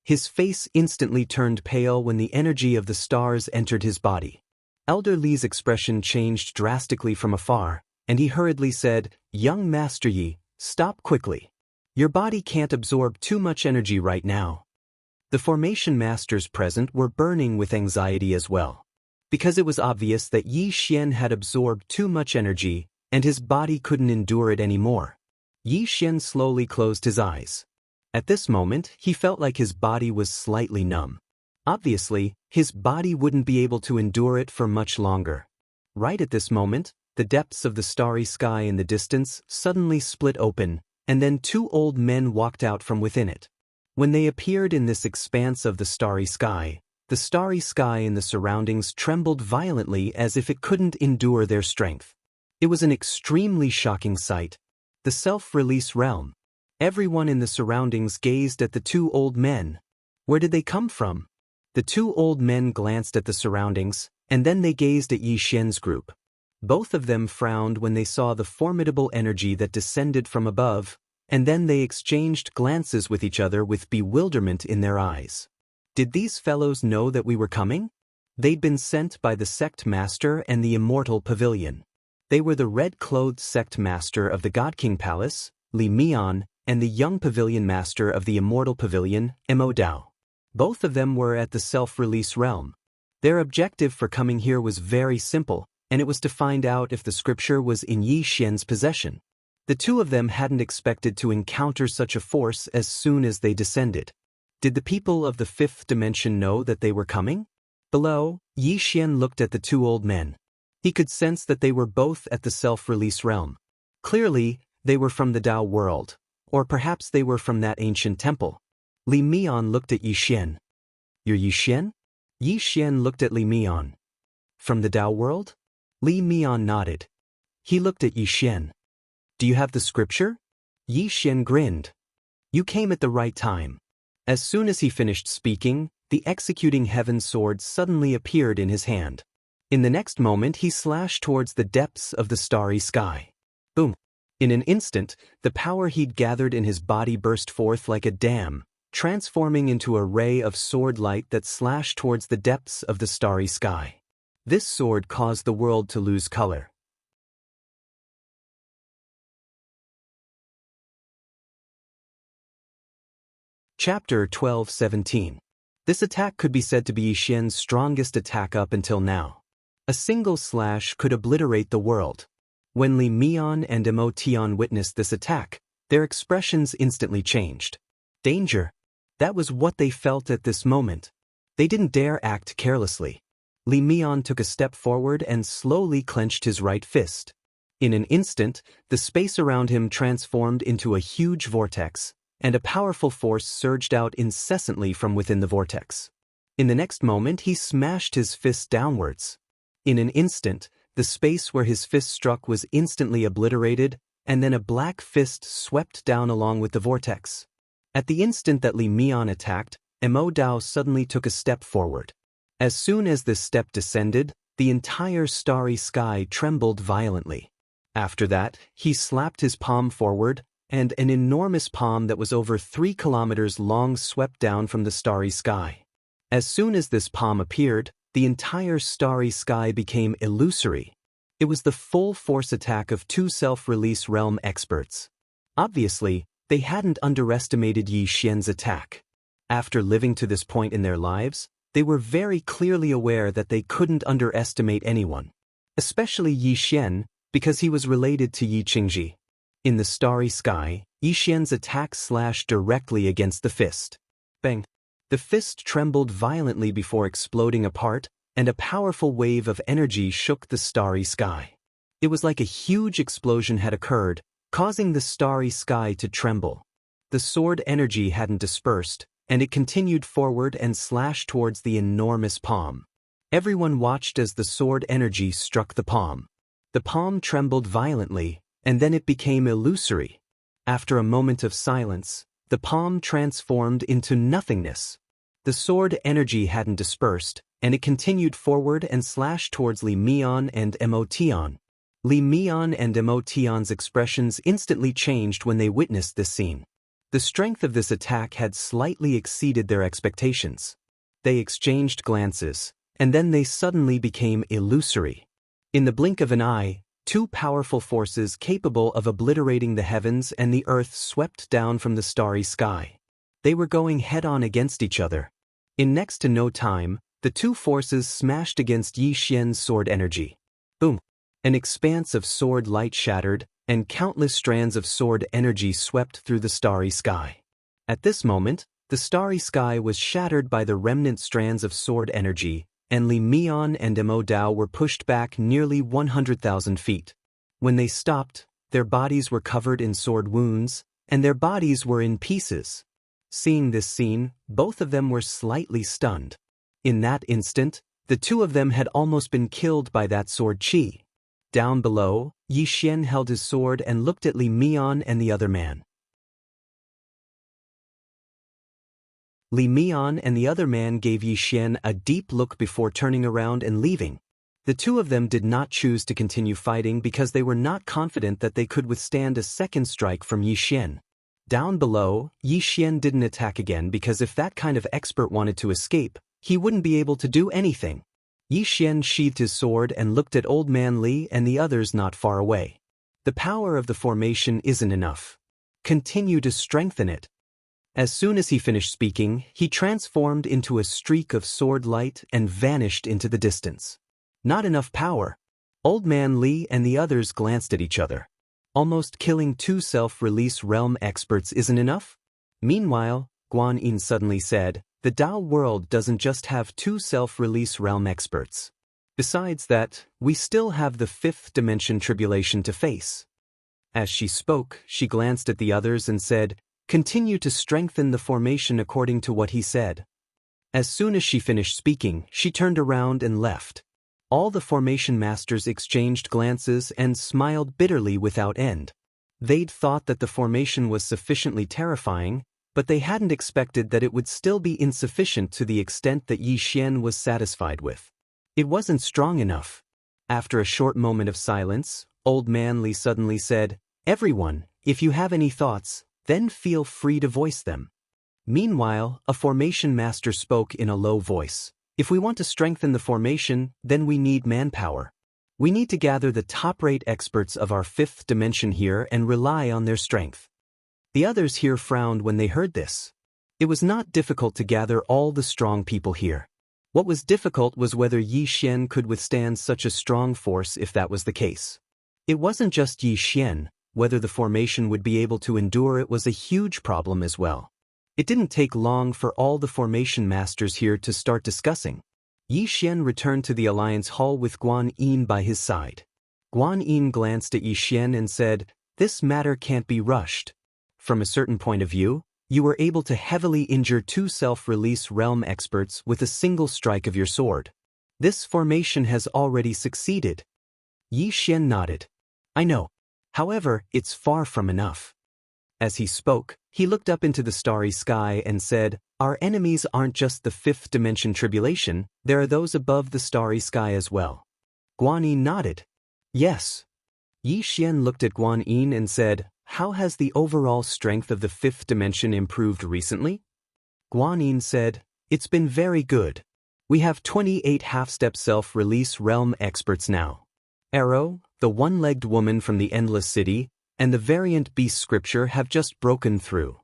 His face instantly turned pale when the energy of the stars entered his body. Elder Li's expression changed drastically from afar, and he hurriedly said, "Young Master Yi, stop quickly. Your body can't absorb too much energy right now." The formation masters present were burning with anxiety as well, because it was obvious that Yi Xian had absorbed too much energy, and his body couldn't endure it anymore. Yi Xian slowly closed his eyes. At this moment, he felt like his body was slightly numb. Obviously, his body wouldn't be able to endure it for much longer. Right at this moment, the depths of the starry sky in the distance suddenly split open, and then two old men walked out from within it. When they appeared in this expanse of the starry sky in the surroundings trembled violently as if it couldn't endure their strength. It was an extremely shocking sight. The self-release realm. Everyone in the surroundings gazed at the two old men. Where did they come from? The two old men glanced at the surroundings, and then they gazed at Yi Xian's group. Both of them frowned when they saw the formidable energy that descended from above, and then they exchanged glances with each other with bewilderment in their eyes. Did these fellows know that we were coming? They'd been sent by the sect master and the Immortal Pavilion. They were the red-clothed sect master of the God King Palace, Li Mian, and the young pavilion master of the Immortal Pavilion, Dao. Both of them were at the self-release realm. Their objective for coming here was very simple, and it was to find out if the scripture was in Yi Xian's possession. The two of them hadn't expected to encounter such a force as soon as they descended. Did the people of the fifth dimension know that they were coming? Below, Yi Xian looked at the two old men. He could sense that they were both at the self-release realm. Clearly, they were from the Dao world, or perhaps they were from that ancient temple. Li Mian looked at Yi Xian. You're Yi Xian? Yi Xian looked at Li Mian. From the Dao world? Li Mian nodded. He looked at Yi Xian. Do you have the scripture? Yi Xian grinned. You came at the right time. As soon as he finished speaking, the executing heaven sword suddenly appeared in his hand. In the next moment he slashed towards the depths of the starry sky. Boom! In an instant, the power he'd gathered in his body burst forth like a dam, transforming into a ray of sword light that slashed towards the depths of the starry sky. This sword caused the world to lose color. Chapter 12:17. This attack could be said to be Yi Xian's strongest attack up until now. A single slash could obliterate the world. When Li Mian and Immortal witnessed this attack, their expressions instantly changed. Danger! That was what they felt at this moment. They didn't dare act carelessly. Li Mian took a step forward and slowly clenched his right fist. In an instant, the space around him transformed into a huge vortex, and a powerful force surged out incessantly from within the vortex. In the next moment he smashed his fist downwards. In an instant, the space where his fist struck was instantly obliterated, and then a black fist swept down along with the vortex. At the instant that Li Mian attacked, Immortal suddenly took a step forward. As soon as this step descended, the entire starry sky trembled violently. After that, he slapped his palm forward, and an enormous palm that was over 3 kilometers long swept down from the starry sky. As soon as this palm appeared, the entire starry sky became illusory. It was the full force attack of two self-release realm experts. Obviously, they hadn't underestimated Yi Xian's attack. After living to this point in their lives, they were very clearly aware that they couldn't underestimate anyone. Especially Yi Xian, because he was related to Yi Qingji. In the starry sky, Yi Xian's attack slashed directly against the fist. Bang! The fist trembled violently before exploding apart, and a powerful wave of energy shook the starry sky. It was like a huge explosion had occurred, causing the starry sky to tremble. The sword energy hadn't dispersed, and it continued forward and slashed towards the enormous palm. Everyone watched as the sword energy struck the palm. The palm trembled violently, and then it became illusory. After a moment of silence, the palm transformed into nothingness. The sword energy hadn't dispersed, and it continued forward and slashed towards Li Mian and Immortal. Li Mian and Immortal's expressions instantly changed when they witnessed this scene. The strength of this attack had slightly exceeded their expectations. They exchanged glances, and then they suddenly became illusory. In the blink of an eye, two powerful forces capable of obliterating the heavens and the earth swept down from the starry sky. They were going head-on against each other. In next to no time, the two forces smashed against Yi Xian's sword energy. Boom! An expanse of sword light shattered, and countless strands of sword energy swept through the starry sky. At this moment, the starry sky was shattered by the remnant strands of sword energy, and Li Mian and Immortal were pushed back nearly 100,000 feet. When they stopped, their bodies were covered in sword wounds, and their bodies were in pieces. Seeing this scene, both of them were slightly stunned. In that instant, the two of them had almost been killed by that sword chi. Down below, Yi Xian held his sword and looked at Li Mian and the other man. Li Mian and the other man gave Yi Xian a deep look before turning around and leaving. The two of them did not choose to continue fighting because they were not confident that they could withstand a second strike from Yi Xian. Down below, Yi Xian didn't attack again because if that kind of expert wanted to escape, he wouldn't be able to do anything. Yi Xian sheathed his sword and looked at Old Man Li and the others not far away. The power of the formation isn't enough. Continue to strengthen it. As soon as he finished speaking, he transformed into a streak of sword light and vanished into the distance. Not enough power. Old Man Li and the others glanced at each other. Almost killing two self-release realm experts isn't enough? Meanwhile, Guan Yin suddenly said, the Dao world doesn't just have 2 self-release realm experts. Besides that, we still have the 5th dimension tribulation to face. As she spoke, she glanced at the others and said, continue to strengthen the formation according to what he said. As soon as she finished speaking, she turned around and left. All the formation masters exchanged glances and smiled bitterly without end. They'd thought that the formation was sufficiently terrifying, but they hadn't expected that it would still be insufficient to the extent that Yi Xian was satisfied with. It wasn't strong enough. After a short moment of silence, Old Man Li suddenly said, everyone, if you have any thoughts, then feel free to voice them. Meanwhile, a formation master spoke in a low voice. If we want to strengthen the formation, then we need manpower. We need to gather the top-rate experts of our 5th dimension here and rely on their strength. The others here frowned when they heard this. It was not difficult to gather all the strong people here. What was difficult was whether Yi Xian could withstand such a strong force if that was the case. It wasn't just Yi Xian, whether the formation would be able to endure it was a huge problem as well. It didn't take long for all the formation masters here to start discussing. Yi Xian returned to the Alliance Hall with Guan Yin by his side. Guan Yin glanced at Yi Xian and said, this matter can't be rushed. From a certain point of view, you were able to heavily injure 2 self-release realm experts with a single strike of your sword. This formation has already succeeded. Yi Xian nodded. I know. However, it's far from enough. As he spoke, he looked up into the starry sky and said, our enemies aren't just the 5th dimension tribulation, there are those above the starry sky as well. Guan Yin nodded. Yes. Yi Xian looked at Guan Yin and said, how has the overall strength of the 5th dimension improved recently? Guan Yin said, it's been very good. We have 28 half-step self-release realm experts now. Arrow, the one-legged woman from the Endless City, and the variant beast scripture have just broken through.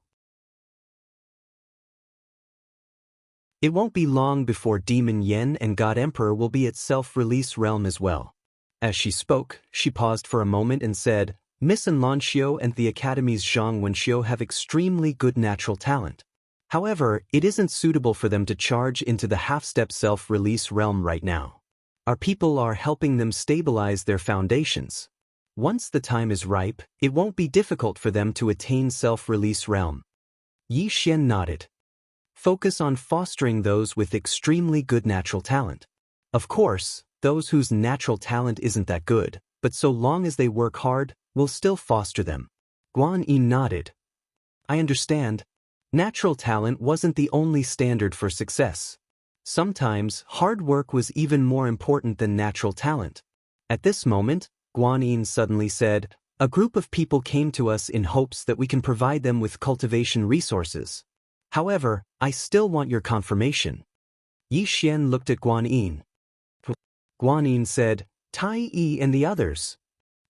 It won't be long before Demon Yen and God Emperor will be at self-release realm as well. As she spoke, she paused for a moment and said, Miss and Lanxiu and the Academy's Zhang Wenxiu have extremely good natural talent. However, it isn't suitable for them to charge into the half-step self-release realm right now. Our people are helping them stabilize their foundations. Once the time is ripe, it won't be difficult for them to attain self-release realm. Yi Xian nodded. Focus on fostering those with extremely good natural talent. Of course, those whose natural talent isn't that good, but so long as they work hard, we'll still foster them. Guan Yin nodded. I understand. Natural talent wasn't the only standard for success. Sometimes, hard work was even more important than natural talent. At this moment, Guan Yin suddenly said, a group of people came to us in hopes that we can provide them with cultivation resources. However, I still want your confirmation. Yi Xian looked at Guan Yin. Guan Yin said, Tai Yi and the others.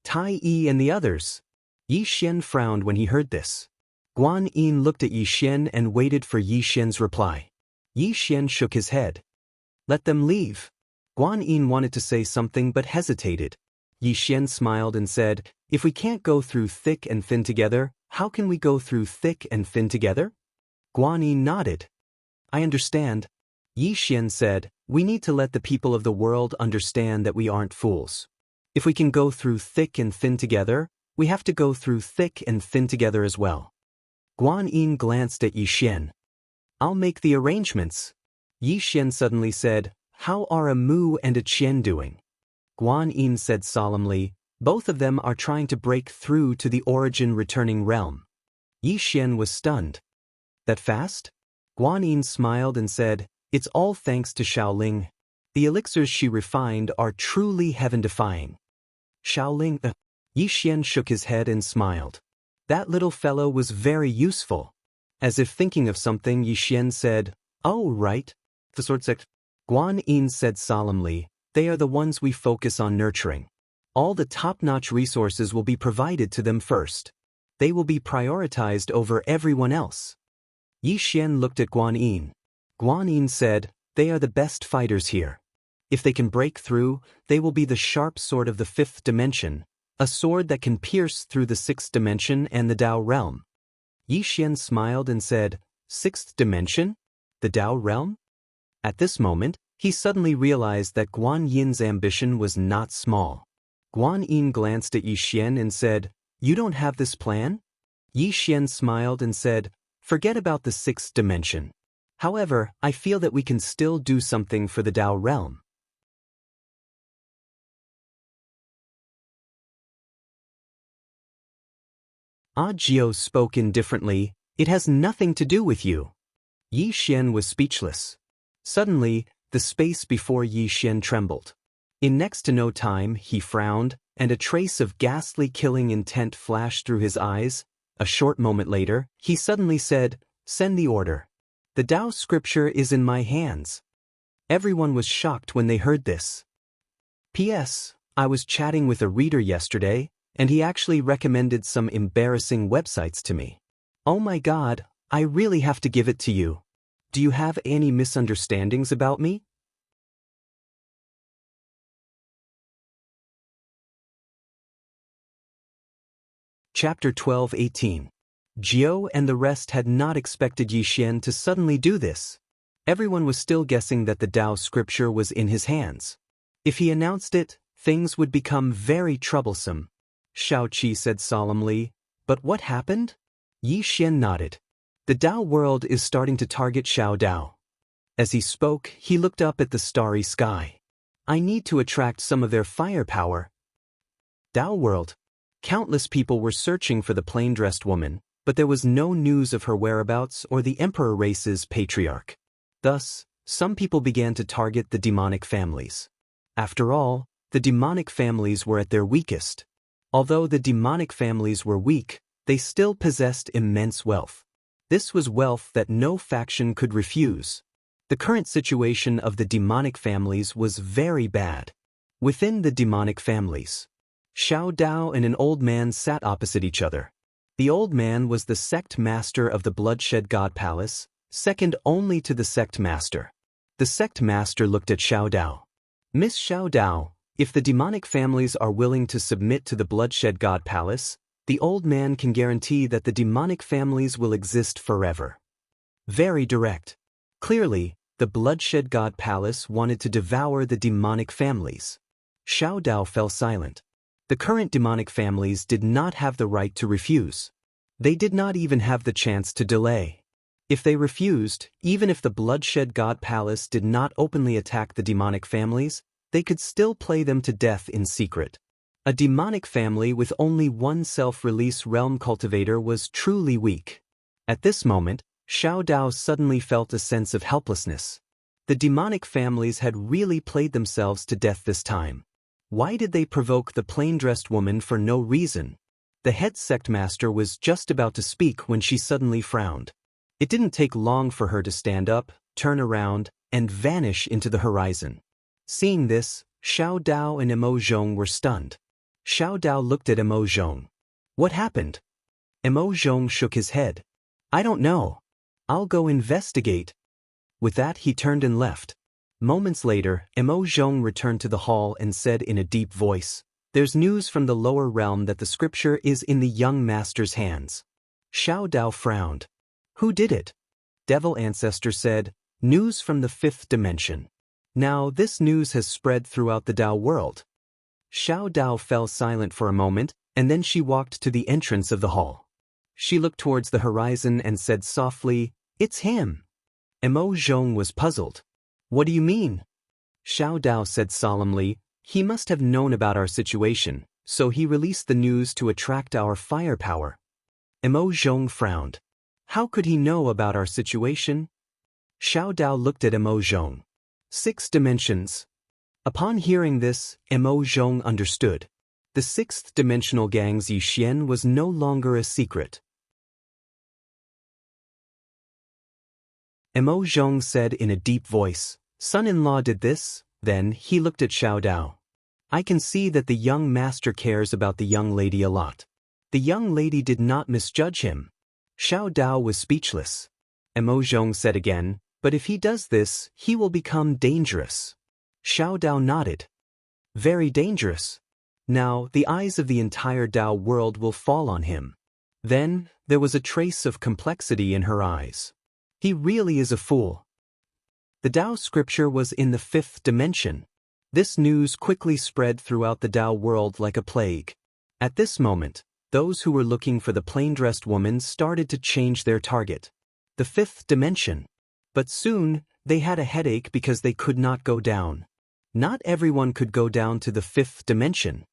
Tai Yi and the others. Yi Xian frowned when he heard this. Guan Yin looked at Yi Xian and waited for Yi Xian's reply. Yi Xian shook his head. Let them leave. Guan Yin wanted to say something but hesitated. Yi Xian smiled and said, if we can't go through thick and thin together, how can we go through thick and thin together? Guan Yin nodded. I understand. Yi Xian said, we need to let the people of the world understand that we aren't fools. If we can go through thick and thin together, we have to go through thick and thin together as well. Guan Yin glanced at Yi Xian. I'll make the arrangements. Yi Xian suddenly said, how are a Mu and a Qian doing? Guan Yin said solemnly, both of them are trying to break through to the origin returning realm. Yi Xian was stunned. That fast? Guan Yin smiled and said, it's all thanks to Xiaoling. The elixirs she refined are truly heaven-defying. Xiaoling? Yi Xian shook his head and smiled. That little fellow was very useful. As if thinking of something, Yi Xian said, oh, right. The sword sect. Guan Yin said solemnly, they are the ones we focus on nurturing. All the top-notch resources will be provided to them first. They will be prioritized over everyone else. Yi Xian looked at Guan Yin. Guan Yin said, they are the best fighters here. If they can break through, they will be the sharp sword of the 5th dimension, a sword that can pierce through the 6th dimension and the Dao realm. Yi Xian smiled and said, Sixth dimension? The Dao realm? At this moment, he suddenly realized that Guan Yin's ambition was not small. Guan Yin glanced at Yi Xian and said, "You don't have this plan?" Yi Xian smiled and said, "Forget about the sixth dimension. However, I feel that we can still do something for the Dao realm." Jiao spoke indifferently, "It has nothing to do with you." Yi Xian was speechless. Suddenly, the space before Yi Xian trembled. In next to no time, he frowned, and a trace of ghastly killing intent flashed through his eyes. A short moment later, he suddenly said, "Send the order. The Dao scripture is in my hands." Everyone was shocked when they heard this. P.S. I was chatting with a reader yesterday, and he actually recommended some embarrassing websites to me. Oh my God, I really have to give it to you. Do you have any misunderstandings about me? Chapter 12:18. Jiao and the rest had not expected Yi Xian to suddenly do this. Everyone was still guessing that the Dao scripture was in his hands. If he announced it, things would become very troublesome. Shao Qi said solemnly, "But what happened?" Yi Xian nodded. "The Dao world is starting to target Xiao Dao." As he spoke, he looked up at the starry sky. "I need to attract some of their firepower." Dao world. Countless people were searching for the plain-dressed woman, but there was no news of her whereabouts or the emperor race's patriarch. Thus, some people began to target the demonic families. After all, the demonic families were at their weakest. Although the demonic families were weak, they still possessed immense wealth. This was wealth that no faction could refuse. The current situation of the demonic families was very bad. Within the demonic families, Xiao Dao and an old man sat opposite each other. The old man was the sect master of the Bloodshed God Palace, second only to the sect master. The sect master looked at Xiao Dao. "Miss Xiao Dao, if the demonic families are willing to submit to the Bloodshed God Palace, the old man can guarantee that the demonic families will exist forever." Very direct. Clearly, the Bloodshed God Palace wanted to devour the demonic families. Xiao Dao fell silent. The current demonic families did not have the right to refuse. They did not even have the chance to delay. If they refused, even if the Bloodshed God Palace did not openly attack the demonic families, they could still play them to death in secret. A demonic family with only one self-release realm cultivator was truly weak. At this moment, Xiao Dao suddenly felt a sense of helplessness. The demonic families had really played themselves to death this time. Why did they provoke the plain-dressed woman for no reason? The head sect master was just about to speak when she suddenly frowned. It didn't take long for her to stand up, turn around, and vanish into the horizon. Seeing this, Xiao Dao and Emo Zhong were stunned. Xiao Dao looked at Emo Zhong. "What happened?" Emo Zhong shook his head. "I don't know. I'll go investigate." With that, he turned and left. Moments later, Emo Zhong returned to the hall and said in a deep voice, "There's news from the lower realm that the scripture is in the young master's hands." Xiao Dao frowned. "Who did it?" Devil Ancestor said, "News from the fifth dimension." Now this news has spread throughout the Dao world. Xiao Dao fell silent for a moment, and then she walked to the entrance of the hall. She looked towards the horizon and said softly, "It's him." Emo Zhong was puzzled. "What do you mean?" Xiao Dao said solemnly, "He must have known about our situation, so he released the news to attract our firepower." Emo Zhong frowned. "How could he know about our situation?" Xiao Dao looked at Emo Zhong. "Six dimensions." Upon hearing this, Emo Zhong understood. The sixth dimensional gang's Yi Xian was no longer a secret. Emo Zhong said in a deep voice, "Son-in-law did this." Then he looked at Xiao Dao. "I can see that the young master cares about the young lady a lot. The young lady did not misjudge him." Xiao Dao was speechless. Emo Zhong said again, "But if he does this, he will become dangerous." Xiao Dao nodded. "Very dangerous. Now, the eyes of the entire Dao world will fall on him." Then, there was a trace of complexity in her eyes. He really is a fool. The Dao scripture was in the 5th dimension. This news quickly spread throughout the Dao world like a plague. At this moment, those who were looking for the plain-dressed woman started to change their target. The 5th dimension. But soon, they had a headache because they could not go down. Not everyone could go down to the 5th dimension.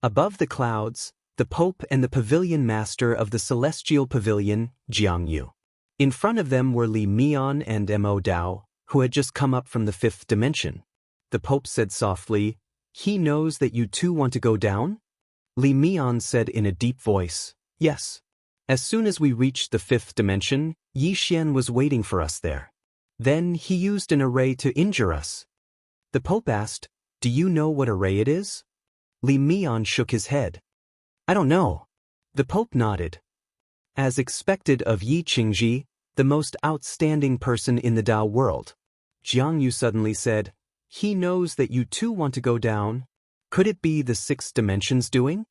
Above the clouds, the Pope and the Pavilion Master of the Celestial Pavilion, Jiangyu. In front of them were Li Mian and Mo Dao, who had just come up from the 5th dimension. The Pope said softly, "He knows that you too want to go down?" Li Mian said in a deep voice, "Yes." As soon as we reached the 5th dimension, Yi Xian was waiting for us there. Then he used an array to injure us. The Pope asked, "Do you know what array it is?" Li Mian shook his head. "I don't know." The Pope nodded. As expected of Yi Qingji, the most outstanding person in the Dao world, Jiangyu suddenly said, "He knows that you too want to go down. Could it be the 6th dimension's doing?"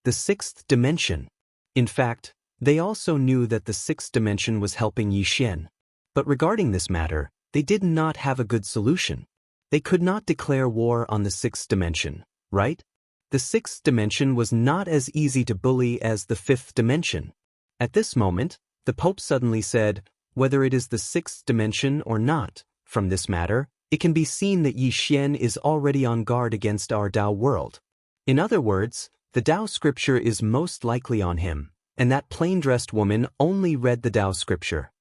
The 6th dimension. In fact, they also knew that the 6th dimension was helping Yi Xian. But regarding this matter, they did not have a good solution. They could not declare war on the 6th dimension, right? The 6th dimension was not as easy to bully as the 5th dimension. At this moment, the Pope suddenly said, "Whether it is the 6th dimension or not, from this matter, it can be seen that Yi Xian is already on guard against our Dao world. In other words, the Dao scripture is most likely on him, and that plain-dressed woman only read the Dao scripture."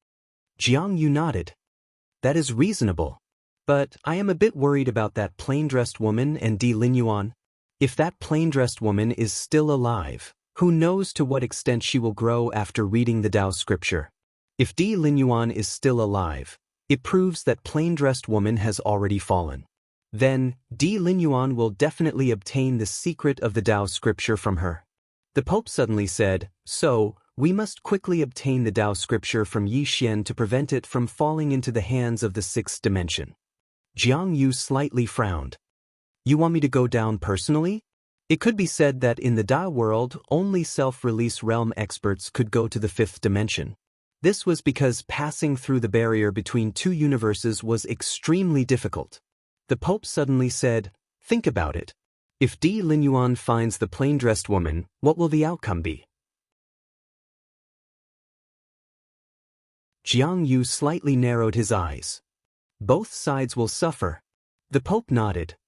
Jiangyu nodded. "That is reasonable. But I am a bit worried about that plain-dressed woman and Di Linyuan. If that plain-dressed woman is still alive, who knows to what extent she will grow after reading the Dao scripture? If Di Linyuan is still alive, it proves that plain-dressed woman has already fallen. Then, Di Linyuan will definitely obtain the secret of the Dao scripture from her." The Pope suddenly said, "So, we must quickly obtain the Dao scripture from Yi Xian to prevent it from falling into the hands of the 6th dimension." Jiangyu slightly frowned. "You want me to go down personally?" It could be said that in the Dao world, only self-release realm experts could go to the 5th dimension. This was because passing through the barrier between two universes was extremely difficult. The Pope suddenly said, "Think about it. If Di Linyuan finds the plain-dressed woman, what will the outcome be?" Jiangyu slightly narrowed his eyes. "Both sides will suffer." The Pope nodded.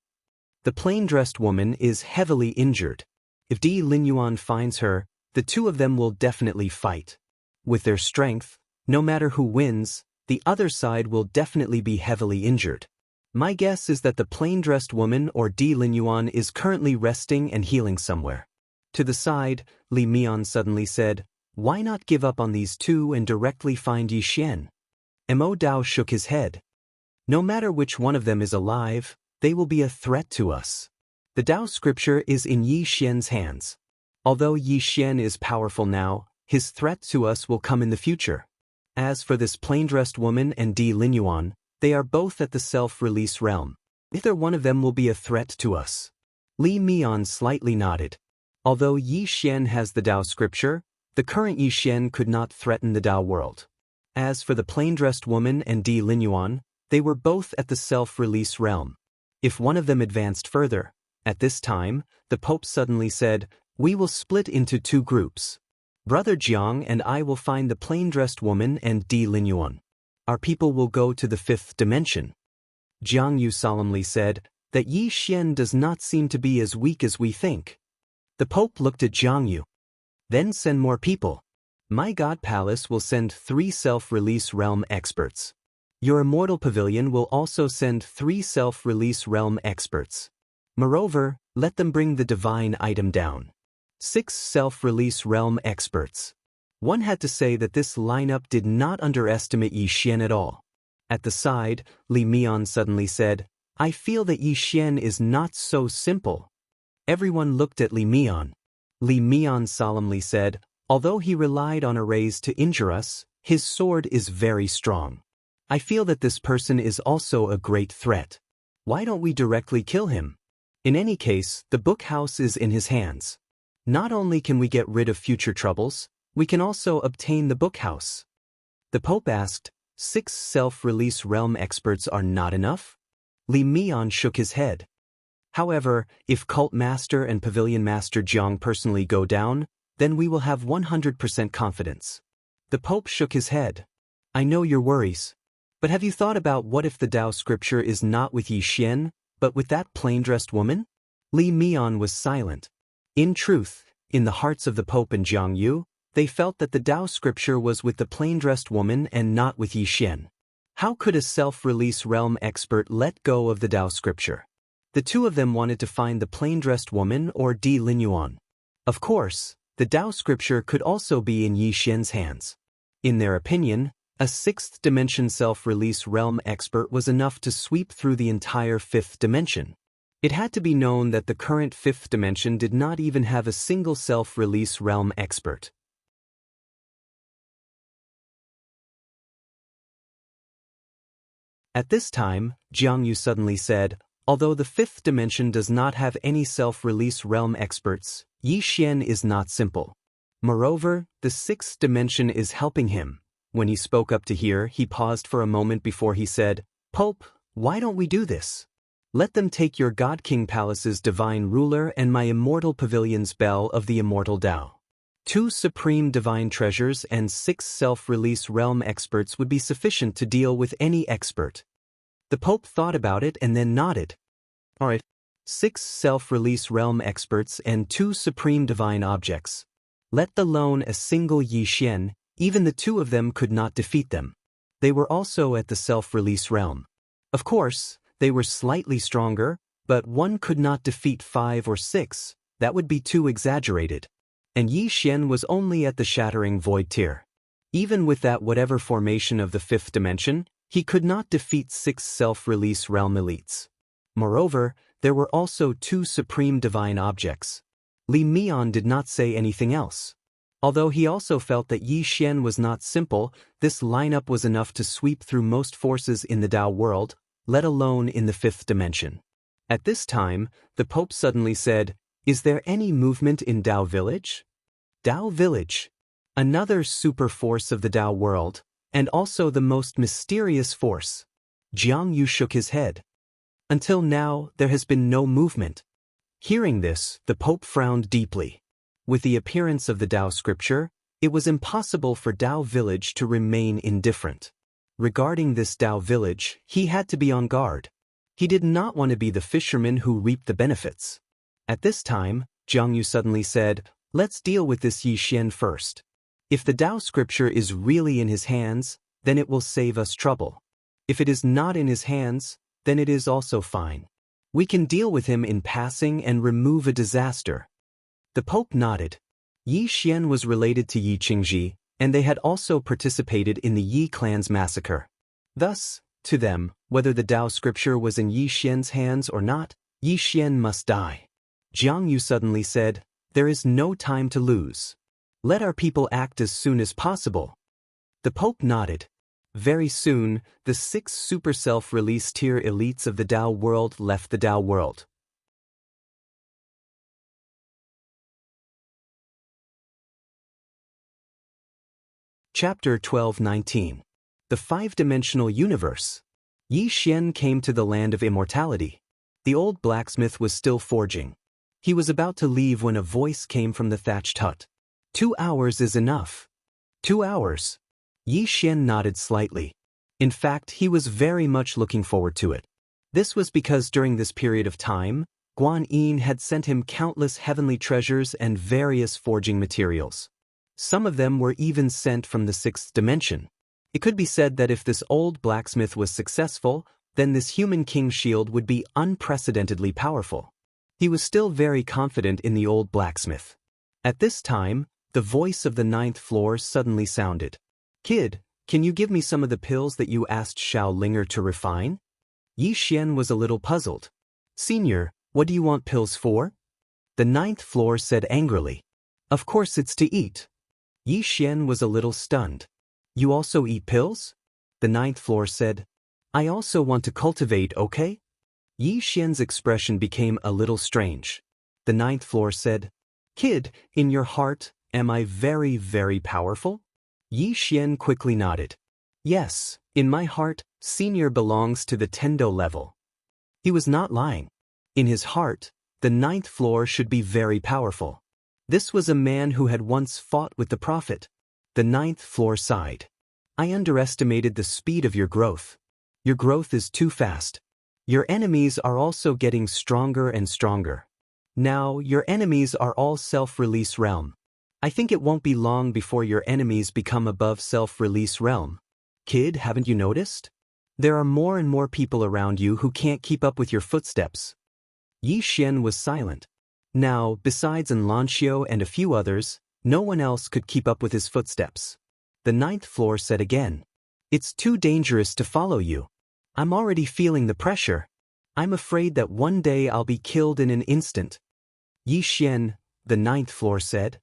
"The plain-dressed woman is heavily injured. If Di Linyuan finds her, the two of them will definitely fight. With their strength, no matter who wins, the other side will definitely be heavily injured. My guess is that the plain-dressed woman or Di Linyuan is currently resting and healing somewhere." To the side, Li Mian suddenly said, "Why not give up on these two and directly find Yi Xian?" Mo Dao shook his head. "No matter which one of them is alive, they will be a threat to us. The Dao scripture is in Yi Xian's hands. Although Yi Xian is powerful now, his threat to us will come in the future. As for this plain-dressed woman and Di Linyuan, they are both at the self-release realm. Either one of them will be a threat to us." Li Mian slightly nodded. Although Yi Xian has the Dao scripture, the current Yi Xian could not threaten the Dao world. As for the plain-dressed woman and Di Linyuan, they were both at the self-release realm. If one of them advanced further, at this time, the Pope suddenly said, "We will split into two groups. Brother Jiang and I will find the plain-dressed woman and Di Linyuan. Our people will go to the 5th dimension." Jiangyu solemnly said that Yi Xian does not seem to be as weak as we think. The Pope looked at Jiangyu. "Then send more people. My God Palace will send 3 self-release realm experts. Your Immortal Pavilion will also send 3 self-release realm experts. Moreover, let them bring the divine item down. 6 self-release realm experts." One had to say that this lineup did not underestimate Yi Xian at all. At the side, Li Mian suddenly said, "I feel that Yi Xian is not so simple." Everyone looked at Li Mian. Li Mian solemnly said, "Although he relied on arrays to injure us, his sword is very strong. I feel that this person is also a great threat. Why don't we directly kill him? In any case, the book house is in his hands. Not only can we get rid of future troubles, we can also obtain the book house." The Pope asked, 6 self-release realm experts are not enough? Li Mian shook his head. However, if Cult Master and Pavilion Master Jiang personally go down, then we will have 100% confidence. The Pope shook his head. I know your worries. But have you thought about what if the Tao scripture is not with Yi Xian, but with that plain-dressed woman? Li Mian was silent. In truth, in the hearts of the Pope and Jiang Yu, they felt that the Tao scripture was with the plain-dressed woman and not with Yi Xian. How could a self-release realm expert let go of the Tao scripture? The two of them wanted to find the plain-dressed woman or Di Linyuan. Of course, the Tao scripture could also be in Yi Xian's hands. In their opinion, a sixth dimension self-release realm expert was enough to sweep through the entire fifth dimension. It had to be known that the current fifth dimension did not even have a single self-release realm expert. At this time, Jiang Yu suddenly said, although the fifth dimension does not have any self-release realm experts, Yi Xian is not simple. Moreover, the sixth dimension is helping him. When he spoke up to hear, he paused for a moment before he said, Pope, why don't we do this? Let them take your God King Palace's divine ruler and my immortal pavilion's bell of the immortal Tao. 2 supreme divine treasures and 6 self-release realm experts would be sufficient to deal with any expert. The Pope thought about it and then nodded. All right. 6 self-release realm experts and 2 supreme divine objects. Let alone a single Yi Xian, even the two of them could not defeat them. They were also at the self-release realm. Of course, they were slightly stronger, but one could not defeat 5 or 6, that would be too exaggerated. And Yi Xian was only at the shattering void tier. Even with that whatever formation of the fifth dimension, he could not defeat 6 self-release realm elites. Moreover, there were also 2 supreme divine objects. Li Mian did not say anything else. Although he also felt that Yi Xian was not simple, this lineup was enough to sweep through most forces in the Tao world, let alone in the fifth dimension. At this time, the Pope suddenly said, Is there any movement in Tao Village? Tao Village. Another super force of the Tao world, and also the most mysterious force. Jiang Yu shook his head. Until now, there has been no movement. Hearing this, the Pope frowned deeply. With the appearance of the Tao scripture, it was impossible for Tao Village to remain indifferent. Regarding this Tao Village, he had to be on guard. He did not want to be the fisherman who reaped the benefits. At this time, Jiang Yu suddenly said, Let's deal with this Yi Xian first. If the Tao scripture is really in his hands, then it will save us trouble. If it is not in his hands, then it is also fine. We can deal with him in passing and remove a disaster. The Pope nodded. Yi Xian was related to Yi Qingji, and they had also participated in the Yi clan's massacre. Thus, to them, whether the Tao scripture was in Yi Xian's hands or not, Yi Xian must die. Jiang Yu suddenly said, There is no time to lose. Let our people act as soon as possible. The Pope nodded. Very soon, the 6 super self-release tier elites of the Tao world left the Tao world. Chapter 12-19. The Five-Dimensional Universe. Yi Xian came to the land of immortality. The old blacksmith was still forging. He was about to leave when a voice came from the thatched hut. 2 hours is enough. 2 hours. Yi Xian nodded slightly. In fact, he was very much looking forward to it. This was because during this period of time, Guan Yin had sent him countless heavenly treasures and various forging materials. Some of them were even sent from the 6th dimension. It could be said that if this old blacksmith was successful, then this human king shield would be unprecedentedly powerful. He was still very confident in the old blacksmith. At this time, the voice of the 9th floor suddenly sounded. Kid, can you give me some of the pills that you asked Xiao Linger to refine? Yi Xian was a little puzzled. Senior, what do you want pills for? The 9th floor said angrily. Of course it's to eat. Yi Xian was a little stunned. You also eat pills? The 9th floor said. I also want to cultivate, okay? Yi Xian's expression became a little strange. The 9th floor said, Kid, in your heart, am I very, very powerful? Yi Xian quickly nodded. Yes, In my heart, Senior belongs to the Tendo level. He was not lying. In his heart, the 9th floor should be very powerful. This was a man who had once fought with the Prophet. The 9th floor sighed. I underestimated the speed of your growth. Your growth is too fast. Your enemies are also getting stronger and stronger. Now, your enemies are all self-release realm. I think it won't be long before your enemies become above self-release realm. Kid, haven't you noticed? There are more and more people around you who can't keep up with your footsteps. Yi Xian was silent. Now, besides Xianxia and a few others, no one else could keep up with his footsteps. The 9th floor said again. It's too dangerous to follow you. I'm already feeling the pressure. I'm afraid that one day I'll be killed in an instant. Yi Xian, the 9th floor said.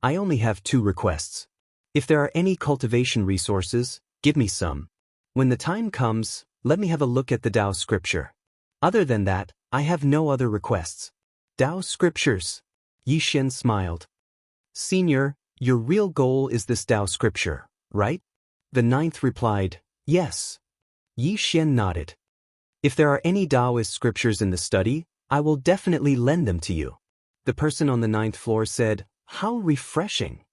I only have 2 requests. If there are any cultivation resources, give me some. When the time comes, let me have a look at the Dao scripture. Other than that, I have no other requests. Dao scriptures. Yi Xian smiled. Senior, your real goal is this Dao scripture, right? The 9th replied, yes. Yi Xian nodded. If there are any Daoist scriptures in the study, I will definitely lend them to you. The person on the 9th floor said, how refreshing.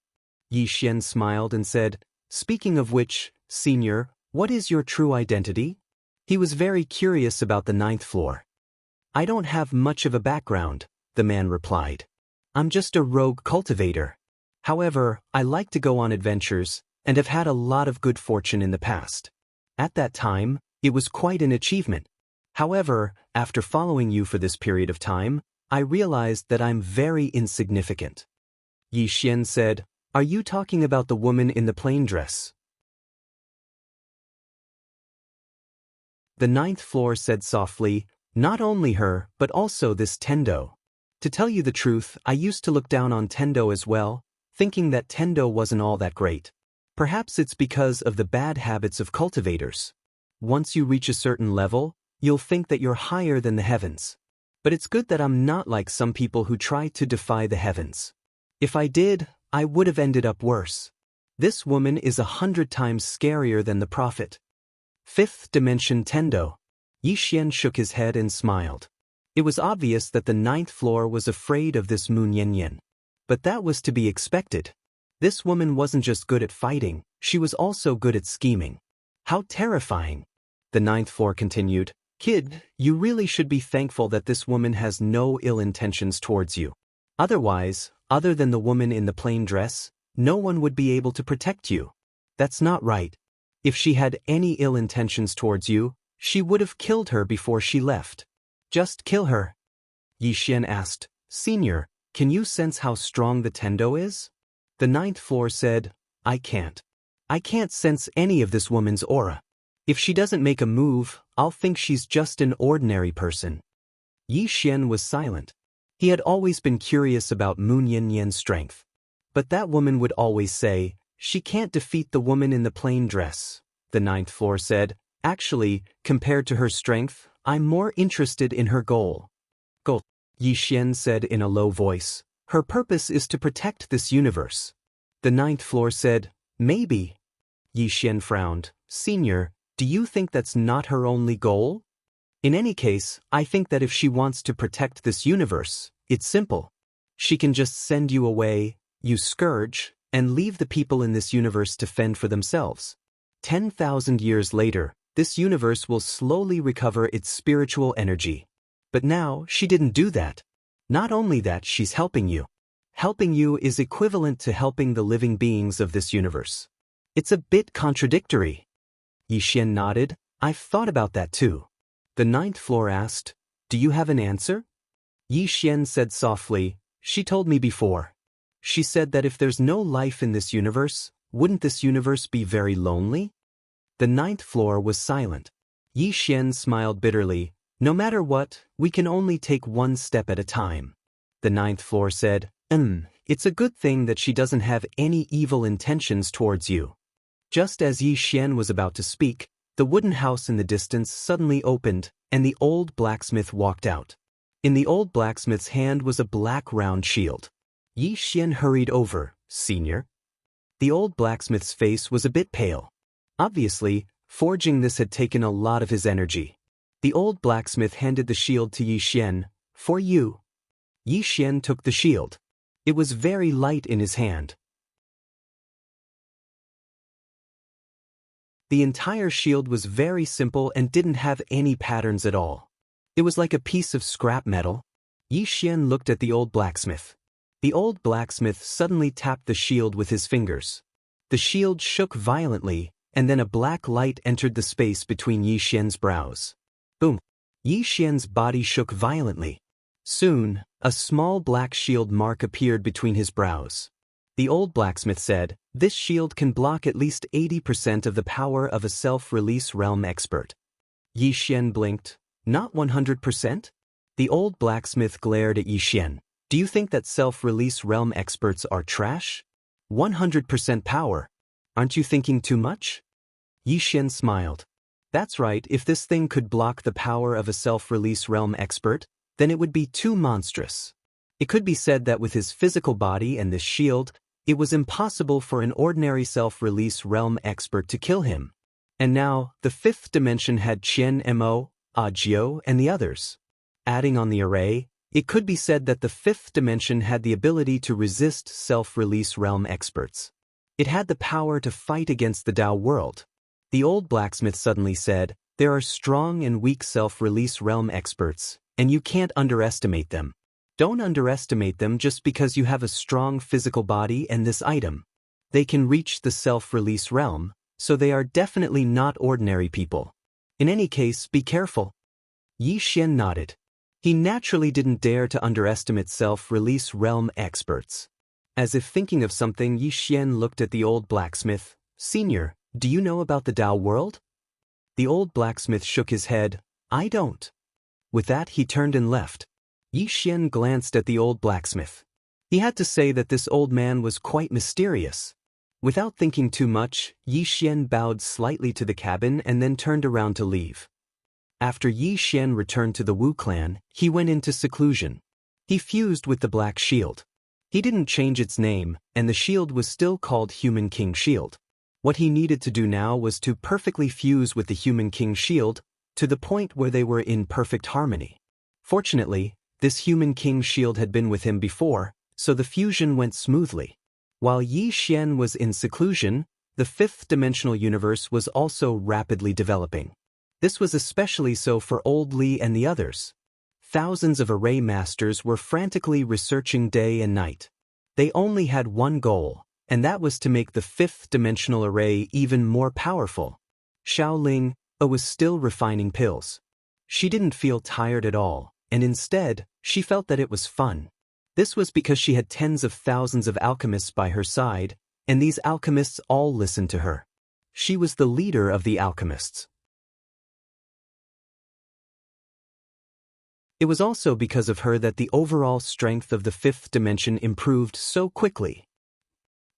Yi Xian smiled and said, speaking of which, Senior, what is your true identity? He was very curious about the 9th floor. I don't have much of a background, the man replied. I'm just a rogue cultivator. However, I like to go on adventures, and have had a lot of good fortune in the past. At that time, it was quite an achievement. However, after following you for this period of time, I realized that I'm very insignificant. Yi Xian said, are you talking about the woman in the plain dress? The 9th floor said softly, not only her, but also this Tendo. To tell you the truth, I used to look down on Tendo as well, thinking that Tendo wasn't all that great. Perhaps it's because of the bad habits of cultivators. Once you reach a certain level, you'll think that you're higher than the heavens. But it's good that I'm not like some people who try to defy the heavens. If I did, I would have ended up worse. This woman is 100 times scarier than the Prophet. 5th dimension Tendo. Yi Xian shook his head and smiled. It was obvious that the 9th floor was afraid of this Moon Yen. But that was to be expected. This woman wasn't just good at fighting, she was also good at scheming. How terrifying. The 9th floor continued, Kid, you really should be thankful that this woman has no ill intentions towards you. Otherwise, other than the woman in the plain dress, no one would be able to protect you. That's not right. If she had any ill intentions towards you, she would have killed her before she left. Just kill her. Yi Xian asked, Senior, can you sense how strong the Tendo is? The 9th floor said, I can't. I can't sense any of this woman's aura. If she doesn't make a move, I'll think she's just an ordinary person. Yi Xian was silent. He had always been curious about Moon Yen's strength. But that woman would always say, she can't defeat the woman in the plain dress. The 9th floor said, actually, compared to her strength, I'm more interested in her goal. Goal, Yi Xian said in a low voice. Her purpose is to protect this universe. The 9th floor said, maybe. Yi Xian frowned. Senior, do you think that's not her only goal? In any case, I think that if she wants to protect this universe, it's simple. She can just send you away, you scourge, and leave the people in this universe to fend for themselves. 10,000 years later, this universe will slowly recover its spiritual energy. But now, she didn't do that. Not only that, she's helping you. Helping you is equivalent to helping the living beings of this universe. It's a bit contradictory. Yi Xian nodded. I've thought about that too. The 9th floor asked, do you have an answer? Yi Xian said softly, she told me before. She said that if there's no life in this universe, wouldn't this universe be very lonely? The 9th floor was silent. Yi Xian smiled bitterly. No matter what, we can only take one step at a time. The 9th floor said, it's a good thing that she doesn't have any evil intentions towards you. Just as Yi Xian was about to speak, the wooden house in the distance suddenly opened, and the old blacksmith walked out. In the old blacksmith's hand was a black round shield. Yi Xian hurried over. Senior? The old blacksmith's face was a bit pale. Obviously, Forging this had taken a lot of his energy. The old blacksmith handed the shield to Yi Xian. "For you." Yi Xian took the shield. It was very light in his hand. The entire shield was very simple and didn't have any patterns at all. It was like a piece of scrap metal. Yi Xian looked at the old blacksmith. The old blacksmith suddenly tapped the shield with his fingers. The shield shook violently, and then a black light entered the space between Yi Xian's brows. Boom! Yi Xian's body shook violently. Soon, a small black shield mark appeared between his brows. The old blacksmith said, "This shield can block at least 80% of the power of a self-release realm expert." Yi Xian blinked. "Not 100%? The old blacksmith glared at Yi Xian. "Do you think that self-release realm experts are trash? 100% power. Aren't you thinking too much?" Yi Xian smiled. "That's right, if this thing could block the power of a self-release realm expert, then it would be too monstrous. It could be said that with his physical body and this shield, it was impossible for an ordinary self-release realm expert to kill him. And now, the fifth dimension had Qian Mo, Jiu, and the others. Adding on the array, it could be said that the fifth dimension had the ability to resist self-release realm experts. It had the power to fight against the Dao world." The old blacksmith suddenly said, "There are strong and weak self-release realm experts, and you can't underestimate them. Don't underestimate them just because you have a strong physical body and this item. They can reach the self-release realm, so they are definitely not ordinary people. In any case, be careful." Yi Xian nodded. He naturally didn't dare to underestimate self-release realm experts. As if thinking of something, Yi Xian looked at the old blacksmith. "Senior, do you know about the Dao world?" The old blacksmith shook his head. "I don't." With that, he turned and left. Yi Xian glanced at the old blacksmith. He had to say that this old man was quite mysterious. Without thinking too much, Yi Xian bowed slightly to the cabin and then turned around to leave. After Yi Xian returned to the Wu clan, he went into seclusion. He fused with the Black Shield. He didn't change its name, and the shield was still called Human King Shield. What he needed to do now was to perfectly fuse with the Human King Shield, to the point where they were in perfect harmony. Fortunately, this Human King Shield had been with him before, so the fusion went smoothly. While Yi Xian was in seclusion, the fifth-dimensional universe was also rapidly developing. This was especially so for Old Li and the others. Thousands of array masters were frantically researching day and night. They only had one goal, and that was to make the fifth-dimensional array even more powerful. Xiaoling was still refining pills. She didn't feel tired at all, and instead, she felt that it was fun. This was because she had tens of thousands of alchemists by her side, and these alchemists all listened to her. She was the leader of the alchemists. It was also because of her that the overall strength of the fifth dimension improved so quickly.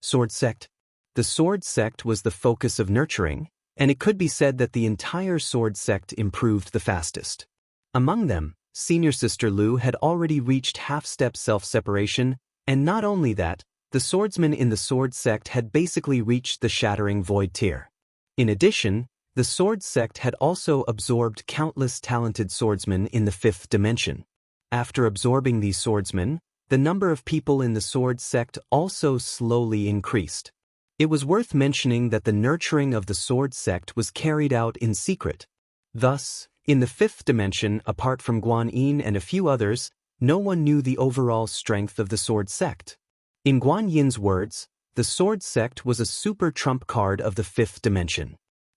Sword Sect. The Sword Sect was the focus of nurturing, and it could be said that the entire Sword Sect improved the fastest. Among them, Senior Sister Lu had already reached half-step self-separation, and not only that, the swordsmen in the Sword Sect had basically reached the Shattering Void tier. In addition, the Sword Sect had also absorbed countless talented swordsmen in the fifth dimension. After absorbing these swordsmen, the number of people in the Sword Sect also slowly increased. It was worth mentioning that the nurturing of the Sword Sect was carried out in secret. Thus, in the fifth dimension, apart from Guan Yin and a few others, no one knew the overall strength of the Sword Sect. In Guan Yin's words, the Sword Sect was a super trump card of the fifth dimension.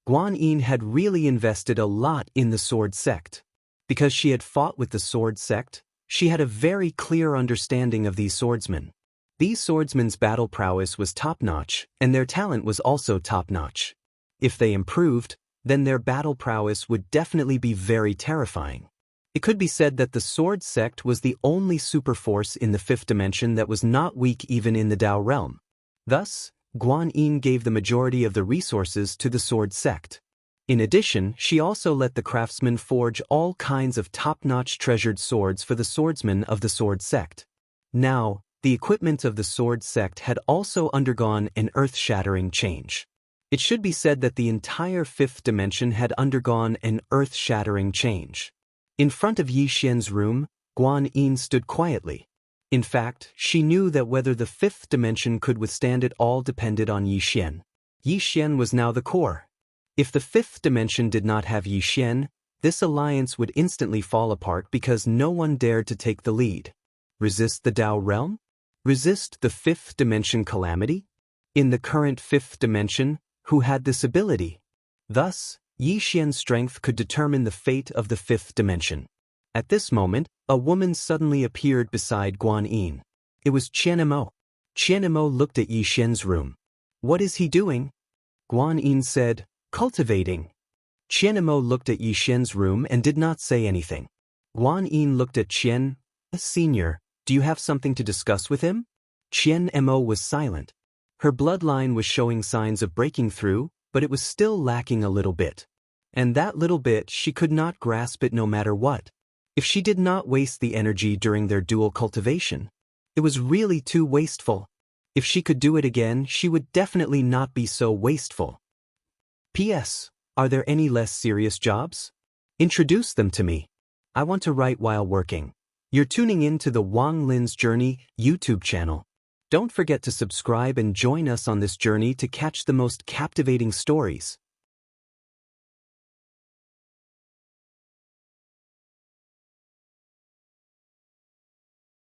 Guan Yin had really invested a lot in the Sword Sect. Because she had fought with the Sword Sect, she had a very clear understanding of these swordsmen. These swordsmen's battle prowess was top-notch, and their talent was also top-notch. If they improved, then their battle prowess would definitely be very terrifying. It could be said that the Sword Sect was the only super force in the fifth dimension that was not weak even in the Dao realm. Thus, Guan Yin gave the majority of the resources to the Sword Sect. In addition, she also let the craftsmen forge all kinds of top-notch treasured swords for the swordsmen of the Sword Sect. Now, the equipment of the Sword Sect had also undergone an earth-shattering change. It should be said that the entire fifth dimension had undergone an earth-shattering change. In front of Yi Xian's room, Guan Yin stood quietly. In fact, she knew that whether the fifth dimension could withstand it all depended on Yi Xian. Yi Xian was now the core. If the fifth dimension did not have Yi Xian, this alliance would instantly fall apart because no one dared to take the lead. Resist the Dao realm? Resist the fifth dimension calamity? In the current fifth dimension, who had this ability? Thus, Yi Xian's strength could determine the fate of the fifth dimension. At this moment, a woman suddenly appeared beside Guan Yin. It was Qian Mo. Qian Mo looked at Yi Xian's room. What is he doing? Guan Yin said, cultivating. Qian Mo looked at Yi Xian's room and did not say anything. Guan Yin looked at Qian, Senior, do you have something to discuss with him? Qian Mo was silent. Her bloodline was showing signs of breaking through, but it was still lacking a little bit. And that little bit, she could not grasp it no matter what. If she did not waste the energy during their dual cultivation, it was really too wasteful. If she could do it again, she would definitely not be so wasteful. P.S. Are there any less serious jobs? Introduce them to me. I want to write while working. You're tuning in to the Wang Lin's Journey YouTube channel. Don't forget to subscribe and join us on this journey to catch the most captivating stories.